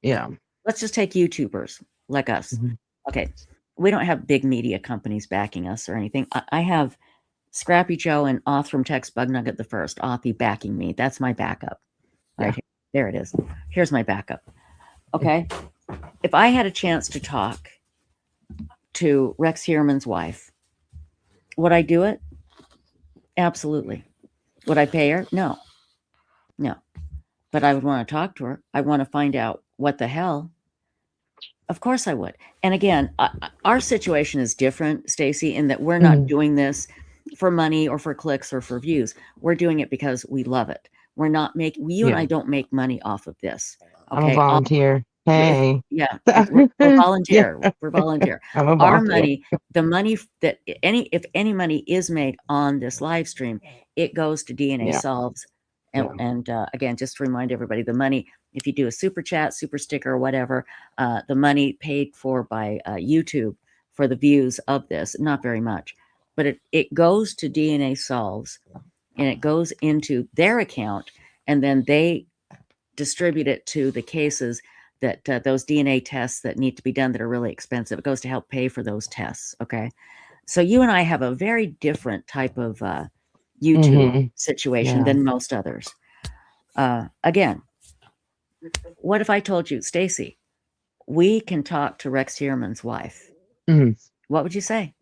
Yeah. Let's just take YouTubers like us. Okay. We don't have big media companies backing us or anything. I have Scrappy Joe and Oth from Text Bug Nugget the First, Othy backing me. That's my backup. Right here. There it is. Here's my backup. Okay. If I had a chance to talk to Rex Heuermann's wife, would I do it? Absolutely. Would I pay her? No. But I would want to talk to her. I want to find out what the hell. Of course I would. And again, our situation is different, Stacy, in that we're not doing this for money or for clicks or for views. We're doing it because we love it. We're not making, you and I don't make money off of this. Okay. I'm a volunteer. Hey. We're Yeah. volunteer. We're volunteer. I'm a Our volunteer. money, the money that if any money is made on this live stream, it goes to DNA Yeah. Solves. Yeah. And again, just to remind everybody, the money, if you do a super chat, super sticker, or whatever, the money paid for by YouTube for the views of this, not very much, but it goes to DNA Solves, and it goes into their account, and then they distribute it to the cases that those DNA tests that need to be done that are really expensive. It goes to help pay for those tests. Okay. So you and I have a very different type of YouTube situation Yeah. than most others. Again, what if I told you, Stacy, we can talk to Rex Heuermann's wife? What would you say?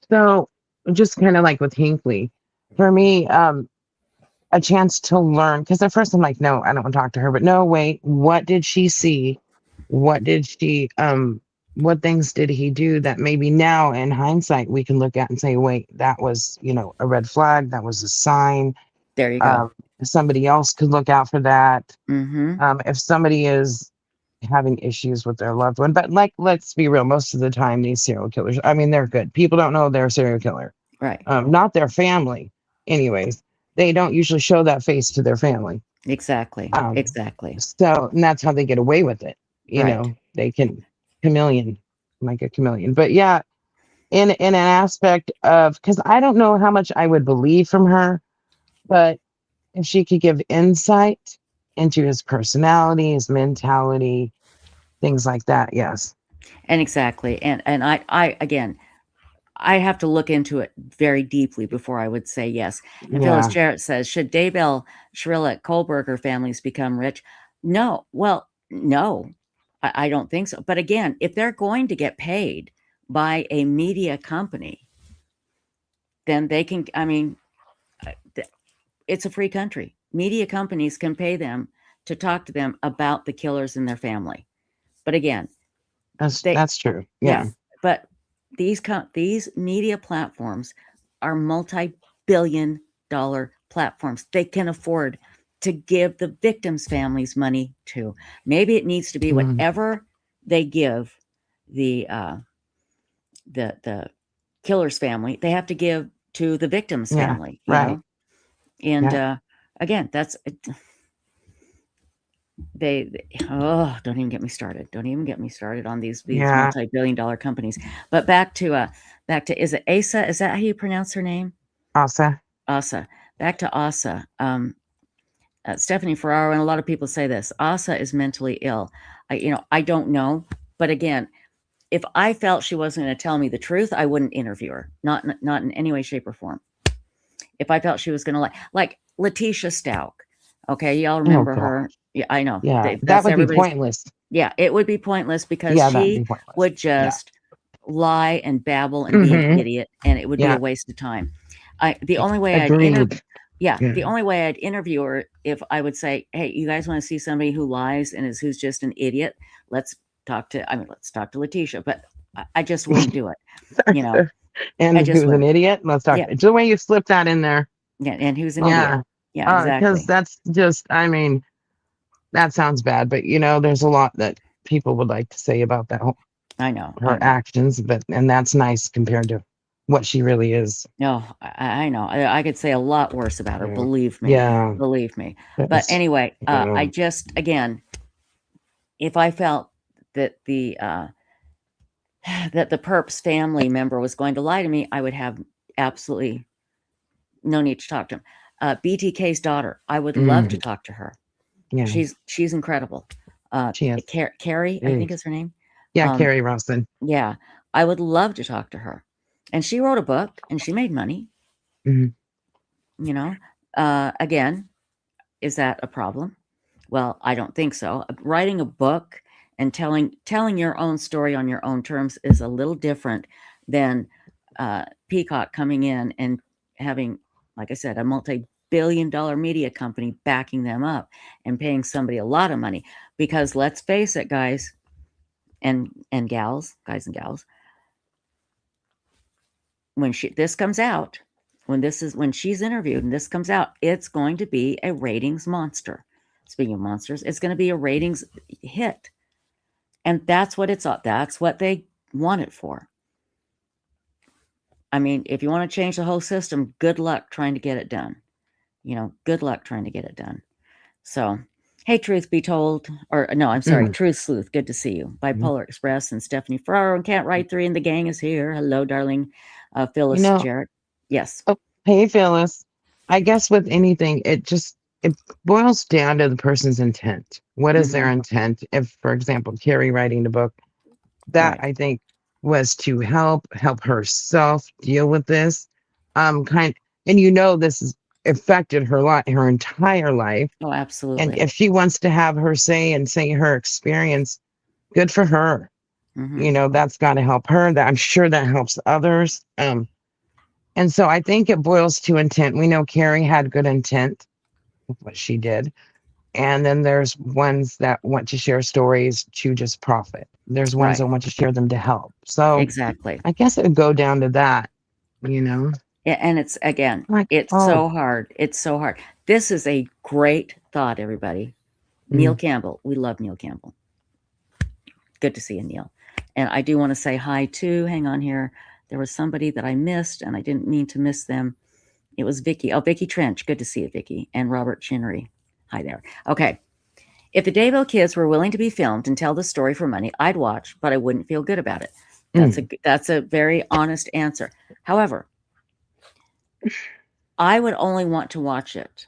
So just kind of like with Hinkley, for me, a chance to learn, because at first I'm like, no, I don't want to talk to her, but no, wait, what did she see? What did she what things did he do that maybe now in hindsight we can look at and say, wait, that was, a red flag, that was a sign. There you go. Somebody else could look out for that. Mm-hmm. If somebody is having issues with their loved one, but like, let's be real, most of the time these serial killers, I mean, they're good. People don't know they're a serial killer. Right. Not their family. Anyways, they don't usually show that face to their family. Exactly. Exactly. So, and that's how they get away with it. Right. They can chameleon, like a chameleon. But yeah, in an aspect of, because I don't know how much I would believe from her, but if she could give insight into his personality, his mentality, things like that, yes. And exactly. And I again, I have to look into it very deeply before I would say yes. And Phyllis Yeah. Jarrett says, should Daybell, Shrillick, Kohlberger families become rich? No. Well, no, I don't think so. But again, if they're going to get paid by a media company, then they can, I mean, it's a free country. Media companies can pay them to talk to them about the killers and their family. But again, that's true. Yeah. But these media platforms are multi-billion-dollar platforms. They can afford to give the victims' families money too. Maybe it needs to be whatever they give the killer's family, they have to give to the victim's family. You know? And again, that's don't even get me started. Don't even get me started on these multi-billion-dollar companies. But back to is it Asa? Is that how you pronounce her name? Asa. Back to Asa. Stephanie Ferraro, and a lot of people say this. Asa is mentally ill. I don't know, but again, if I felt she wasn't going to tell me the truth, I wouldn't interview her. Not in any way, shape, or form. If I felt she was going to like Letitia Stout. Okay, y'all remember her? Yeah, I know. Yeah, that would be pointless. Yeah, it would be pointless because she would just lie and babble and be an idiot, and it would be a waste of time. The only way I'd interview her if I would say, "Hey, you guys want to see somebody who lies and who's just an idiot? Let's talk to Letitia." But I just wouldn't do it. And who's an idiot? Let's talk. It's the way you slip that in there. Yeah, and who's an idiot? Yeah, exactly. Because that's just, I mean, that sounds bad, but there's a lot that people would like to say about that whole, her actions, and that's nice compared to what she really is. No, I know. I could say a lot worse about her. Believe me. Yeah. Believe me. But anyway, I just, again, if I felt that the perp's family member was going to lie to me, I would have absolutely no need to talk to him. BTK's daughter, I would love to talk to her. Yeah. She's incredible. She is. Carrie, I think is her name. Yeah, Carrie Rosson. Yeah, I would love to talk to her. And she wrote a book and she made money. Again, is that a problem? Well, I don't think so. Writing a book and telling your own story on your own terms is a little different than Peacock coming in and having, like I said, a multi-billion-dollar media company backing them up and paying somebody a lot of money. Because let's face it, guys and gals, when this comes out, when she's interviewed and this comes out, it's going to be a ratings monster. speaking of monsters, it's going to be a ratings hit. And that's what they want it for. I mean, if you want to change the whole system, good luck trying to get it done. Good luck trying to get it done. So, hey, truth be told, or no, I'm sorry, Truth Sleuth, good to see you. Bipolar Express and Stephanie Ferraro and Can't Write 3 and the gang is here. Hello, darling. Phyllis Jarrett. Yes. Oh, hey, Phyllis. I guess with anything, it boils down to the person's intent. What is their intent? If, for example, Carrie writing the book, that I think was to help herself deal with this. And this has affected her entire life. Oh, absolutely. And if she wants to have her say and say her experience, good for her. That's got to help her. That I'm sure that helps others. And so I think it boils to intent. We know Carrie had good intent with what she did. And then there's ones that want to share stories to just profit. There's ones that want to share them to help. So exactly. I guess it would go down to that, Yeah, and it's so hard. It's so hard. This is a great thought, everybody. Neil Campbell. We love Neil Campbell. Good to see you, Neil. And I do want to say hi too. Hang on here. There was somebody that I missed, and I didn't mean to miss them. It was Vicky. Oh, Vicky Trench. Good to see you, Vicky. And Robert Chinnery. Hi there. Okay. If the Daybell kids were willing to be filmed and tell the story for money, I'd watch, but I wouldn't feel good about it. That's a very honest answer. However, I would only want to watch it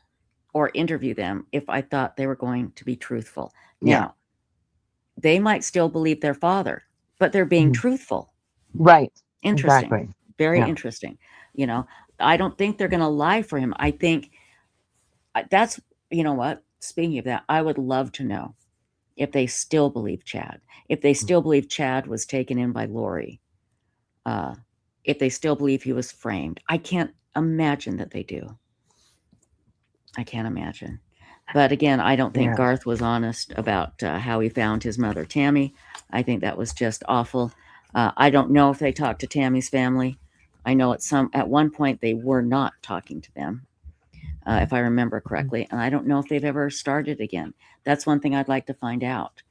or interview them if I thought they were going to be truthful. Now, they might still believe their father, but they're being truthful. Right. Interesting. Exactly. Very interesting. I don't think they're going to lie for him. I think that's, what? Speaking of that, I would love to know if they still believe Chad, if they still believe Chad was taken in by Lori, if they still believe he was framed. I can't imagine that they do. I can't imagine. But again, I don't think Garth was honest about how he found his mother, Tammy. I think that was just awful. I don't know if they talked to Tammy's family. I know at one point they were not talking to them, if I remember correctly. And I don't know if they've ever started again. That's one thing I'd like to find out.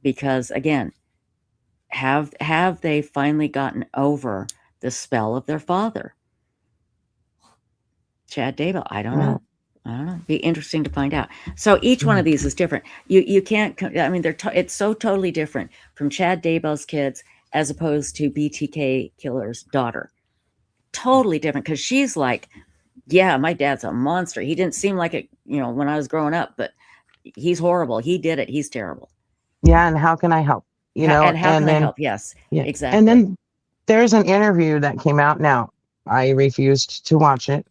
Because again, have they finally gotten over the spell of their father? Chad Daybell, I don't know. Be interesting to find out. So each one of these is different. You can't. I mean, it's so totally different from Chad Daybell's kids as opposed to BTK Killer's daughter. Totally different, because she's like, yeah, my dad's a monster. He didn't seem like it, when I was growing up, but he's horrible. He did it. He's terrible. Yeah, and how can I help? And how can I help? Yes, exactly. And then there's an interview that came out. Now, I refused to watch it.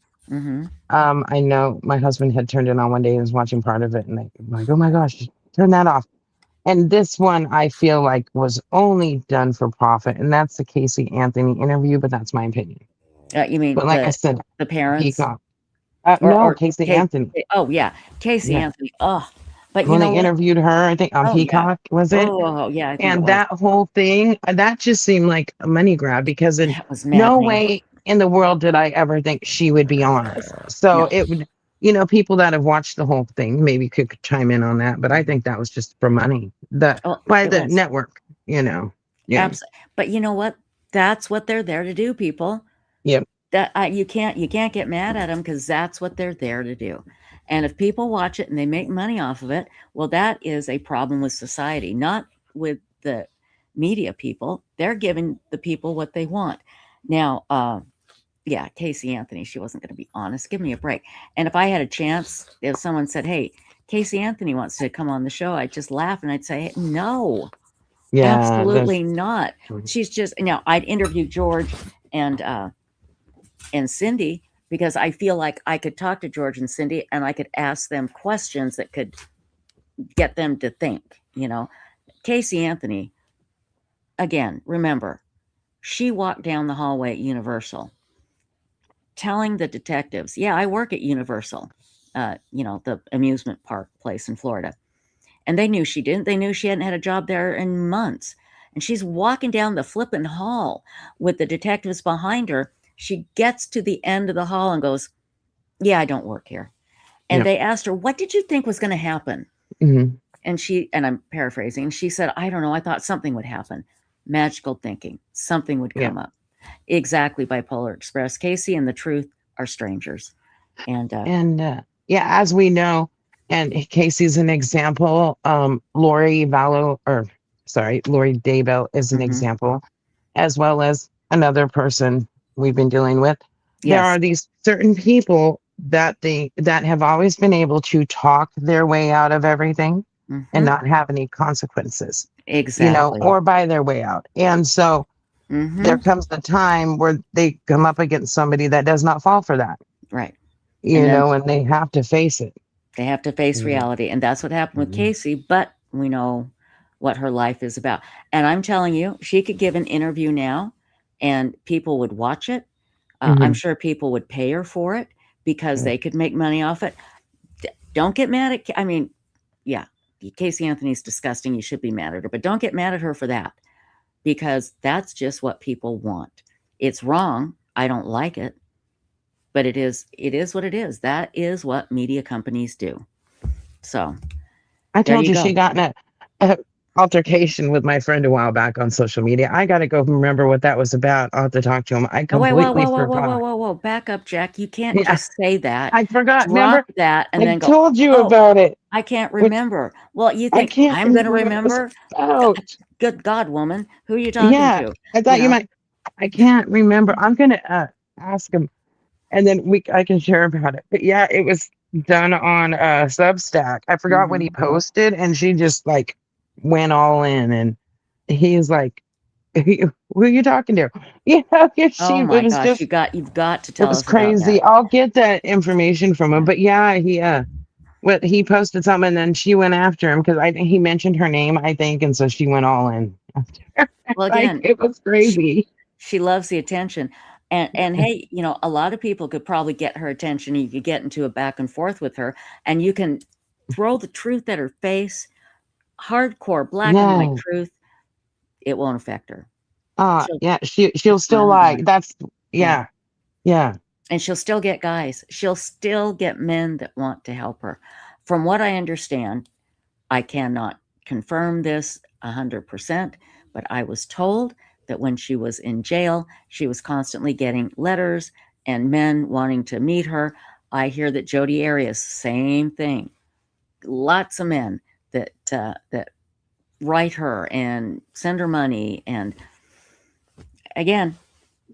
I know my husband had turned it on one day and was watching part of it, and I'm like, oh my gosh, turn that off. And this one I feel like was only done for profit, and that's the Casey Anthony interview, but that's my opinion. You mean, but like I said, the parents? Peacock. No, Casey Anthony. Oh yeah, Casey Anthony. Oh, but when they interviewed her, I think on Peacock, was it? Oh yeah, I think and that whole thing, that just seemed like a money grab, because in no way in the world did I ever think she would be honest. So it would, people that have watched the whole thing maybe could chime in on that, but I think that was just for money by the network, Yeah. Absolutely. But you know what? That's what they're there to do, people. Yep. That you can't get mad at them, because that's what they're there to do. And if people watch it and they make money off of it, well, that is a problem with society, not with the media people. They're giving the people what they want. Now, Casey Anthony, she wasn't going to be honest. Give me a break. And if I had a chance, if someone said, hey, Casey Anthony wants to come on the show, I'd just laugh and I'd say, no, absolutely not. She's just, I'd interview George and Cindy, because I feel like I could talk to George and Cindy and I could ask them questions that could get them to think, Casey Anthony, again, remember, she walked down the hallway at Universal telling the detectives, I work at Universal, the amusement park place in Florida. And they knew she didn't. They knew she hadn't had a job there in months. And she's walking down the flipping hall with the detectives behind her. She gets to the end of the hall and goes, I don't work here. And Yeah. they asked her, what did you think was going to happen? Mhm. And I'm paraphrasing, she said, I don't know. I thought something would happen. Magical thinking. Something would Yeah. come up. Exactly. Bipolar Express. Casey and the truth are strangers. And Yeah, as we know, and Casey's an example. Lori Daybell is an mhm. example, as well as another person we've been dealing with. There Yes. are these certain people that have always been able to talk their way out of everything and Mhm. not have any consequences, Exactly. or buy their way out. And so there Mhm. comes a time where they come up against somebody that does not fall for that, Right. And then and they have to face it. they have to face Mhm. reality. And that's what happened with Mhm. Casey, but we know what her life is about. And I'm telling you, she could give an interview now and people would watch it. I'm Mhm. sure people would pay her for it because Yeah. they could make money off it. Don't get mad at, I mean, yeah, Casey Anthony's disgusting. You should be mad at her, but don't get mad at her for that because that's just what people want. It's wrong. I don't like it, but it is what it is. That is what media companies do. So I there told you you go. she got in a altercation with my friend a while back on social media. I got to go remember what that was about. I'll have to talk to him. I Oh, wait, whoa, completely whoa, whoa, whoa, whoa, forgot. whoa, whoa. Back up, Jack. You can't Yeah, just say that, I forgot. drop Remember, that, and I then go, told you oh, about it. I can't Which remember. Well, you I think can't I'm going to remember what it was remember? about. Good God, woman. Who are you talking Yeah, to? I thought you might. I can't remember. I'm gonna ask him, and then I can share about it. But yeah, it was done on Substack. I forgot what he Mhm. posted, and she just like went all in, and he's like, "Who are you talking to?" Oh It my was gosh, just, you've got to it tell was us about that. crazy. I'll get that information from him. Yeah. But yeah, he posted something, and then she went after him because I think he mentioned her name, I think, and so she went all in. Well, Like again, it was crazy. she loves the attention. And hey, a lot of people could probably get her attention. You could get into a back and forth with her, and you can throw the truth at her face, hardcore black and white Yeah. truth. It won't affect her. She'll Yeah, she'll still smile about like it. that's Yeah. yeah. Yeah. And she'll still get guys. She'll still get men that want to help her. From what I understand, I cannot confirm this 100%, but I was told that when she was in jail, she was constantly getting letters and men wanting to meet her. I hear that Jodi Arias, same thing. Lots of men that write her and send her money. And again,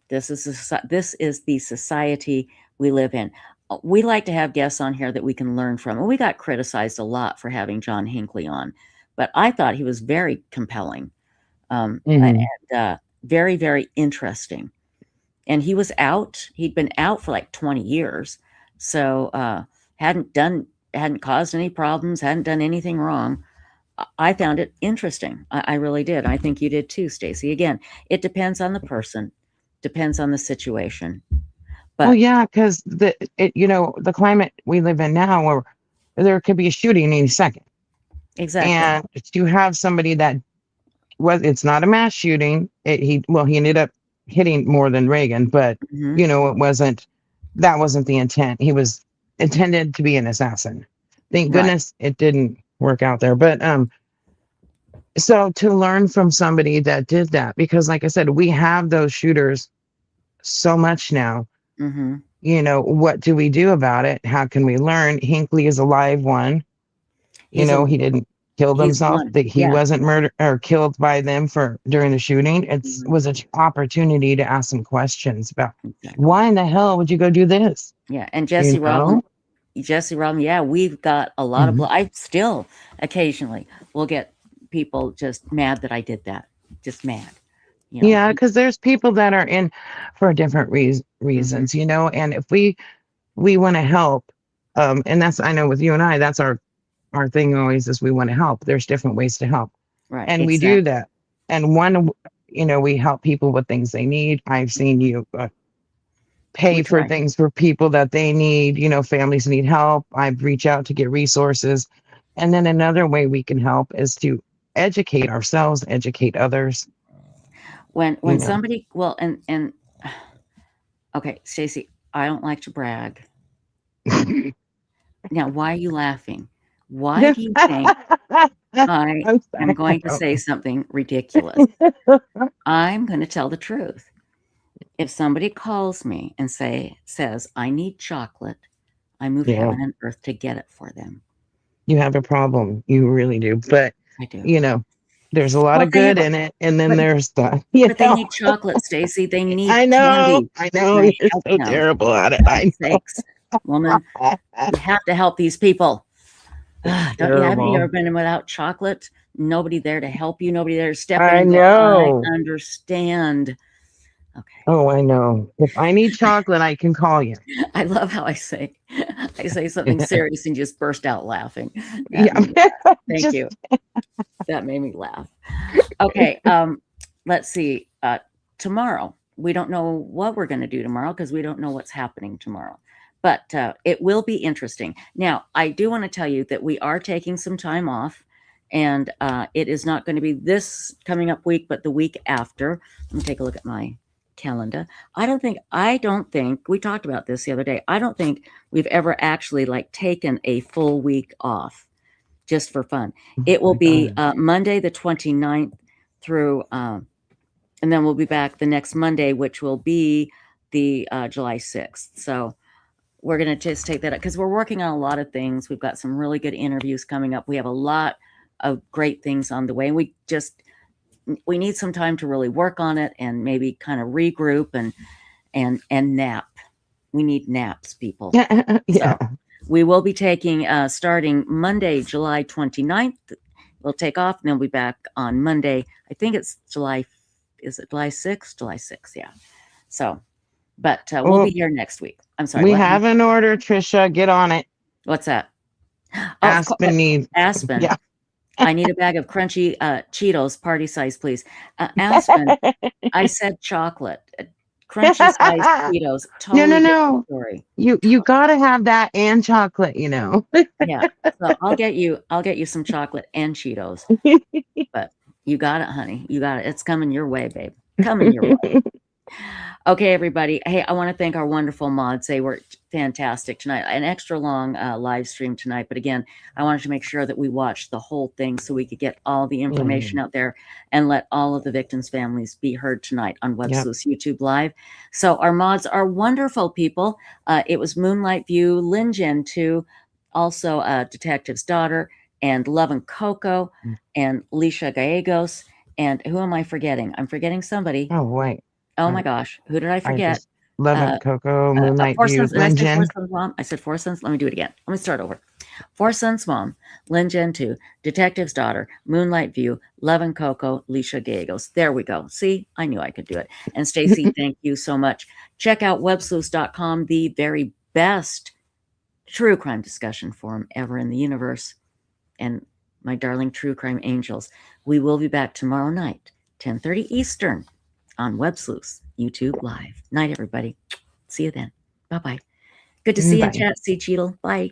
this is the society we live in. We like to have guests on here that we can learn from. And we got criticized a lot for having John Hinckley on, but I thought he was very compelling, Mhm. and very, very interesting. And he was out. He'd been out for like 20 years, so hadn't caused any problems, hadn't done anything wrong. I found it interesting. I really did. I think you did too, Stacy. Again, it depends on the person, depends on the situation. Oh But yeah, because the climate we live in now where there could be a shooting any second. exactly. And to have somebody that it's not a mass shooting. He ended up hitting more than Reagan, but Mhm. that wasn't the intent. He was intended to be an assassin. Thank Right. goodness it didn't work out there. But so to learn from somebody that did that, because like I said, we have those shooters so much now. Mhm. What do we do about it? How can we learn? Hinckley is a live one. He's a He didn't kill he's himself, one. that he Yeah. wasn't murdered or killed by them during the shooting. Mhm. Was an opportunity to ask some questions about Exactly. why in the hell would you go do this? Yeah, and Jesse Rodman, yeah, we've got a lot of Mhm. I still occasionally will get people just mad that I did that. Just mad. Yeah, because there's people that are in for different Mhm. reasons, and if we want to help, and that's, I know with you and I, that's our thing always is we want to help. There's different ways to help. Right, And we do exactly. that. And we help people with things they need. I've seen you pay We for try. things for people that they need. Families need help. I've reached out to get resources. And then another way we can help is to educate ourselves, educate others. When somebody and okay, Stacy, I don't like to brag. Now, why are you laughing? Why do you think I am going to say something ridiculous? I'm going to tell the truth. If somebody calls me and says, I need chocolate, I move Yeah. heaven and earth to get it for them. You have a problem. You really do. But, I do. you know, there's a lot Well, of good in it. And then but- there's the, But they need chocolate, Stacy. They need I know. candy. I know. And You're help so them. terrible at it. For I God's know. sakes, woman, you have to help these people. Haven't you ever been without chocolate? Nobody there to help you. Nobody there to step in. I and go, know. I understand. Oh, I know. If I need chocolate, I can call you. I love how I say something serious and just burst out laughing. Yeah. Thank you. That made me laugh. Okay. Let's see. Tomorrow, we don't know what we're going to do tomorrow because we don't know what's happening tomorrow. But it will be interesting. Now, I do want to tell you that we are taking some time off, and it is not going to be this coming up week, but the week after. Let me take a look at my calendar. I don't think we talked about this the other day. I don't think we've ever actually taken a full week off just for fun. It will be Monday the 29th through, and then we'll be back the next Monday, which will be the July 6th. So we're going to just take that up because we're working on a lot of things. We've got some really good interviews coming up. We have a lot of great things on the way. And we need some time to really work on it and maybe kind of regroup and nap. We need naps, people. Yeah. So we will be taking, starting Monday, July 29th. We'll take off and then we'll be back on Monday. I think it's July 6th? July 6th, yeah. So, but we'll be here next week. I'm sorry. We have an order, Trisha. Get on it. What's that? Aspen needs. Aspen. Yeah. I need a bag of crunchy Cheetos, party size, please. Aspen, I said chocolate. Crunchy size Cheetos. Totally No. Story. You gotta have that and chocolate, you know. Yeah. So I'll get you some chocolate and Cheetos. But you got it, honey. You got it. It's coming your way, babe. Coming your way. Okay, everybody. Hey, I want to thank our wonderful mods. They were fantastic tonight. An extra long live stream tonight. But again, I wanted to make sure that we watched the whole thing so we could get all the information out there and let all of the victims' families be heard tonight on Websleuths YouTube Live. So our mods are wonderful people. It was Moonlight View, Lin Jen too, also Detective's Daughter, and Love and Coco, and Alicia Gallegos. And who am I forgetting? I'm forgetting somebody. Oh, wait. Oh my gosh, who did I forget? Love and Coco, Moonlight View, Lin Jen. Four Sons Mom. I said Four Sons. Let me do it again. Let me start over. Four Sons Mom, Lin Jen 2, Detective's Daughter, Moonlight View, Love and Coco, Alicia Gallegos. There we go. See, I knew I could do it. And Stacy, thank you so much. Check out websleuths.com, the very best true crime discussion forum ever in the universe. And my darling true crime angels, we will be back tomorrow night, 10:30 Eastern. On Websleuths YouTube Live. Night, everybody. See you then. Bye-bye. Good to see you in chat. See Cheadle. Bye.